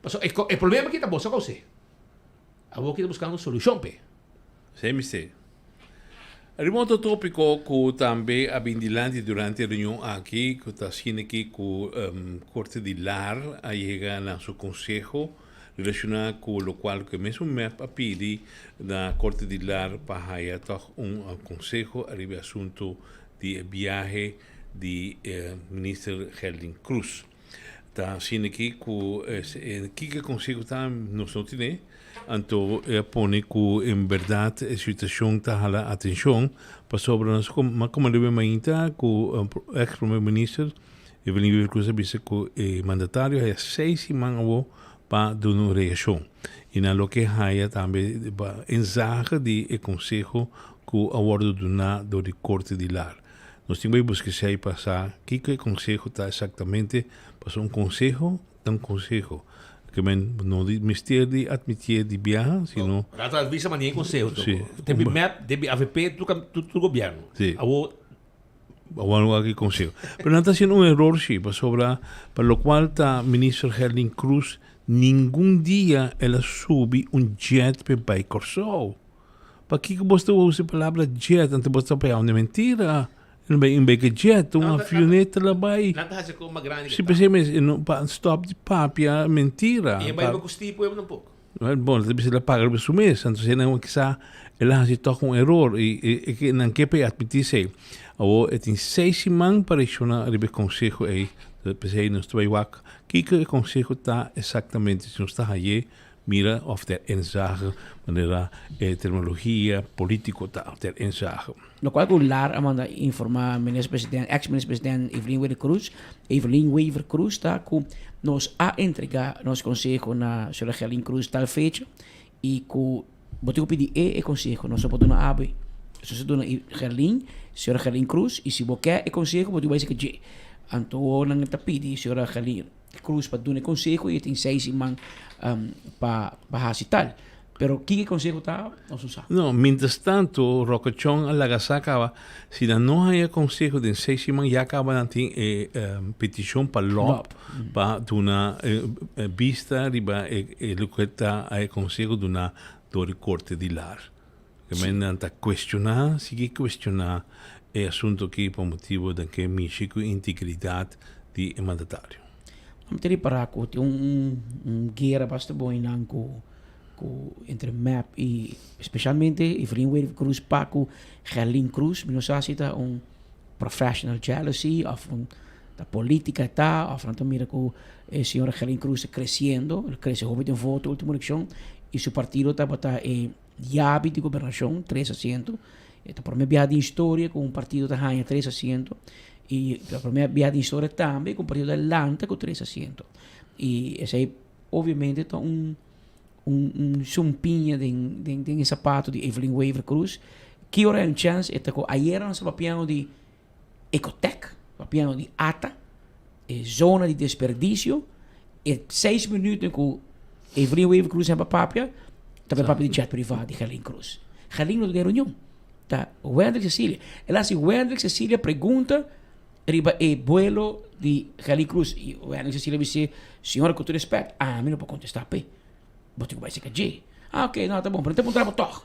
O problema é que está bolsa com você. A boca está buscando uma solução, pe. Sim. Remoto tópico que também a Bindilante durante a reunião aqui, que está sendo aqui com Corte de Lar, a llegar a su consejo relacionado com o qual que mesmo me pedi na Corte de Lar para ir a consejo arriba assunto de viaje de ministro Herlin Cruz. Está sendo aqui que consejo está nos não tem. Então, pone que em verdade a situação está a atenção para sobre nós como deve mainta que o ex-primeiro-ministro Evelyn Cruz disse que o mandatário é 6 semanas para dar uma reação. E na lo que há também ensaio de conselho que o acordo do Corte de Lar. Nós temos que buscar passar que o conselho está exatamente para um conselho, que não de mistério de admitir de viajar, sino... Rata visa mania conselho. Tem map, tem AVP, tu governo. Sim. Agora aqui conselho. Mas não está sendo um erro, sim, para o qual está o ministro Herlin Cruz, nenhum dia ela sube jet para o Corsol. Para que você usa a palavra jet, antes você pegar uma mentira? Em vez de jet, uma avioneta lá vai. Nada com uma grande. Se percebe, para stop de papia, mentira. E vai custar por um pouco. Bom, deve ser pagar por isso mesmo. Então, não quizá ela se toca um erro e que não quer admitir se. Ou tem 6 semanas para isso na ribe conselho aí. Pensei no trabalho que o conselho está exatamente se não está aí. Mira of der ensaio, maneira terminologia político tal ter ensaio. No qual o Lar manda informar ex-ministro-presidente Evelyn Weaver Cruz tá com nos a entregar nos conselho na senhora Herlin Cruz tal fecha e com botou pedir conselho nós podemos na abre se dona senhora Herlin Cruz e se quer conselho botou vai ser que então não está pedir senhora Herlin Cruz para dar conselho e tem 6 semanas para fazer tal. Pero que conselho está não se sabe. Não, mientras tanto, Rocochón a la gasacaba, se não há conselho de 6 semanas, já acaba de ter petição para LOP, para dar uma vista riba o que está a conselho de uma Corte de Lar. Que me não está questionar, se questionar é assunto que por motivo de que México integridade de mandatário. Vamos ter para que guerra bastante boa entre MAP e especialmente Evelyn Weaver Cruz Paco Herlin Cruz, não sei se está professional jealousy ou da política está, ou então mira que a senhora Herlin Cruz crescendo, cresce joven de voto última eleição e seu partido está para llave de governação 3 asientos. Está por minha viagem de história com partido que ganha 3 asientos. E por minha viagem de história também com o partido de Atlanta com 3 asientos. E esse aí, obviamente, está chumpinha de sapato de Evelyn Weaver Cruz, que ora é chance, está com ayer nós papiano de Ecotec, papiano de ATA, zona de desperdício, e 6 minutos com Evelyn Weaver Cruz em papapia, também papia de jet privado de Herlin Cruz. Herlin não deu reunião. Tá, Wendrick Cecília. Ela se Wendrick Cecília pergunta riba e vuelo de Herlin Cruz. E Wendrick Cecília dice, senhora, com todo respeito, a mim não pode contestar, pe. Botigo vai ser que G. Ok, não, tá bom, mas tem um trabalho toch.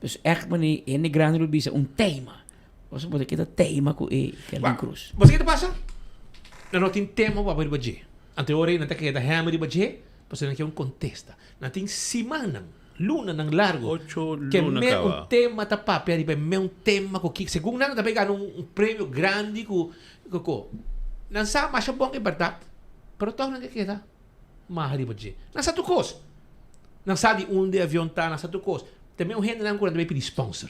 Dus echt, wanneer in de grande dice tema. Você pode ter tema com Herlin Cruz. Você que passa? Não tem tema para riba G. Anteori, não tem que dar hammer riba G. Pasal na kaya contesta. Nating simanang, luna ng largo. 8 Que luna me ka un tema tapapia, di ba? Me un tema ko kik. Según na tapay ganong un premyo grande ko. Nansama siya buwang ibartat. Pero tawag na kita. Mahali ba dyan? Nasa tukos. Nasa di un de avion ta, nasa tukos. Também o renda não quando também pedir sponsor.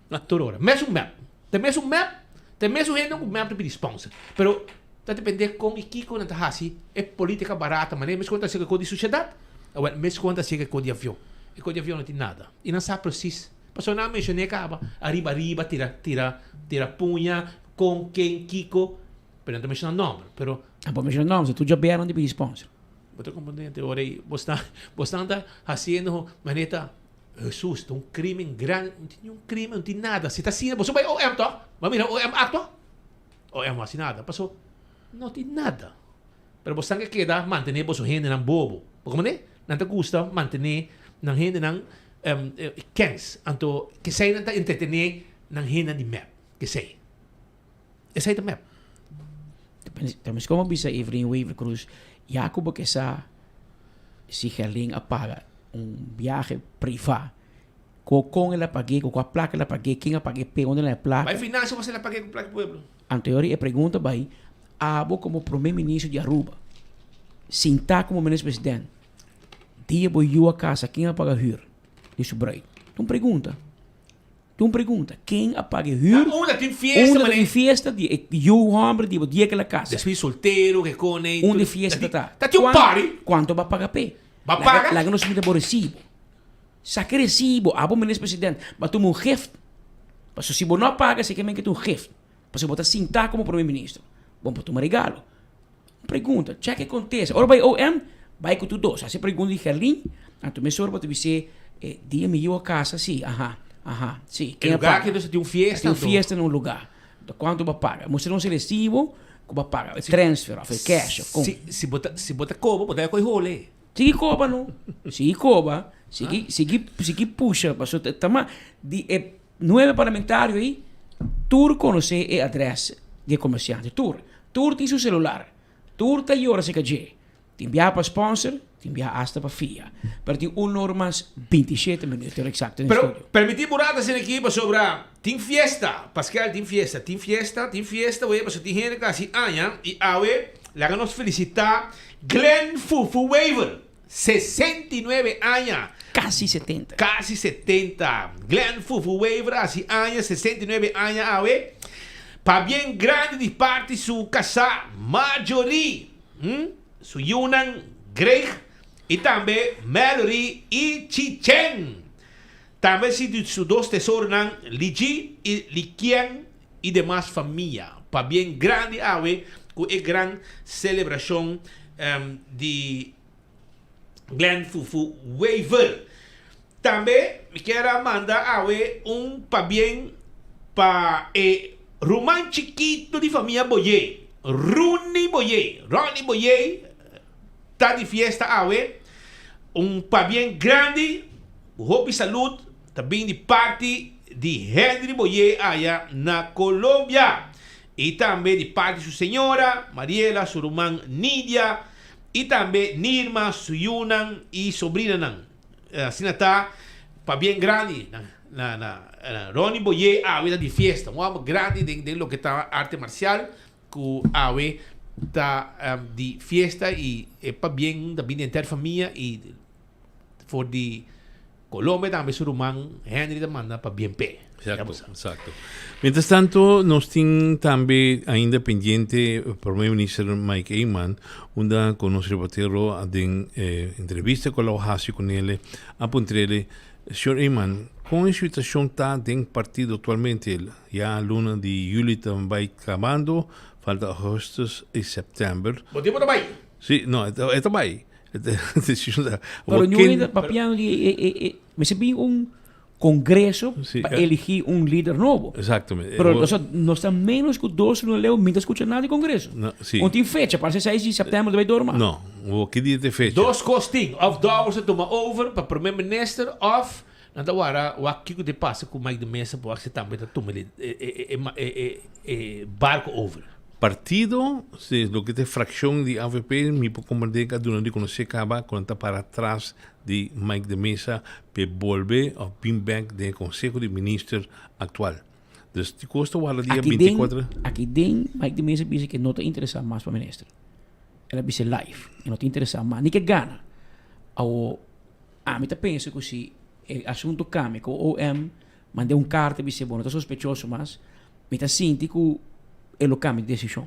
Na torora. Mesmo map. Também um map. Também o renda com map para pedir sponsor. Pero tá depender com Kiko na tahasi é política barata, mas nem mesmo quando chega com de sociedade. Ou mesmo quando chega com de avião. E com de avião não tem nada. E não sabe preciso. Passou na mencionei acaba. Arriba, tira punha com quem Kiko. Pero não mencionar nome. Pero Pode mencionar nome, se tu já vieram de pedir sponsor. Betul comandante, orei, bostanda haciendo maneta Jesus, um crime grande, não tinha um crime, não tinha nada. Se está assim, você vai OM to? Vai mirar OM acto? OM assim nada, passou. Não tem nada. Pero bostanga queda manter você gente não bobo. Como né? Não te gusta manter não gente não kens, anto que sei não tá entretener não gente de map, que sei. Esse aí é map. Mas como bisa Evelyn Weaver Cruz, Jacobo que sa si Gerling apaga viaje privado. Com ela paguei, com a placa ela paguei, quem apaguei pe onde ela placa. Vai financiar você ela paguei com placa pueblo. Anterior e pergunta vai abo como primeiro-ministro de Aruba. Sinta como ministro-presidente. Dia boy you a casa, quem apaga huur? Isso brei. Tu pergunta, quem apaga huur? Una tem fiesta, Una tem fiesta de you homem de dia aquela casa. Después solteiro, que cone. Onde fiesta tá? Tá tem um party. Quanto vai pagar pe? Vai pagar? Lá que nós me deu recibo. Saque recibo, abo ministro-presidente, mas tu um gift. Mas se você não paga, você quer que tu um gift. Mas você botar sinta como primeiro-ministro. Bom, para tu um regalo. Pergunta, o que acontece? Ora vai OM, vai com tu dois. Você pergunta de Gerlin, tu me sorba tu dizer, dia me eu a casa, sim, sim. Quem lugar que você tem um fiesta? Tem fiesta num lugar. Quanto vai pagar? Mostra um seletivo, que vai pagar. Transfer, cash. Se bota coba, bota coi rolê. Sige coba não. Sige coba. Sige puxa. Passou tama de 9 parlamentários aí. Tur conhece a adresse de comerciante. Tur tem seu celular. Tur tá aí hora se caje. Te enviar para sponsor, te enviar hasta para FIA. Pero tem normas 27 minutos exacto no Pero estúdio. permitir morada sem equipa sobre tem fiesta. Pascal tem fiesta, oye, pues tem gente que assim aña e awe, lá nos felicitar Glenn Fufu Waver, 69 años. Casi 70. Glenn Fufu Waver, assim años, 69 años, awe. Pa bien grande de parte su casa Marjorie, su Yunan Greg e também Mallory e Chichen. Também se sus dos tesouros nan Liji e Liquian e demais família. Pa bien grande awe, com a grande celebração de Glenn Fufu Waver. Também quero mandar awe pa bien pa Roman chiquito de família Boye. Ronnie Boye. Tá de fiesta awe. Pa bien grande. Hope e salud. Também de parte de Henry Boye allá na Colômbia. E também de parte de sua senhora Mariela, sua irmã Nidia. E também Nirma, sua Yunan e sobrina nan. Assim tá. Pa bien grande. Ronnie Boye awe de fiesta, um homem grande de lo que está arte marcial, que awe está de fiesta e para bem da vida inteira família e for de Colômbia também seu irmão Henry demanda para bem pé. Exacto. Mientras tanto, nos tiene también ainda pendiente el primer ministro Mike Eyman, una con nuestro reportero de entrevista con la Ojasi con él, apuntarle, señor Eyman, com a situação está dentro do partido atualmente, já a luna de julho vai acabando, falta agosto e setembro. O tempo não vai? Sim, não, está vai. Pero no hay papiano me se vi congresso para elegir líder novo. Exatamente. Pero não está menos que 12 no leu, não escuta nada de congresso. Não tem fecha, para 6 de setembro vai dormir. Não, o que dia de fecha? Dos costing, of dólares toma over para primeiro-ministro of nada agora o aqui que passa com mais de mesa para você também tá tomando barco over. partido, se lo que es fracción de AVP, mi comandante que no reconoce acaba cuando para atrás de Mike de Mesa para volver a pin back del Consejo de Ministros actual. Dus die kosten waren día 24. Aquí den Mike de Mesa dice que no te interesa más para ministro. Él dice live, y no te interesa más ni que gana. O a mí te pienso que si el asunto cambia, que OM mande un carta y dice, bueno, está sospechoso más, me está sintiendo que él cambia de decisión.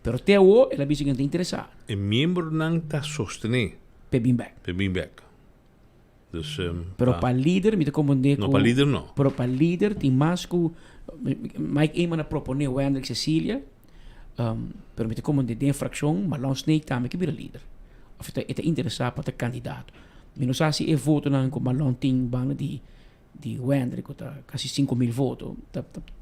Pero te o él dice que no te interesa. El miembro no está sostenido. Per beanbag. Per beanbag. Dus, pero para el líder, me te comandé no, para el líder no. Pero para el líder, ti más que Mike Eman propone o Hendrik Cecilia, pero me te comandé de infracción, maar Lon Snake también que vira líder. Of het is interessant para el candidato. Menos si es voto nan con Malon ting bang di Hendrik, casi 5.000 votos.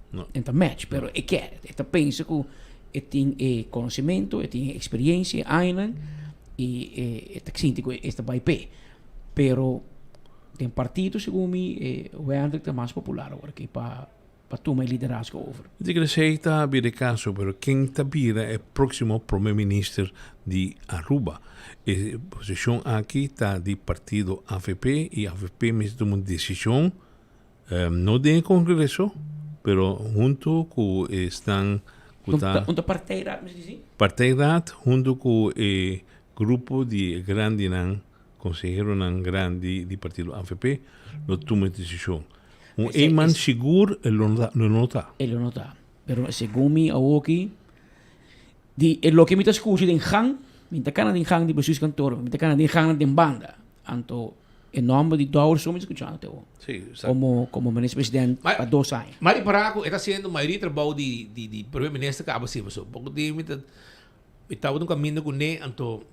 No. En match, pero é que penso que tem conhecimento, tem experiência, ainda e sinto que está vai pé. Pero tem partido, segundo mim, o Hendrik é mais popular agora que para tomar liderazgo over. Eu digo que está a vir caso, pero quem está vir é o próximo primeiro-ministro de Aruba. A posição aqui está do partido AVP e AVP me toma uma decisão não do Congresso, pero junto com estão Junto partijraad, misschien? Partijraad, junto com o grupo de grande consejero grande do partido AVP, não toma decisão. Eman seguro ele não está. Ele não está. Pero segundo mim, aqui, lo que me está escutando em gang, me está canando em gang de bestuurskantoor, me está canando em gang de banda. Anto, em nome de Douwer, somos escutando. Sí, como ministro-presidente há 2 anos. Mas para ako, está sendo a maioria do trabalho de primeiro-ministro que acaba sendo. Porque de mim, estava no caminho com ele, então,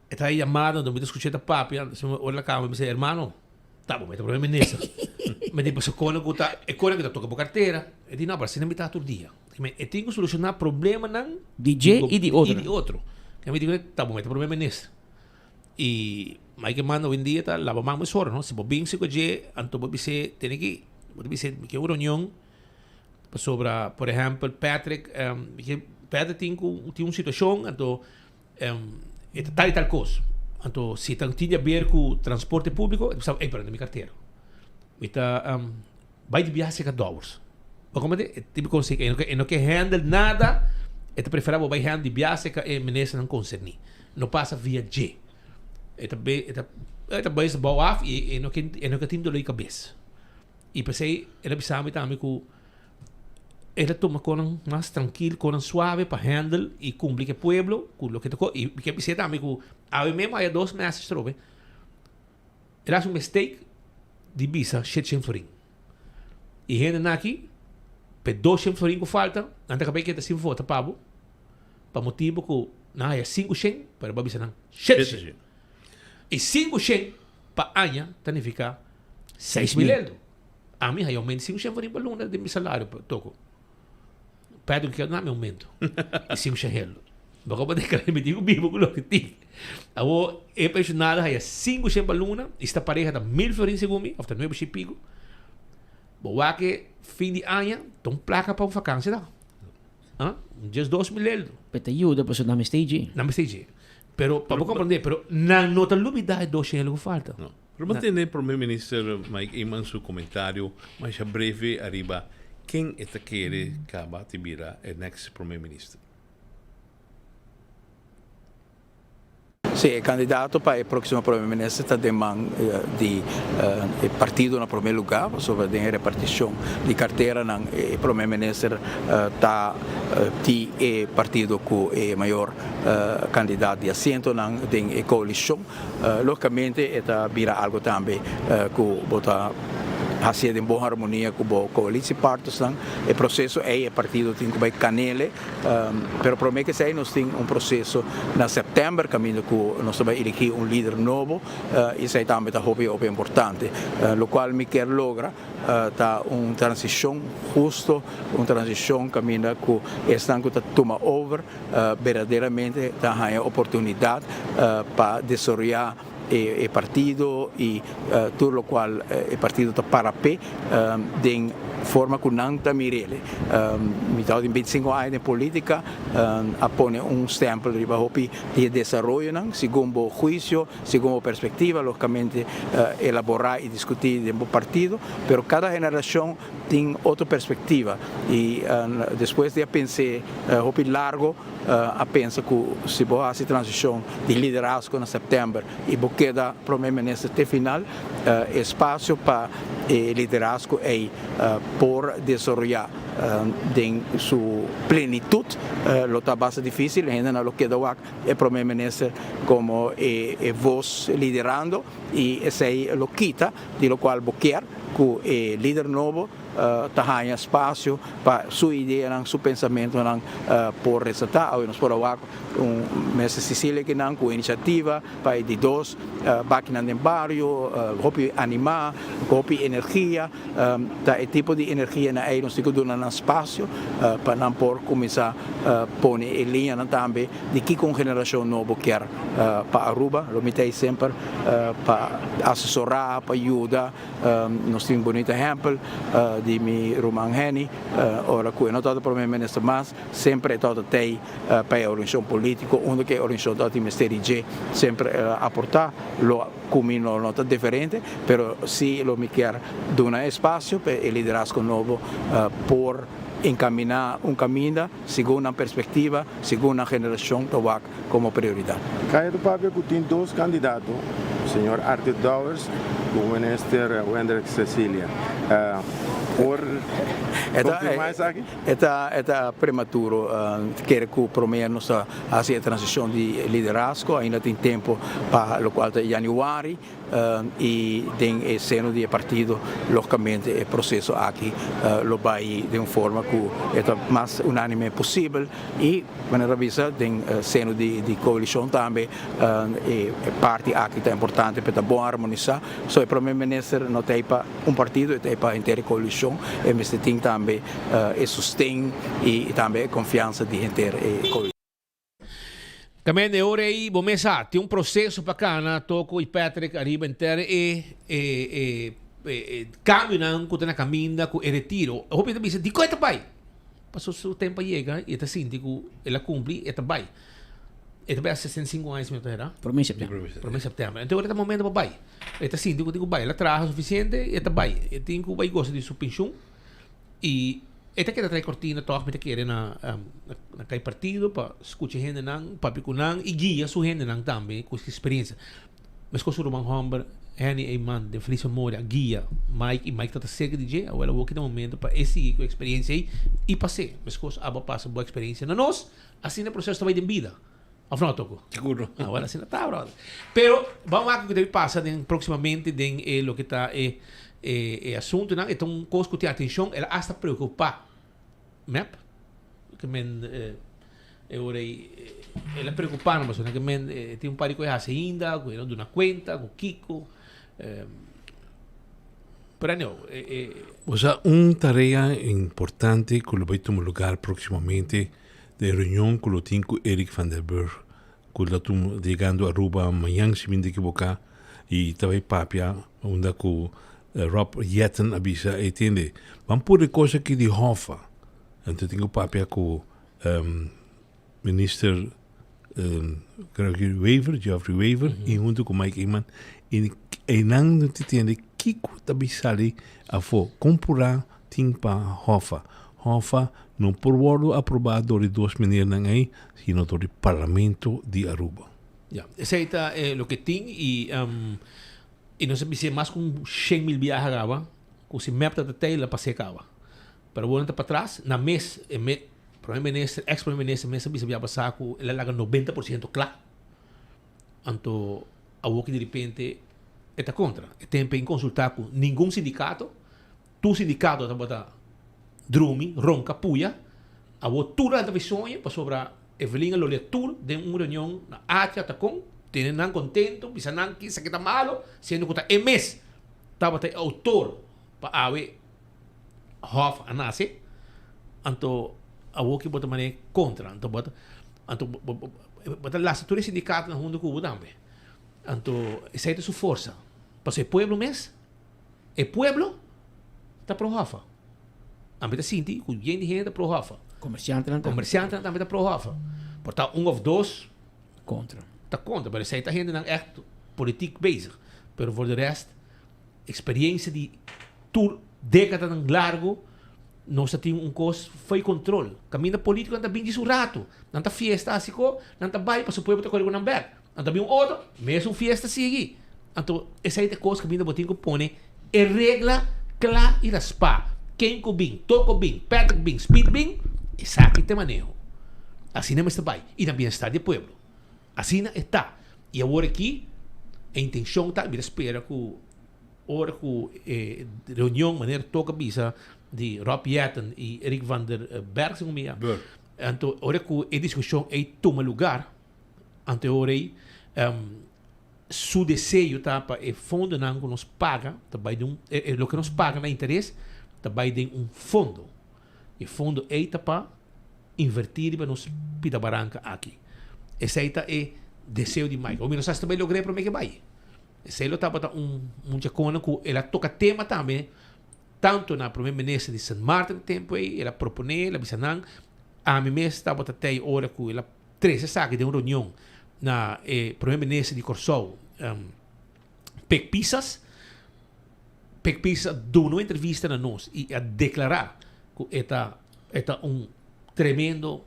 está chamado, então, me escutando a papi, olha lá cá, me disse, hermano, tá bom, mas o primeiro-ministro. Mas depois, quando que toca por carteira, eu disse, não, para você não me está todo dia. Eu tenho que solucionar problema não DJ e de outro. E de outro. Eu me digo, tá bom, mas o primeiro-ministro. E mais que manda hoje em dia, tá, lava mais muito hora, não? Se bem se que então você tem que uma reunião sobre, por exemplo, Patrick tem uma situação, então, tal e tal coisa. Então, se tem a ver com transporte público, eu sabe, para minha carteira. Então, vai de viagem a Douwers. Mas como é tipo consegue, eu não quer handle nada, é preferível vai handle de viagem que o ministro não consegue. Não passa via G. Eta base bouw af en ook team de leuke cabeça. E pensei, ela pensava também que ela toma com mais tranquilo, com suave para handle e cumprir que pueblo, com o que tocou. E porque pensei também que a mesmo há 2 meses trobe. Era um mistake de visa 700 florin. E gente aqui, per 200 florin que falta, antes que que assim vota pabo, para motivo que não é 500 para a visa não 700. E 500 para año significa 6.000 euros. A mim, eu aumento 500 para luna de meu salário. Toco. Pedro que não me aumento. E 500 euros. Mas como eu me digo vivo com o que tive. Eu he pensionado, eu 500 para luna. Esta pareja da 1.000 florins segundo mim, ou 9 e pico. Boa que fim de ano, tem placa para vacância. Just 2.000 euros. Mas te ajuda para não me stage. Não me stage. Pero, para compreender, pero não te lubida 200 euros que falta. Não. Para manter o primeiro-ministro Mike Eman seu comentário, mas a breve arriba, quem está querendo acabar de virar o next primeiro-ministro? Sim, o candidato para o próximo primeiro-ministro está demandando o partido no primeiro lugar, sobre a repartição de carteira, o primeiro-ministro está o partido com o maior candidato de assento na coalição. Logicamente, está vira algo também que bota hacia em boa harmonia com a coalição partos. O processo é o partido tem que vai canele, pero para mim que sei nós tem processo na setembro caminho que nós vai eleger líder novo e sei também tá hobby importante, lo qual me quer logra tá transição justo, transição caminho que estão que toma over verdadeiramente tá a oportunidade para desarrollar el partido y todo lo cual el partido está para de forma que nanta mirele. Mitad de 25 años de política, pone un stempel riba hopi de desarrollo, segundo juicio, segundo perspectiva, lógicamente elaborar y discutir de un partido, pero cada generación tiene otra perspectiva y después de pensar hopi largo, pensa que se vos hace transición de liderazgo en septiembre y vos queda primer ministro até final, espacio para liderazgo y por desarrollar en su plenitud, lo está bastante difícil, ainda no lo queda el primer ministro como vos liderando y ese lo quita, de lo cual vos quer que el líder nuevo tenha espaço para sua ideia, seu pensamento por resaltar. Nós por agora Mestre Sicília que não com iniciativa para de dois máquinas no barrio, hopi animar, hopi energia, tá tipo de energia na aí nós temos que dar um espaço para não por começar pôr em linha também de que com geração nova quer para Aruba, lo mitei sempre para assessorar, para ajudar, nós temos bonito exemplo de mi Roman Heni, ora que não todo primeiro ministro mas sempre todo tem para a organização política, onde que a organização do Ministério G sempre aportar lo cammino nota differente, però sì lo mi quer dona espaço per il liderazgo nuovo por encaminar un camino según una perspectiva, según una generación Tobac como prioridad. Caio do papel que tem dois candidatos, o senhor Arthur Dowers e o ministro Wendell Cecília. Por confirmar isso aqui? É prematuro, quer que o primeiro nos faça a transição de liderazgo, ainda tem tempo para o qual é janeiro e tem o seno de partido, logicamente o processo aqui lo vai de uma forma que é mais unânime possível e, maneira vista, tem seno de coalição também e parte aqui é importante para bom harmonizar. Só o primeiro-ministro não tem para um partido, tem para a inteira coalição e mas tem também o sustento e também a confiança de inteira coalição. Também ora aí, bom mesa, tem processo para cá, na toco e Patrick arriba inteira cambio não com na caminha com o retiro. Eu hope que de coisa vai. Passou o tempo chega e está síndico, ela cumpre e tá vai. E também há 65 anos mesmo era. Promessa setembro. Então agora é momento para vai. Está síndico digo vai, ela traz o suficiente e tá vai. E tem que vai gosta de sua pensão e esta que trae cortina todos me querem na kai partido para escutar gente não para não e guia sua gente não também com experiência mas com o Roman Humber Henny Eyman de Feliz Memória guia Mike tá cerca de dia ou ela vou que no momento para esse com experiência aí e passei mas com aba passa boa experiência na nós assim no processo também de vida afinal toco seguro agora assim tá brother pero vamos a que deve passar proximamente de lo que está assunto não então coisa que tem atenção ela hasta preocupar map que men ora ela preocupando mas que men tem par de coisas ainda com de uma conta com Kiko pero não o sea tarea importante que lo vai tomar lugar próximamente de reunião com o Tinko Eric van der Burg que lo estamos chegando a Aruba amanhã se me equivocar e também papia onde com Rob Jetten avisa entende vamos por coisa que de Hoffa então tenho papel com ministro Geoffrey Weaver e junto com Mike Eyman e não te entende que também sale a for comprar ting para Hoffa não por word aprovado de duas maneiras aí sino do parlamento de Aruba. Ja, esse é o que tem e não sei se mais com 100,000 viagens agora com se map da tela para secar. Pero volta para trás, na mês, primeiro-ministro, ex-primeiro-ministro, mês bisa passar com ele larga 90% claro. Então, a que de repente está contra. Tem que consultar com nenhum sindicato. Tu sindicato está botando drumi, ronca, puia. A tudo a visão para sobre Evelina lo leitura de uma reunião na Ásia tá com, tem não contento, bisa não que isso aqui tá malo, sendo que tá mês, tá botando autor para awe Hof anase anto awo que bota mané contra anto bota lá se todo sindicato na junto com o também anto essa é sua força para ser pueblo mes e pueblo está pro Hofa ambita sinti, ku yen di gente pro hafa. Comercianten Comercianten ambita pro hafa. Portanto, of dois contra. Tá contra, maar er zijn gente dan echt politiek bezig. Pero voor de rest, experiência de tour década ng largo, nós temos coisa foi controle. Caminho político não tá bem disso rato. Não tá fiesta assim co, não tá baile para o povo tá correndo na berg. Não tá bem outro, mesmo fiesta sigue. Então, essa é a coisa que caminho político põe é regra clara e raspa. Quem co bem, toco bem, perto bem, speed bem, essa aqui tem manejo. Assim não está bem. E também está de povo. Assim está. E agora aqui, a intenção está, mira, espera que hora que reunião, maneira toca bisa de Rob Jetten e Erik van der Berg, se me então, hora que a discussão é toma lugar, ante hora aí, su desejo tá para o fundo não que nos paga, também de o que nos paga na interesse, também de fundo. E fundo é para invertir para nos pida barranca aqui. Esse aí é desejo de Michael. O menos também logrei para mim que vai. Esse aí estava muita coisa que ela toca tema também, tanto na primeira-ministra de San Martin tempo aí, ela propõe, ela bisanang, a mim mesmo estava até hora que ela três sabe de uma reunião na primeira-ministra de Corsol, Pec Pisas deu uma entrevista a nós e a declarar que esta tremendo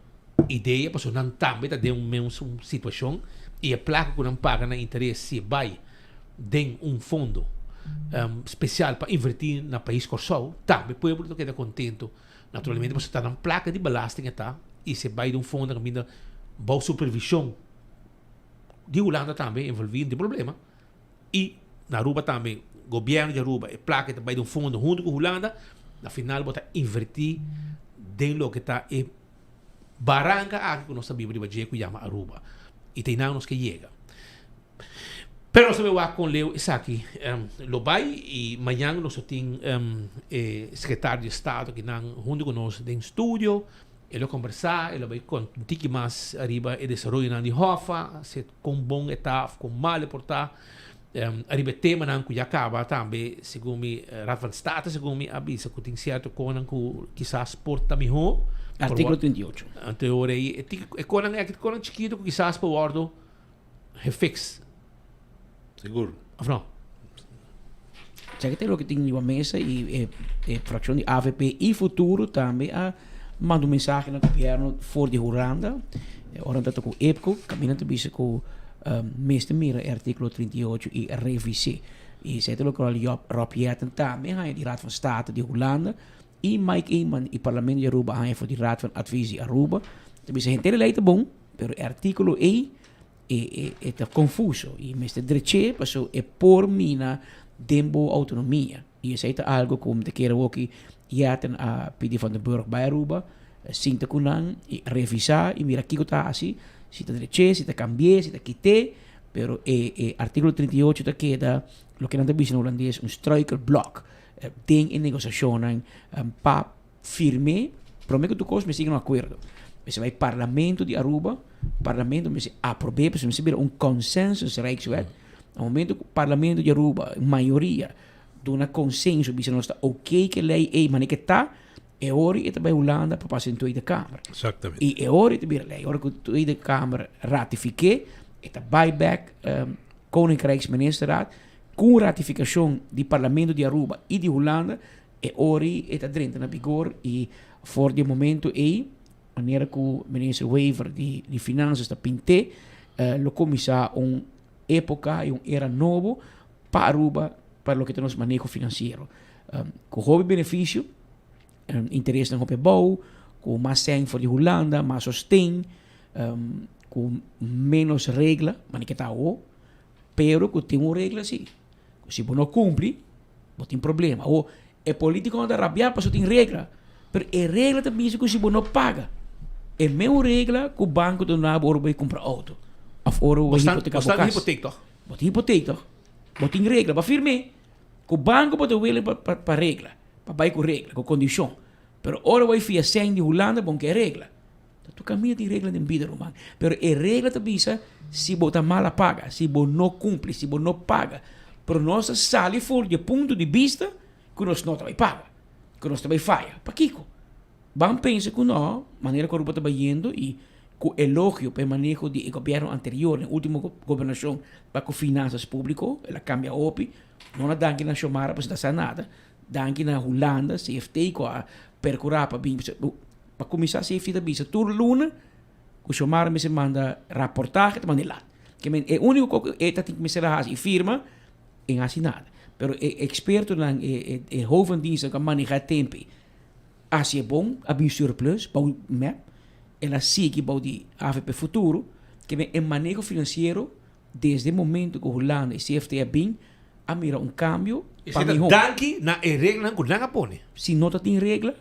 ideia, porque não também de uma situação e a placa que não paga na interesse se vai de fundo especial para invertir no país Corsol, também o povo queda contente. Naturalmente, você está na placa de belasting e se vai de fundo que ainda boa supervisão de Holanda também envolvido em problema e na Aruba também governo de Aruba e placa também de um fundo junto com Holanda na final bota invertir dentro do que está e barranca aqui que nós sabemos de que chama Aruba e tem nós que chega pero nós sabemos com Leo Isaki lo vai e amanhã nós temos secretário de Estado que não junto conosco em estúdio. Ele conversar, ele vai com um tique mais arriba e desenvolver de hofa, se com bom etapa, com mal portar, arriba tema não que já acaba também, segundo me Raad van State, segundo me avisa que tem certo conan que quizás porta melhor. Artículo 38. Anterior aí, é conan chiquito que quizás por ordo refix. Seguro. Of não? Já que tem o que tem na mesa e fração de AVP e futuro também manda mensagem no governo for de Holanda. Ora dat com EPCO, caminhando também com meeste mira artikel 38 e revisie. E zet ook al Rob Jetten também, hij die Raad van State de Holanda. E Mike Eman, e Parlamento de Aruba, hij voor die Raad van Advies de Aruba. Também se gente leite bom, pero artículo é confuso. E meeste dreche, passo é por mina dembo autonomia. E zet algo como de keren ook Jetten a Pidi van den Burg bij Aruba, sinta kunan, e revisar, e mira kiko ta assim, si te dreche, si te cambie, si te quite, pero artículo 38 te queda, lo que não dizem holandês, struikelblok. Tem em negociação para firme, prometo que tu coisa me siga no acordo. Mas vai Parlamento de Aruba, Parlamento me aprove, para me vira consensus Rijkswet. No momento que o Parlamento de Aruba, maioria, dá um consenso, bisa nós está ok que lei é, mas que tá, é hora e também Holanda para passar em Tweede Kamer. Exatamente. E é hora de vir lei, hora que Tweede Kamer ratifique, eta buyback Koninkrijksministerraad, com ratificação do Parlamento de Aruba e de Holanda, é hora eta drenta na vigor e for de momento maneira que o ministro Wever de Finanças está pinte, lo começar época e era novo para Aruba para o que temos manejo financeiro. Com hobby benefício, interesse no hobby bom, com mais sem for de Holanda, mais sustém, com menos regra, mas que tá pero que tem uma regra assim. Se você não cumpre, você tem problema. Ou é político não dá rabiar, porque tem regra. Mas é regra também que você não paga. É a mesma regra que o banco do nabo ouro vai comprar auto. Of ouro vai hipotecar o casa. Você hipoteca. Você tem regra, para firme. Que o banco pode vir para regra. Para vai com regra, com condição. Mas ouro vai fiar sem de Holanda, bom que é regra. Tu caminha de regra de vida, romano. Pero é regra também se você mal paga, se você não cumpre, se você não paga. Pero nós sale fora de ponto de vista que nós não vai pagar. que nós também falha. Para Kiko. Vamos pensar que não, maneira que a Aruba está indo e com elogio para o manejo do governo anterior, na última governação, para com finanças públicas, ela cambia OPI, não é danke na Xomara para se nada, danke na Holanda, CFT, com a percurar para começar a CFT da bisa, tur luna, o Xomara me se manda reportagem, te manda lá. Que é o único que tem que me ser e firma, em assinada. Pero experto na hoofddienst que maneja tempo, assim é bom, a bem surplus, para o map, ela sigue para o AVP futuro, que é o manejo financeiro, desde o momento que a Holanda e CFT é bem, a mira cambio. Para mim, danke na regra que não põe. Se não tem regra,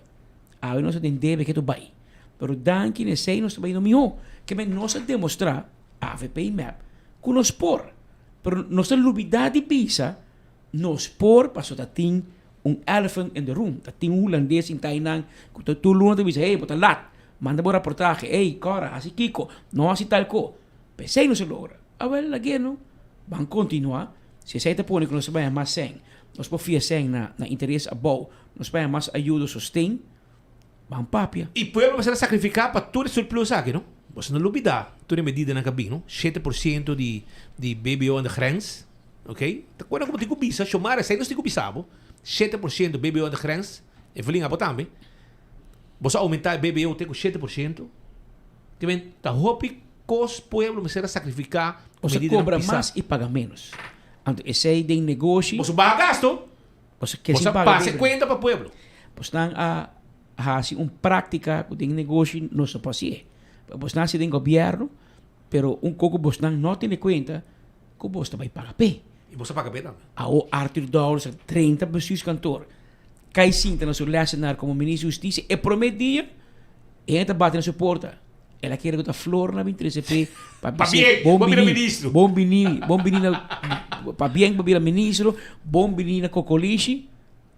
a nós tem deve que tu vai. Pero danke ne sei nós também não melhor, que é nós demonstrar AVP e map, que nós por, pero nossa lubidade bisa, nós por para só tem elephant in the room, tem holandês em Tainan, que tu luna te bisa, hey, bota lá, manda boa reportagem, hey, cara, assim Kiko, não assim tal co, pensei não se logra. Agora lá que não, vamos continuar. Se você te põe que nós vamos mais sem, nós podemos sem na interesse abou, nós vamos mais ajuda sustém, vamos papia. E pueblo vai ser sacrificar para tudo surplus aqui, não? Você não olvida, tudo medida na cabine, 7% de BBO na grens, ok? Quando eu digo bisa, chamar sem nós digo bisabo, 7% de BBO na grens, e falinha para também. Você aumentar BBO tem com 7%, que vem, tá hopi cos pueblo vai ser sacrificar, você cobra mais e paga menos. Então, esse aí tem negócio. Você paga gasto. Você passa conta para o pueblo. Você tem assim, prática que tem negócio não se pode. Você tem governo, pero coco você não tem conta que você vai pagar pé. E você paga pé também. O Arthur Dowles, 30 bestuurs cantor. Cai sinta na sua lecionário como ministro de Justiça e prometia, e entra bate na sua porta. Ela quer que a flor na 23 para bien, bom ministro. Bom menino, para bien, para ministro, bom menino cocolishi,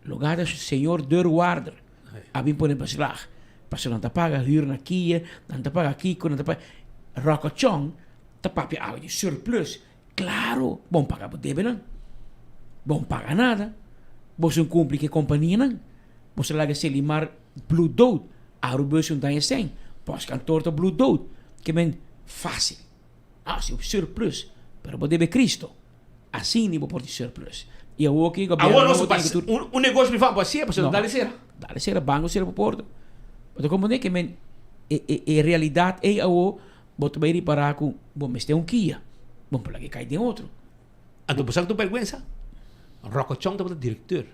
lugar do senhor deurwaarder. A bem pôr para slag. Para não te paga huur na Kia, não te paga Kiko, não te paga Rocochong, te paga a de surplus. Claro, bom paga por debe não. Bom paga nada. Você não cumpre que companhia não. Você larga se limar blue dot, a rubus não tem sem. Pas kantoor te bloed dood. Que men fácil. Als je op surplus. Pero você deve Cristo. Assim não pode surplus. E eu aqui agora um negócio me fala assim, para dar cera. Dar cera, banco cera para porta. Mas como é que men é realidade é o botar bem para com bom mas tem Kia. Bom para que cai de outro. Então você não vergonha. Rocochong tá diretor.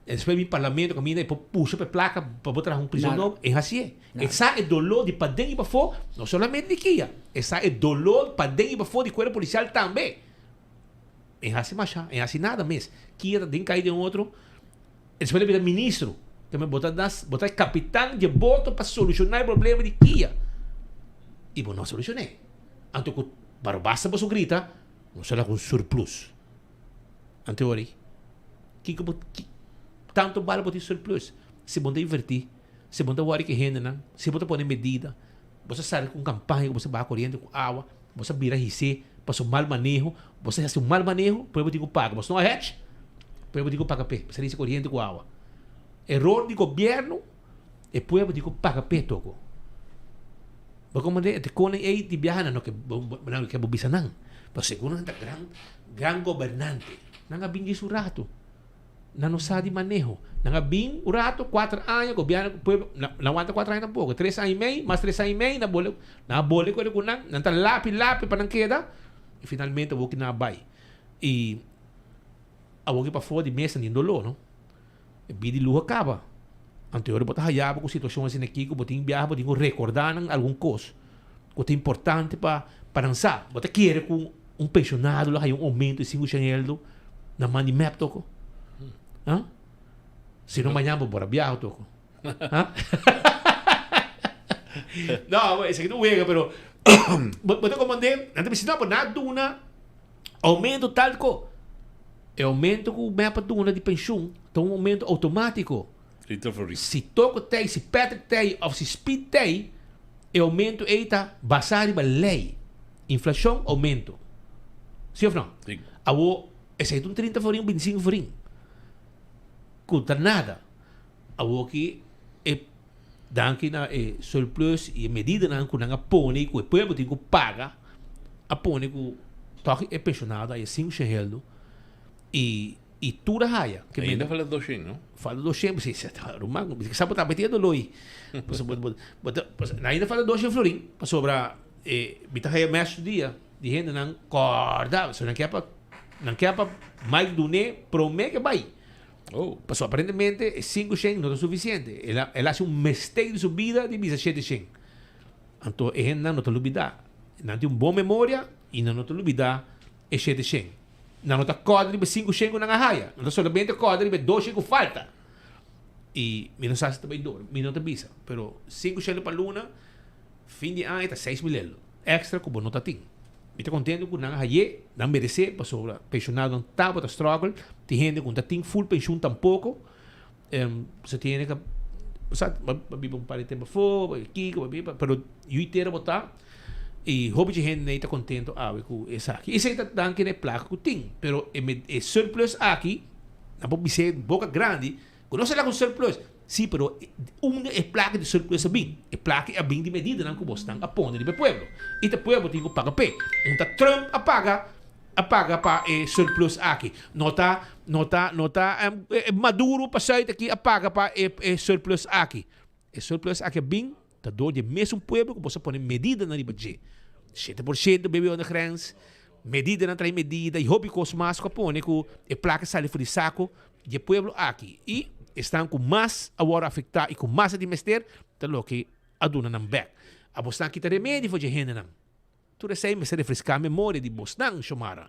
Depois o parlamento caminha e puxa para placa para botar prisioneiro em assim. Essa é dolor de para dentro e para fora, não somente de Kia. Essa é dolor para dentro e para fora de corpo policial também. Em assim macha, em assim nada mesmo. Kia tem cair de outro. Depois ele ministro, também botar capitão de voto para solucionar o problema de Kia. E bom, não solucionei. Então, para basta você grita, não será com surplus. Anteori. Que tanto vale para o surplus. Se você invertir, se você vai que renda, se você põe medida, você sai com campanha, você vai correndo com água, você vira RC, passa um mal manejo, você faz um mal manejo, depois você paga. Você não é hatch, depois você paga pé, você sai correndo com água. Erro de governo, depois você paga pé toco. Porque como te conem aí de viajar, não que bobisa não. Mas segundo é gran governante, não é bem isso rato. Não sabe manejo. Não bem o rato, 4 anos, governo, não aguenta 4 anos pouco. 3 anos e meio, mais 3 anos e meio, na bolha com não está lápis para não queda. E finalmente eu vou que na vai. E eu vou que para fora de mesa, nem dolor, não? E bidi luha acaba. Anterior, eu botar raiava com situações assim aqui, que eu botinho viajar, botinho recordar algum coisa. Que é importante para dançar. Você quer com pensionado, lá, um aumento de 5 chanel, na mão de map, toco. Hã? Se não amanhã vou para viajar, toco. Não, esse aqui não é, pero você comandante, não precisa para nada uma aumento tal co. É aumento com o mapa de pensão, então um aumento automático. Se toco tem, se Patrick tem, ou se Speed tem, é aumento eita basado na lei. Inflação, aumento. Sim ou não? Sim. Esse é 30 forinho, 25 forinho. Conta nada. Awoki danke na surplus e medida na kunang apone ku pueblo tingo paga apone ku toque é pensionado aí 5 heldo e tudo raia que ainda fala 200, não? Fala 200, você está arrumando, você sabe tá betendo loi. Ainda fala 200 florim, para sobra bita raia mais dia, de gente não corda, você não quer para mais do ne promete que vai. Passou aparentemente 500 não é suficiente. Ela hace mistake de sua vida de 700. Então, a gente não te olvidar. Não tem boa memória e não te olvidar é 700. Não está código de 500 na raia. Não solamente código de 200 falta. E não sabe se também dor, não te avisa. Pero 500 para luna, fim de ano está 6 mil extra que não está tem. E está contente com a raia, não merece, para sobre pensionado não está para struggle, tem gente que não tem full pension tampouco. Você tem que sabe, babi um par de tempo fora, aqui, pero eu inteiro botar. E houve gente que está contente com isso aqui. Isso aí está que é placa que tem, pero é surplus aqui, não pode ser boca grande, não sei lá com surplus. Sim, pero é placa de surplus é bem. É placa é bem de medida, não que você está a ponte de pueblo. E o pueblo tem que pagar pé. Então Trump apaga para surplus aqui. Nota Maduro para sair daqui apaga para surplus aqui. E surplus aqui é bem, tá dor de mesmo pueblo que você põe medida na liberdade. 7% bebeu na grens, medida na trai medida, e hobby com os mais que põe que a placa sai fora de saco de pueblo aqui. E estão com mais agora afetar e com mais de mester, tá louco que aduna não back. A você aqui tá remédio para gente não. Tudo isso aí me se refrescar a memória de Boston, chamara.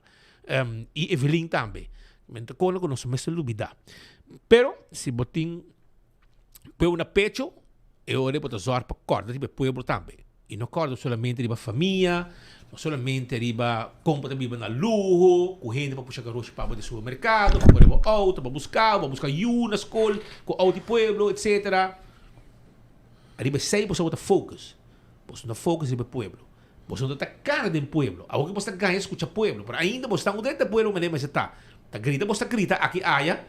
E Evelyn também. Mente com que nós me se olvidar. Pero se botin põe na pecho, eu ore para usar para corda de pueblo também. E não corda solamente de família, não solamente de compra de na luxo, com gente para puxar garoto para o supermercado, para o auto, para buscar na escola, com o auto pueblo, etc. Arriba sei para o focus. Você não focus no pueblo. Você não está cara do pueblo. Algo que você ganha escuta pueblo. Pero ainda você está dentro do pueblo, mas está. Você grita aqui aia,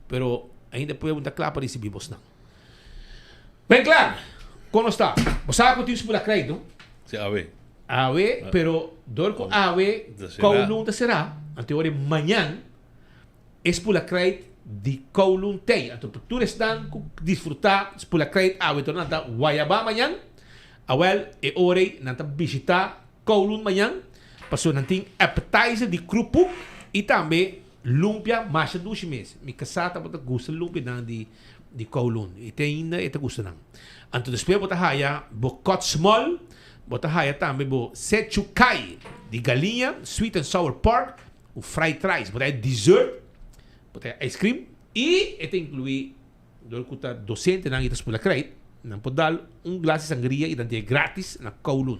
pero ainda pueblo está claro para receber você não. Bem claro. Como está? Você sabe que tem crédito? Sim, AV. AV, pero dorco AV, Kowloon será. Anteori manhã, é por crédito de Kowloon tem. Então, tu estás disfrutar por crédito AV, então nada Guayabá manhã. Awel é hora nanta visitar Kowloon manhã. Passou nanting appetizer de krupu e também lumpia mais de 2 meses. Me casata bota gosta lumpia de Kowloon. E tem ainda eta gosta não. Então depois bota haia bo cod small, bota haia também bo sechukai de galinha, sweet and sour pork, o fried rice, bota dessert, bota ice cream e eta inclui do custa 200 nang itas pula crédito. Não pode dar glass de sangria e é grátis na Kowloon.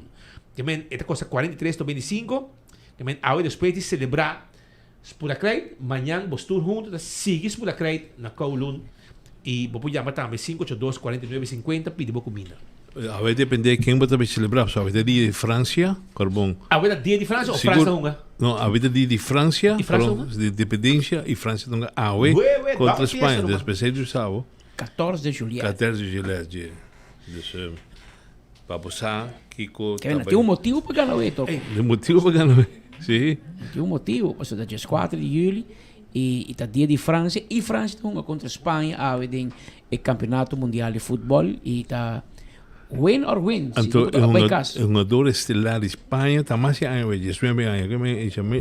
Também, esta custa 43,25. Também, ao depois de celebrar Spula Crédito, amanhã você junto, siga Spula Crédito na Kowloon e você chama também 582-49,50 pedir boa comida. A ver, depende de quem você vai celebrar. A ver, dia de França, carbon. A ver, dia de França ou França Hunga? Não, a ver, dia de França, de dependência e França Hunga. A ver, contra a Espanha, depois do sábado. 14 de julho. 14 de julho. Dus, para você, Kiko... Tem motivo para ganhar o Tem motivo para ganhar, sim. Tem motivo, porque é dia 4 de julho e está dia de França. E França está contra a Espanha, tem o campeonato mundial de futebol e está win or win. Então, é uma dor estelar de Espanha, está mais de ano, 19 anos, que me chama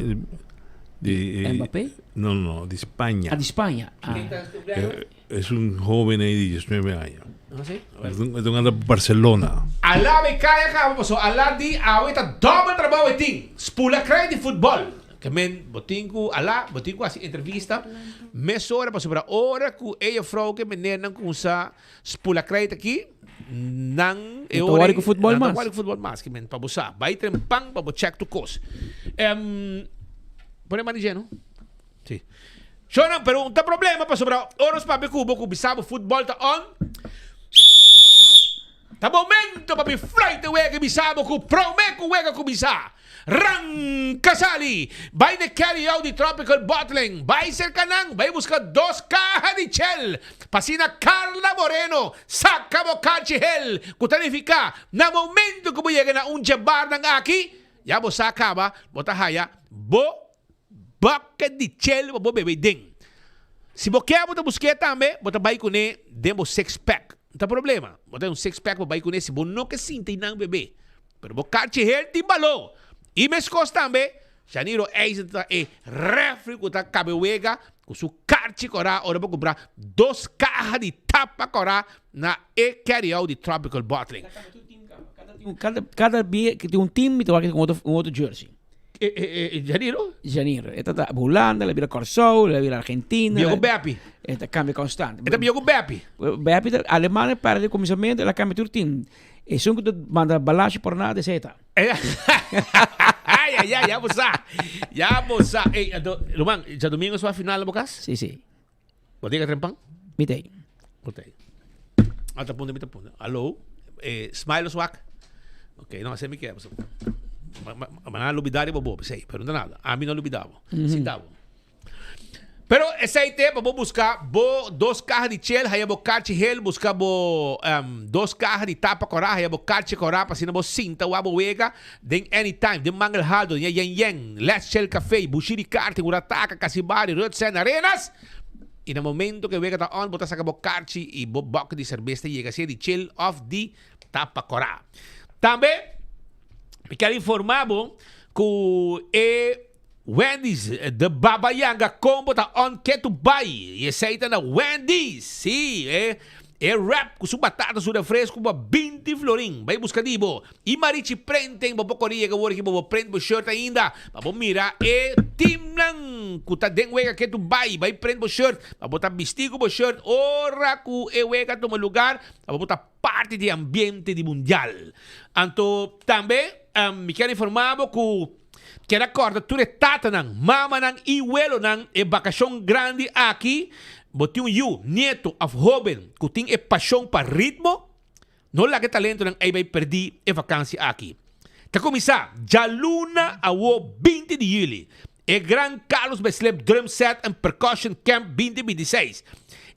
de Mbappé? No, de Espanha. Ah, de Espanha. Es un joven ahí de 19 años. ¿Ah, sí? Es un anda por Barcelona. Alá me cae acá, pasó. Alá di, ahorita doble trabajo de ting. Spula crédito de fútbol. Que men, botingo, así entrevista. Mes hora, pasó para hora que ella frau que me nenan com sa spula crédito aqui. Nang, hora que fútbol más. Hora que fútbol más, que men, para buscar. Vai trempang, para check to cost. Pone manigeno? Sí. Yo não, pero não tem problema para sobrar horas para ver cubo, o futebol tá on. Tá momento para me flight o que bisabo, que promete que o que começar. Kasali, vai de carry out the tropical bottling, vai ser kanang, vai buscar 2 cajas de Chel, pasina Carla Moreno, saca bocachi hell, kutanifica, na momento que mo llega na un jabar ng aki, ya bo saka ba, botahaya, bo bucket de Chel, bo bebe ding. Si bo kaya mo ta busquet tambe, bota bay ko ne, demo 6-pack. Não tem problema. Bota um 6-pack para com esse, bo no que sinta e não bebê. Pero bo kachi hell timbalo. E mescos também, Janiro Eisen é refri que tá cabewega, com su carchi corá, ora vou comprar 2 cajas de tapa corá na carry out de tropical bottling. Cada dia que tem um time, tem um outro jersey. Janiro? Janiro. Esta tá Holanda, ela vira Corsou, ela vira Argentina. Biogo Bepi. Esta cambia constante. Esta Biogo Bepi. Bepi, Alemanha, para de começamento, ela cambia tudo time. E só que tu manda balagem por nada, etc. Ya bosa. Lumang, sa domingo sa final na bukas? Sí. Botei ka trempang? Mitay. Botei. Punta. Hello? Smile swak? Ok, não, você me quer. Mas lubidari bobo, sei, pero nada. A mim não lubidavo. Sintavo. Pero esse tempo vou buscar 2 cajas de Chel, aí vou carchi hel, buscar 2 cajas de tapa corá, aí vou carchi corá, para cima vou cinta o abo wega, den anytime, den mangel haldo, yen, let's Chel café, bushiri carte, urataka, casibari, rutsen, arenas. E no momento que wega tá on, bota saca bo carchi e bo boc de cerveja e chega de Chel of the tapa corá. Também me quero informar que Wendy's, de Baba Yanga combo tá on que tu buy. E esse aí tá na Wendy's. Sim, wrap com sua batata, sua refresco, com 20 florim. Vai buscar dibo. E marichi prendem, bo pocoria que vou aqui, bo prende bo shirt ainda. Bo mira, team lang, ku tá den wega que tu buy. Vai prende bo shirt, bo botar vestido bo shirt. Ora ku wega toma lugar, bo botar parte de ambiente de mundial. Anto também, me quero informar que quero acordar tudo tata nang, mama nang, iwelo nang, bakasyon grande aqui, botinho you, neto of joven, que tem paixão para ritmo, não lá que talento nang ay vai perdi vacância aqui. Tá começar, já luna a 20 de julho, Gran Carlos Besleb Drum Set and Percussion Camp 2026.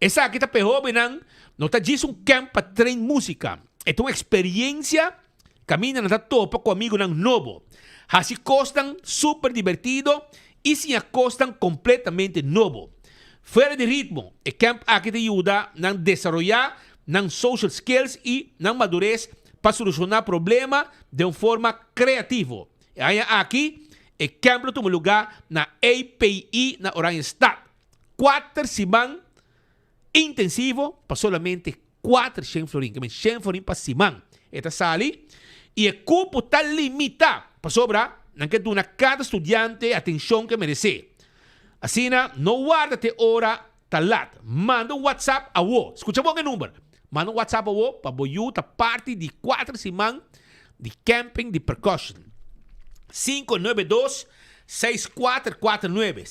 Essa aqui tá para joven nang, não tá disso camp para treinar música. É uma experiência, caminha na topa com amigo nang novo. Así costan súper divertido y se costan completamente nuevo. Fuera de ritmo, el camp aquí te ayuda a desarrollar social skills y madurez para solucionar problemas de una forma creativa. Aquí, el camp toma lugar na API na Oranjestad. 4 semanas intensivo para solamente 400 florins. 100 florins para semana. Esta sale y el cupo está limitado. Para sobra, não quer dar a cada estudante a atenção que merece. Assim, não guarda-te hora talat. Manda WhatsApp a você. Escuta bom o número. Manda WhatsApp a você para você a parte de 4 semanas de camping de percussion. 592-6449.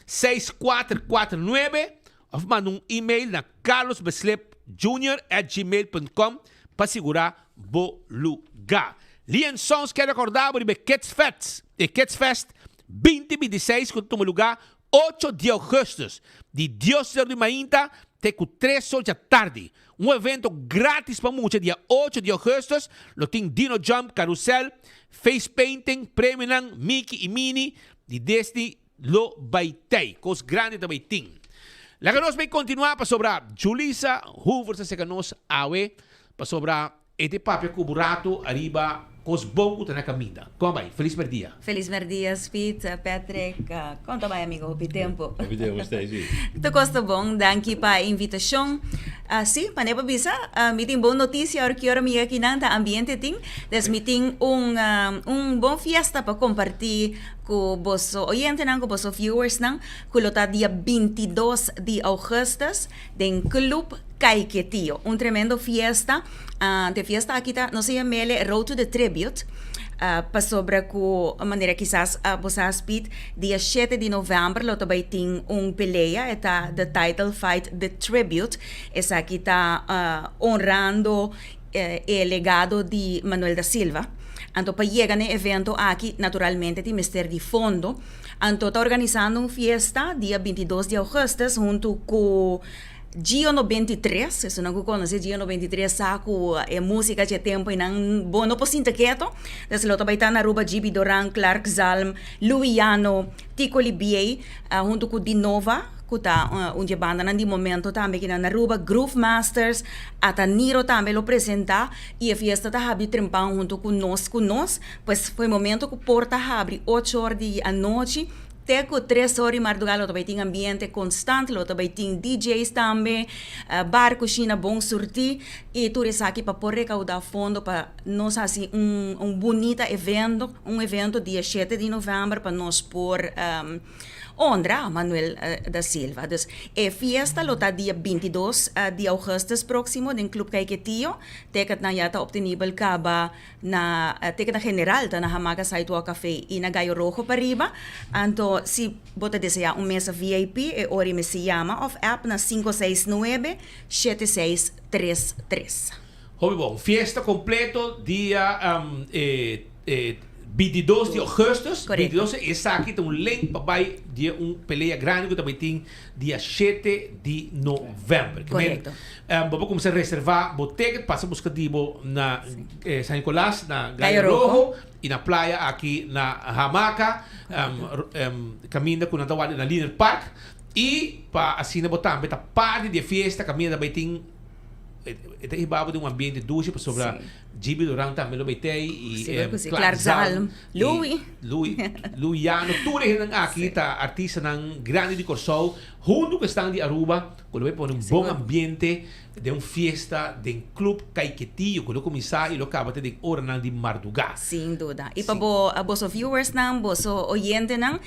592-6449. Ou manda e-mail na carlosbeslepjr@gmail.com para segurar o lugar. Lian Sons quer recordar sobre Kids Fest. Kids Fest 2026, que toma lugar 8 de agosto, de 10 de manhã até 3 horas da tarde. Evento grátis para muitos, dia 8 de agosto. Lo tem Dino Jump, Carousel, Face Painting, Premium, Mickey e Minnie, de desde lo baitei. Coisa grande também tem. Lá que nós vamos continuar para sobrar Julissa, Hoover, se que nós awe, para sobrar este papel cuburato arriba. Cos bom que na caminha. Como vai? Feliz dia. Feliz dia, Spit, Patrick. Conta mais, amigo, o tempo. O tempo está aí. Tu gosta bom, danke para invitação. Sim, para não bisa, me tem boa notícia, hora que hora me aqui nanda ambiente tem, des me tem bom fiesta para compartilhar com os oyentes nang, com os viewers nang, que lota dia 22 de agosto, den Club Kaiketio, tremendo fiesta. De fiesta aqui tá, não sei mele Road to the Tribute, para sobre com maneira quizás você speed dia 7 de novembro lo também tem peleia, eta the title fight the tribute, essa aqui tá honrando el legado de Manuel da Silva. Então, para chegar no evento aqui, naturalmente, tem Mister de Fundo. Então, está organizando uma festa dia 22 de agosto, junto com Gio 93, se não conhece, Gio 93 saco música de tempo e não bom, não posso sentir quieto. Então, ele vai estar na Aruba, Gibi Doran, Clark Zalm, Luiano, Tico Libier, junto com Dinova, que está onde banda nandi momento também que na Aruba, Groove Masters, até Niro também lo apresenta e a festa está abrindo trempão junto com nós, pois foi momento que a porta abre 8 horas da noite. Teco 3 horas de madrugada, também tem ambiente constante, também tem DJs também, bar, cozinha, bom sortir, e tudo isso aqui para poder recaudar fundo para nós assim bonito evento, evento dia 7 de novembro para nós pôr honra a Manuel da Silva. Dus, a fiesta lo está dia 22 de agosto próximo no Club Kaiketio. Ticket na yata obtenible kaba na ticket na general ta na Hamaca Saitwa Café e na Gayo Rojo para riba. Anto, si bota deseja mesa VIP, e ori me se llama of app na 569-7633. Hobby bom, fiesta completo dia 22 de agosto, 22 e aqui tem link para dia peleia grande que também tem dia 7 de novembro. Correto. Vamos começar a reservar o ticket, passa a buscar na San Nicolás, na Gayo Rojo e na praia aqui na Hamaca, caminha com na Linear Park e para assim botar também parte de festa, caminha também tem ito ibaba de um ambiente doce para sobre Gibi Durang também lo betei e Clark Zalm, Luiano, tudo isso aqui tá artista ng grande de Corsol, junto que estão de Aruba, quando vai pôr bom ambiente de fiesta de club Kaiketio, quando começar e lo acaba de hora nang de Marduga. Sem dúvida. E para os viewers nang, os oyentes nang,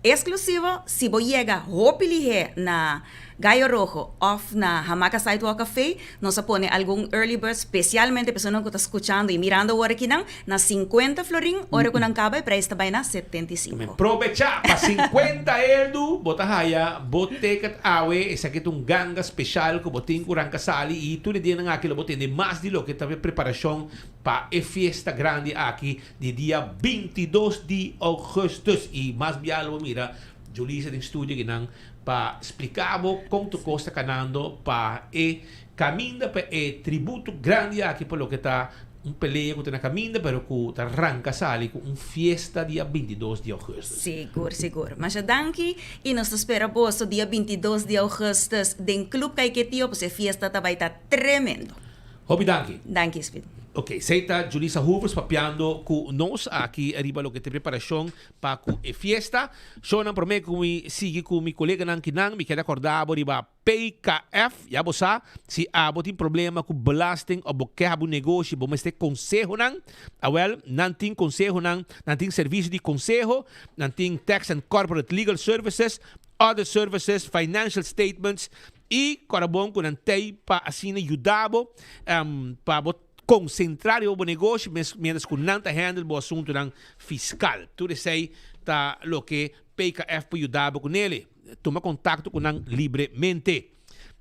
exclusivo, se você chega hopili na Gayo Rojo off na Hamaca Sidewalk Café, nós põe algum early bird, especialmente pessoas que estão escutando e mirando agora aqui na 50 florin, hora que não acaba, e preço também na 75. Aprovecha para 50 erdo, bota haya, botecat awe, esse aqui é ganga especial que botin kurang kasali e tudo dia nang aquilo botin de mais de lo que também preparação para a fiesta grande aqui de dia 22 de agosto e mais bialo mira Julissa de estúdio que não para explicar quanto custa canando para caminho para tributo grande aqui por lo que está peleia que na caminho pero que está arranca sali com fiesta dia 22 de agosto. Seguro. Mas danke e nós esperamos o dia 22 de agosto do Club Kaiketio, porque a fiesta vai estar tremendo. Hobby danke. Danke, Speed. Ok, seita Julissa Hoovers papiando com nós aqui arriba lo que tem preparação para a fiesta. So não prometo que me siga com meu colega nang kinang, me quer acordar riba PKF, já você se tem problema com belasting ou quer um negócio, vamos ter conselho nang, não tem conselho nang, não tem serviço de conselho, não tem tax and corporate legal services, other services, financial statements e corabon com antei para assim ajudar para concentrar o negócio, mientras que não está handle o assunto fiscal. Tudo isso aí está o que PKF pode ajudar com ele. Toma contato com ele livremente.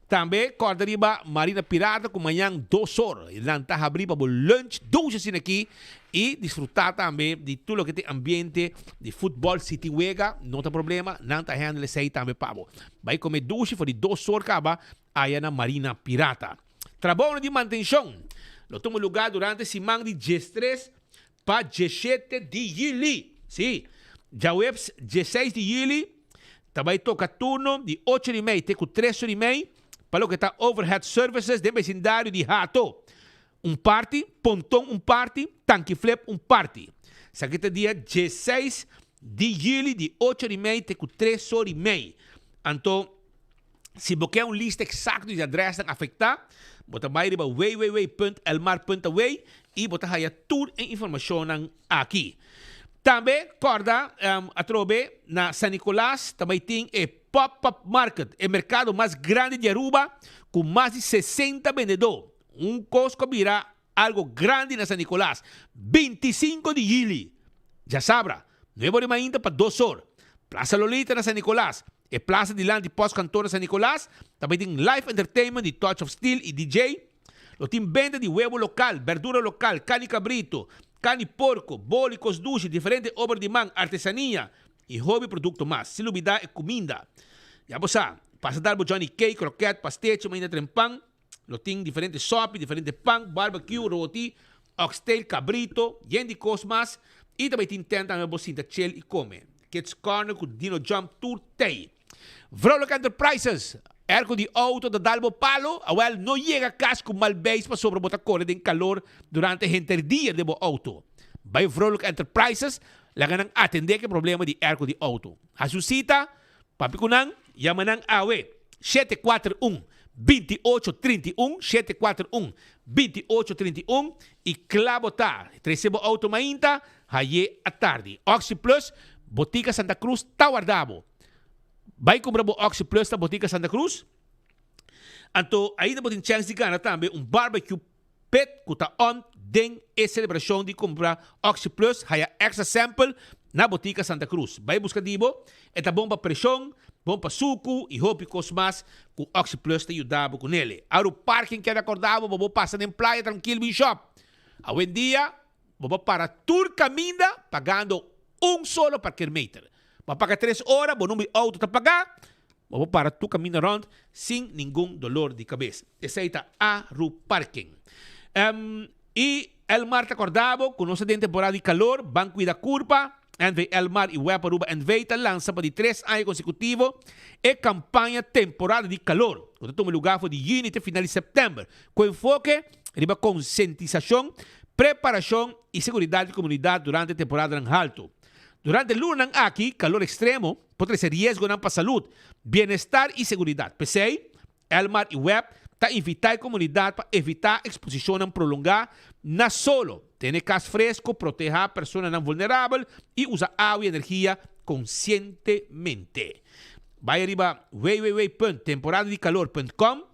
Também, corda riba Marina Pirata, com manhã 2 horas. E lá está abrindo para o lunch, 2 assim aqui. E desfrutar também de tudo o que tem ambiente de futebol City Wega. Não tem problema, não está handle isso aí também, Pabo. Vai comer 2 for de 2 horas, acaba aí na Marina Pirata. Trabalho de manutenção. Lo tomo lugar durante a semana de 13 para 17 de julho. Sim, já o 16 de julho, também toca turno de 8h30 até 3h30 para o que está overhead services de vecindário de Hato. Party, pontão party, tanque flip party. Isso aqui é dia 16 de julho de 8h30 até 3h30. Então, se você quer lista exata de adresse afetar, você vai ir para www.elmar.away e você vai ter toda a informação aqui. Também, corda, a trobe na San Nicolás, também tem o Pop-Up Market, o mercado mais grande de Aruba, com mais de 60 vendedores. Cosco virá algo grande na San Nicolás. 25 de julho. Já sabra, 9 de ainda para 2 horas. Plaza Lolita na San Nicolás. E Plaza de Land de Pós-Cantor na San Nicolás. Também tem live entertainment de Touch of Steel e DJ. Lo team vende de huevo local, verdura local, carne cabrito, carne porco, bólicos dulces, diferentes obras de man, artesanía y hobby producto más. Sin olvidar comida. Ya vos sabes, pasa dar Johnny Cake, croquette, pastecho, maína trempán. Lo team diferentes sopas, diferentes pan, barbecue, roti, oxtail, cabrito, yendi cosmas. E também tem tenta na bolsinha chill e come. Kids Corner com Dino Jump Tour Tay. Vrolijk Enterprises. Ergo de auto da Dalbo Palo. Awel no llega casco malbéis para sobre bota corre de calor durante el día de bo auto. Bij Vrolijk Enterprises la ganan atender que problema de ergo de auto. A su cita, papi kunan, llaman awe 741-2831, 741-2831 e clavota. Recebo auto mainta, haye a tarde. Oxy Plus, Botica Santa Cruz, Tawardabo. Vai comprar o Oxy Plus da Botica Santa Cruz. Então, ainda pode ter chance de ganhar também barbecue pet que está on den e celebração de comprar Oxy Plus, haye extra sample na Botica Santa Cruz. Vai buscar dibo, é bom para pressão, bom para suco e roupa e cosmas que o Oxy Plus te ajudava com ele. Ao parking que acordava, vou passar em praia tranquilo em shop. A buen dia, vou para tour caminda pagando solo parqueermeter. Vou pagar 3 horas, vou número auto te pagar, vou para tu caminho around sem nenhum dolor de cabeça. Esse aí está Aru Parking. E Elmar te acordava, com nossa temporada de calor, Banco da Curva, NV Elmar e Web Aruba NV lança para de 3 anos consecutivos e campanha temporada de calor. O toma lugar foi de Unity final de setembro, com enfoque em conscientização, preparação e segurança de comunidade durante a temporada em alto. Durante o luna aqui, calor extremo pode ser risco para a saúde, bem-estar e segurança. PCI, Elmar e Web está invitar a comunidade para evitar exposição prolongada na solo. Ter casa fresco, proteger a pessoa não vulnerável e usar água e energia conscientemente. Vai arriba www.temporadadecalor.com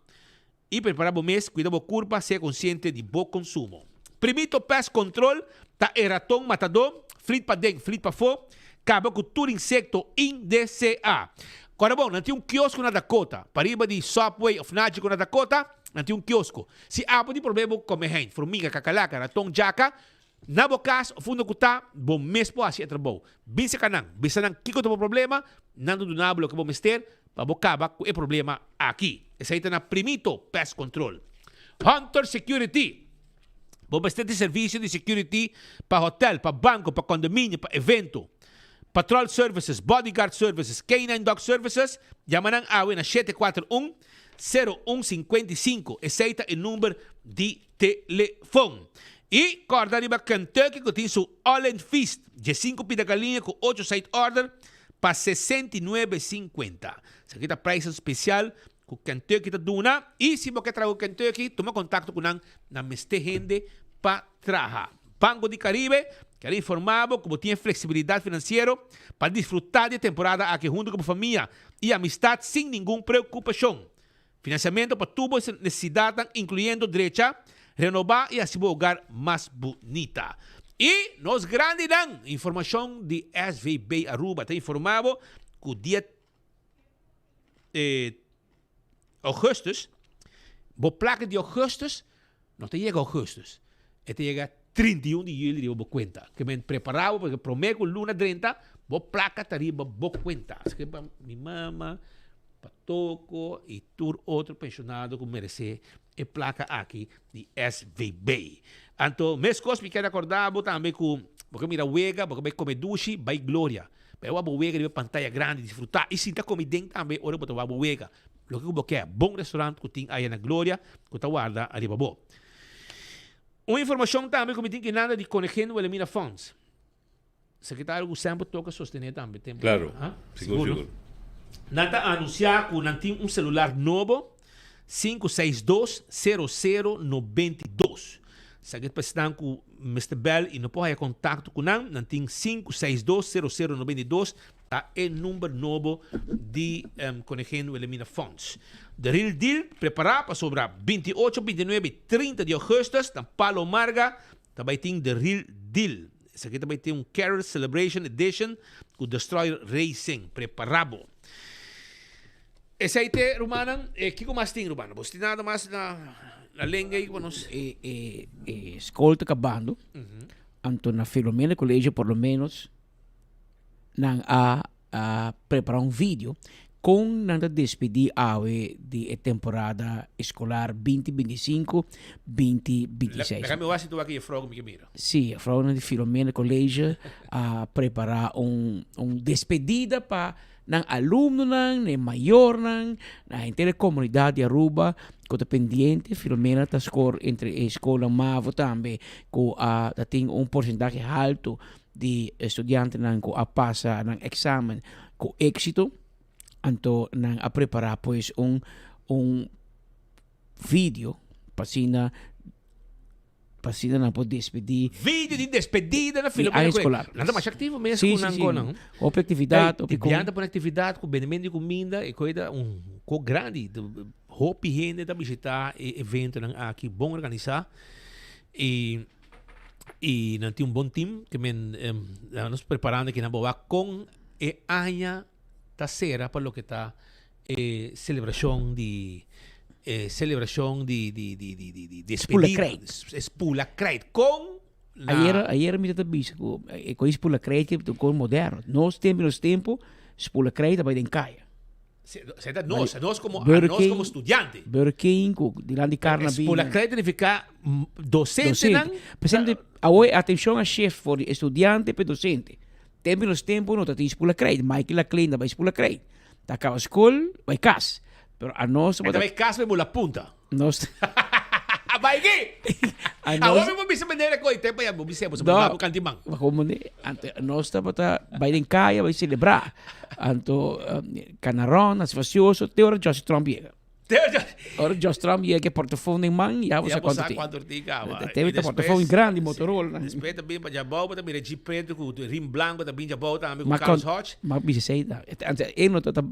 e preparar o mês, cuidar da curva, ser consciente de bom consumo. Primito Pest Control, tá ratão matador, flit para dentro, flit para fora, acaba com todo insecto INDCA. Agora, bom, não tem quiosco na Dakota, para riba de Subway of Náutico na Dakota, não tem quiosco. Se há de problema, come hen, formiga, cacalaca, ratão, jaca, na bocas, fundo que tá, bom mês po assim é bom. Bisa kanang, kiko to problema, nando do nablo que vamos ter, para bocaba com o problema aqui. Esse aí tá na Primito Pest Control. Hunter Security. Vamos ter serviço de security para hotel, para banco, para condomínio, para evento. Patrol Services, Bodyguard Services, K9 Dog Services, llamarán a na 741-0155. Esse é o número de telefone. E corda arriba Kentucky que tem su All and Feast de 5 pida galinha com 8 side order para 69,50. Esse aqui é o preço especial que Kentucky está dando. E se você traga Kentucky, toma contato com na meste gente para trabalhar. Banco de Caribe, que era informado como tinha flexibilidade financeira para desfrutar de temporada aqui junto com a família e amistade sem nenhuma preocupação. Financiamento para todas as necessidades, incluindo direita, renovar e assim o lugar mais bonita. E nos grandes informação de SVB Aruba está informado que o dia augustus, a placa de augustus, não te chega augustus, te chega 31 de julho de boa conta. Que me preparava porque prometo luna 30, boa placa tariba boa conta. Assim que minha mama, Patoco e todo outro pensionado que merece a placa aqui de SVB. Então, meus coisas me quero acordar também com porque mira wega, porque vai comer dushi, vai glória. Vai uma wega de pantalla grande, desfrutar e sinta comida também, ora botar uma wega. Lo que eu quero, bom restaurante que tem aí na glória, que tá guarda ali babo. Uma informação também que me tem que nada de conectando o Elimina Funds. Secretário do sempre toca sostener também. Claro, seguro. Nada anunciar que não tem celular novo, 562-0092. Se alguém precisa com Mr. Bell e não pode ter contato com não tem 562-0092, tá é número novo de conectando o Elimina Funds. The Real Deal, preparar para sobrar 28, 29 e 30 de agosto, na Palo Marga, também tem The Real Deal. Esse aqui também tem Carol Celebration Edition com Destroyer Racing, preparado. Esse aí tem, Romana, que mais tem, Romana? Você tem nada mais na La lengua y bueno, escola acabando. Anto na Filomena Colégio, por lo menos, nang a preparar um vídeo com nang despedir awe de temporada escolar 2025-2026. Kami wasi tu aqui frogo me mira. Sim, a fraude de Filomena Colégio a preparar despedida para ng aluno nang, ng mayor nang, na inteira comunidade de Aruba, ko dependiente, Filomena ta score entre a escola Mavo também, ko tem porcentaje alto de estudiante nang ko a passa ng examen com éxito, anto nang a preparar pues vídeo pasina na po despedir. Vídeo de despedida na Filomena escolar. Nada mais ativo mesmo sim, com não. Outra atividade, Pianta por atividade com benimento de comida e coisa grande, hope gente da visitar evento nang aqui bom organizar e não tem bom time que nos preparando aqui na boa com aña terceira para lo que tá celebração de Spula Crate com ayer me tabiso com Spula Crate com moderno nós temos tempo Spula Crate vai caia nós como estudiante Burger King de lá de carne Spula Crate significa docente não presente agora atenção a chefe for estudante para docente temos tempo não tem Spula Crate Michael la clean vai Spula Crate tá acaba escola vai casa. Pero a nós também caso me la punta. Nós vai aqui. Agora me vou me vender com tempo já vou me sempre vou cantimang. Como nós vai em caia vai celebrar. Anto Canaron, as facioso, teora Josh Trump chega. Ora Josh Trump chega que portafone em mão já você quanto diga. Teve portafone grande Motorola. Depois também para já boa também de preto com rim branco também já boa também com Carlos Hodge. Mas bisa sei da. Ele não tá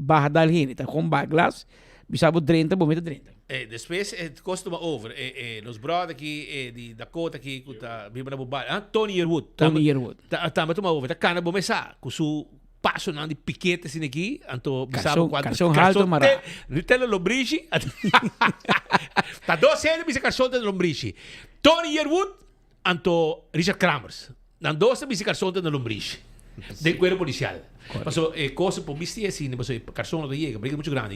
barra dal hini, tá com baglas, bisabo 30, bometa 30. Depois costuma over. Nos brothers aqui de Dakota aqui que tá vindo na bobagem. Tony Yearwood. Tony Yearwood. Tá mas toma over. Tá cana bomesa com su passo não de piquete assim aqui, anto bisabo quando carson alto mara. Ritelo lombrici. Tá 12 anos bisa carson de lombrici. Tony Yearwood anto Richard Kramers. Dan 12 bisa carson de lombrici. De cuero policial. Paso cosa por viste assim, paso carson de llega, porque muito grande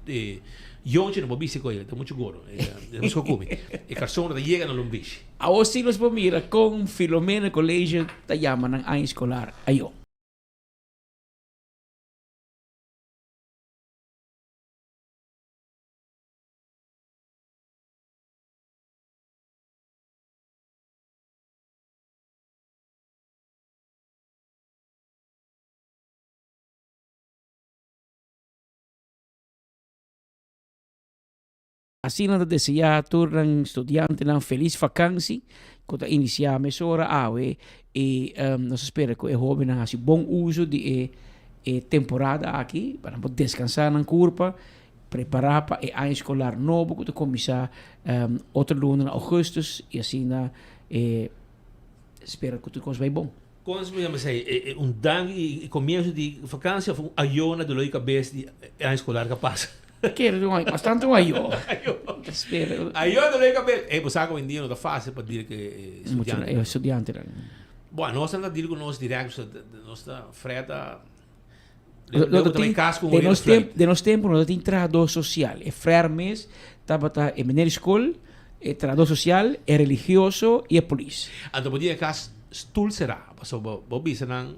e Yonche não bobisse coisa, tá muito gordo. Não se come. E carson de llega no lombrici. A os siglos por mira com Filomena Colégio ta llama ng ano escolar ayo. Assim nada desejar turang estudiante ng feliz vakansie kota iniciar mesora awe e nós espera que o jovem não haja bom uso de temporada aqui para poder descansar na curva preparar para o ano escolar novo que começar outro lunes em augustus e assim espera que tudo vai bom. Como se chama assim, dan e começo de vacância foi ayona de loica cabeça de ano escolar que passa. Quero bastante ayo. Espera. Ayo de loica cabeça. Você sabe que em dia não é fácil para dizer que estudante. É estudante. Bom, nós estamos a dizer com nós diretos, nós está freta. De nós tempo nós tem treinador social. É frermes, estava em maneira escola, é treinador social, é religioso e é polícia. Então podia que stoel será, passou bobi senang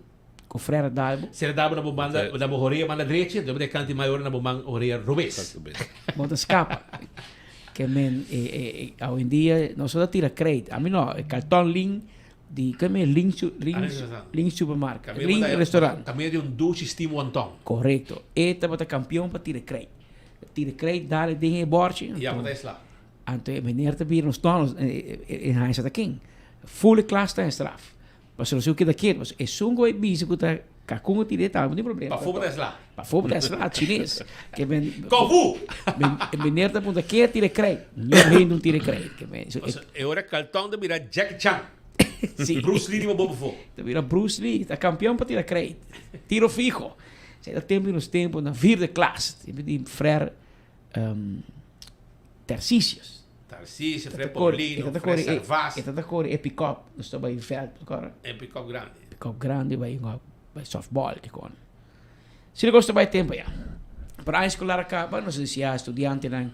com frera dalbo. Será dalbo na banda na bohoria manda direita, depois canti maior na bomang horia rubes. Bota escapa. Que men hoje em dia nós só tira crédito. A mim não, cartão link de que men link supermercado, link restaurante. Também de duche estimo antão. Correto. Eta bota campeão para tirar crédito. Tira crédito, dá dinheiro borge. Ja, wat is lá? Então meneer te vir nos tonos em Heinz King. Full class está em straf. Mas se o que daqui, mas é sungo e bicho que tá cacungo tire tá, não tem problema. Para fora é lá. Para fora é lá chinês. Que ben Kofu. Meneer te punta que tire crédito. Não tire crédito, que ben. É hora cartão de mirar Jackie Chan. Sim. Bruce Lee no bobo fo. Te vira Bruce Lee, tá campeão para tirar crédito. Tiro fijo. Se dá tempo nos tempos na vir de classe, de frère Tarcísios. Tarcísio, Fred Paulino, Fred Servaz. Esta cor é pick-up. Nós estamos em veld agora. É pick-up grande. Pick-up grande vai softball. Se não gosta vai tempo já. Para a escola acaba, nós dizia estudante não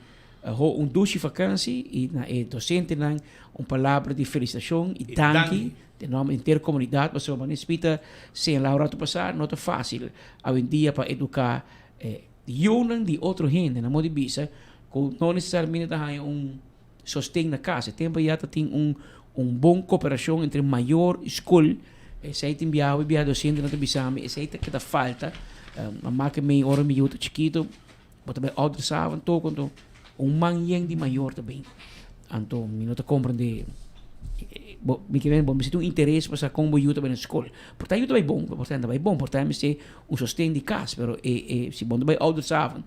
douche vakantie e na docente não palavra de felicitação e danke de nome intercomunidade, mas uma espita sem Laura tu passar não é fácil hoje em dia para educar jovens de outro gente na modo de bisa com não necessariamente dar sostém na casa, tempo já tem bom cooperação entre maior escola esse tem biawe docente na bisame esse que dá falta a marca meio hora minuto chiquito mas também outros sabem todo manhã de maior também então não te compreende me querem bom, me sinto interesse para como eu também na escola portanto eu também bom portanto se sostém de casa pero se bom também outros sabem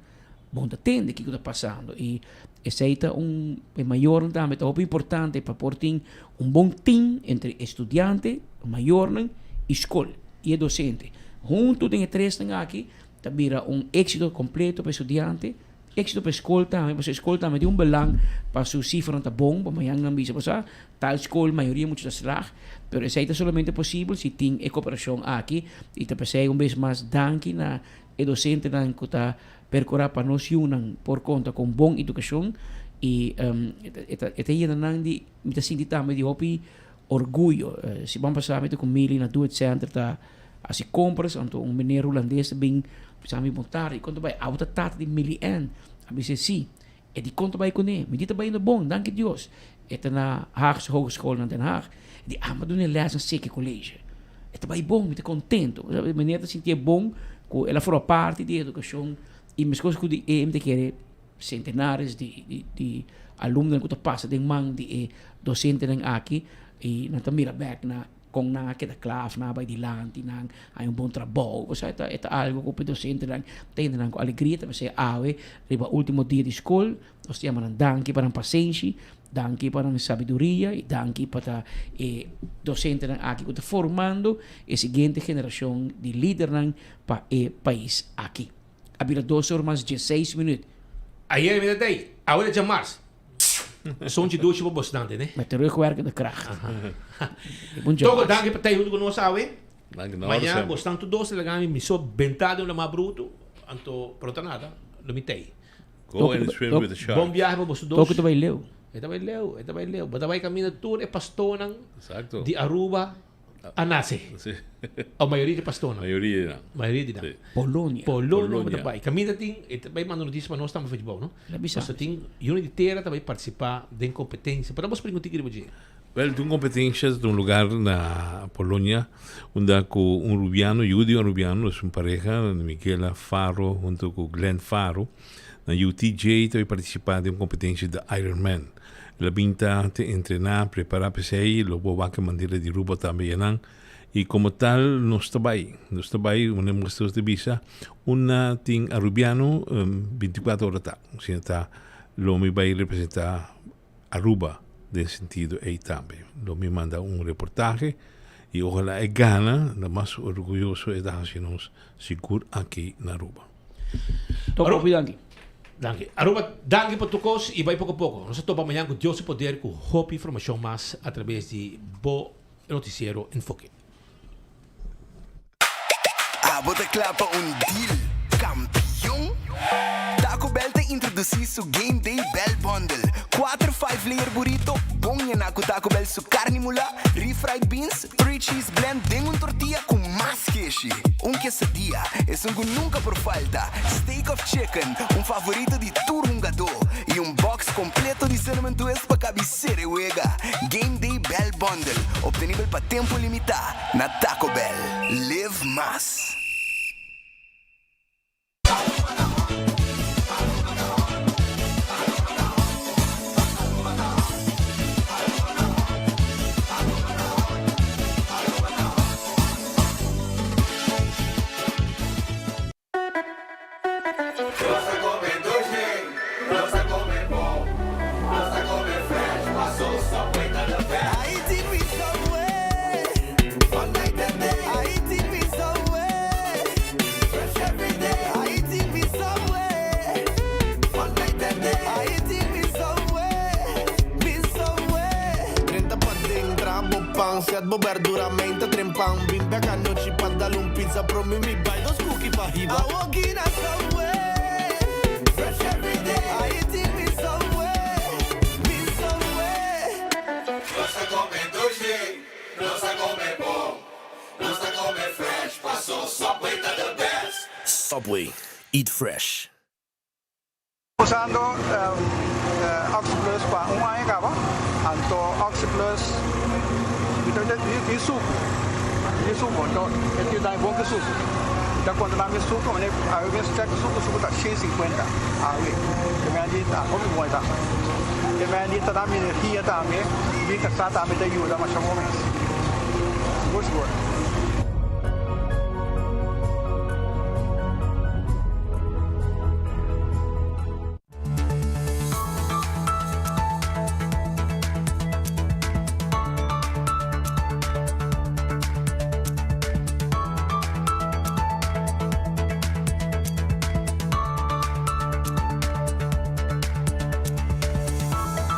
bom atende que está passando e esse é maior também é importante para ter bom team entre estudante maior e escola e docente junto tem três aqui também êxito completo para estudante êxito para a escola também, porque a escola também tem belang para sua cifra não bom, para amanhã não bisa passar, tal escola, a maioria muito slag, pero isso é somente possível se tem cooperação aqui, e também vez mais danke na docente que está percorrer para nós por conta com boa educação, e até não de me sinto também de hopi orgulho, se vamos passar com Mili na do center tá as compras, então meneer holandês bem sabe montar e quando vai a outra tata de Mili-en a dizer sim e de conta vai com ele me dita bem no bom danke Deus eta na Haagse Hogeschool na Den Haag de amado ne les een zeker college eta vai bom me contento meneer te sentir bom com ela for parte de educação e mesmo coisas que de querer centenares de alunos que passa de man de docente aqui e na mira back na com na que da classe na vai de lante nang hay bom trabalho você é algo que o docente nang tem nang com alegria também se ave riba último dia de escola nós temos nang danke para a paciência danke para a sabedoria e danke para docente nang aqui que está formando a seguinte geração de líder nang para o país aqui habira 2 horas mais 16 minutos aí me dei agora de março som de douche bastante, né? Mas terugwerken de kracht. Toch, dank je partij hoe we sabe. Amanhã, bastante doce, legal, me sou bentado na mais bruto, anto pronto nada, não me tem. Go and swim with the sharks. Bom viagem para você doce. Toco também leu. Também leu. Mas também caminha tudo é pastor de Aruba a Nase. A maioria de pastor. Maioria de Polônia. Também. Caminha tem, também manda notícia para nós estamos no futebol, não? Mas tem unidade inteira também participar de competência. Podemos perguntar que ele Well, tem competências de lugar na Polônia, onde com rubiano, Judy rubiano, é uma pareja, Michela Faro, junto com Glenn Faro, na UTJ também participar de uma competência de Ironman. La pinta te entrenar, preparar para sair, logo vai que maneira de roupa também não. E como tal, nós trabalhamos, uma mostra de visa, uma tem Arubiano 24 horas tá, ou seja, tá, me vai representar Aruba nesse sentido aí também. Me manda reportagem e ojalá é gana, o mais orgulhoso é da nós seguro aqui na Aruba. Toco danke. Danke. Aruba, danke por tocos e vai pouco a pouco. Nós estamos amanhã com Deus e Poder, com Hope Informação mais através de Bo Noticiero Enfoque. Bota clapa deal, campeão. Taco Bell te introduzi su Game Day Bell Bundle. 4-5 layer burrito, bom yan ako Taco Bell su carne mula, refried beans, 3 cheese blend, den un tortilla com más queijo. Quesadilla es que nunca por falta. Steak of chicken, favorito de turungador. E box completo de cinnamon twist para cabeceira e wega. Game Day Bell Bundle, obtenível para tempo limitado na Taco Bell. Live más. I eat it with some way. pão, sete bober duramente trempão. Bim back a noite pra dar pizza pro mim, me buy dos cookies pra riba. I walk in a subway, fresh every day. I eat me somewhere, me somewhere. Nossa come doce, nossa come bom, nossa come fresh. Passou Subway tá the best. Subway, eat fresh. Usando Oxyplus para um ano acaba, então Oxyplus isso então ele dá bom que suco. Então quando lá me suco, né, aí eu check suco tá 150, aí que me adita, como bom tá. Que me adita da minha energia também, fica só também da ajuda mas chamo mais. Muito bom.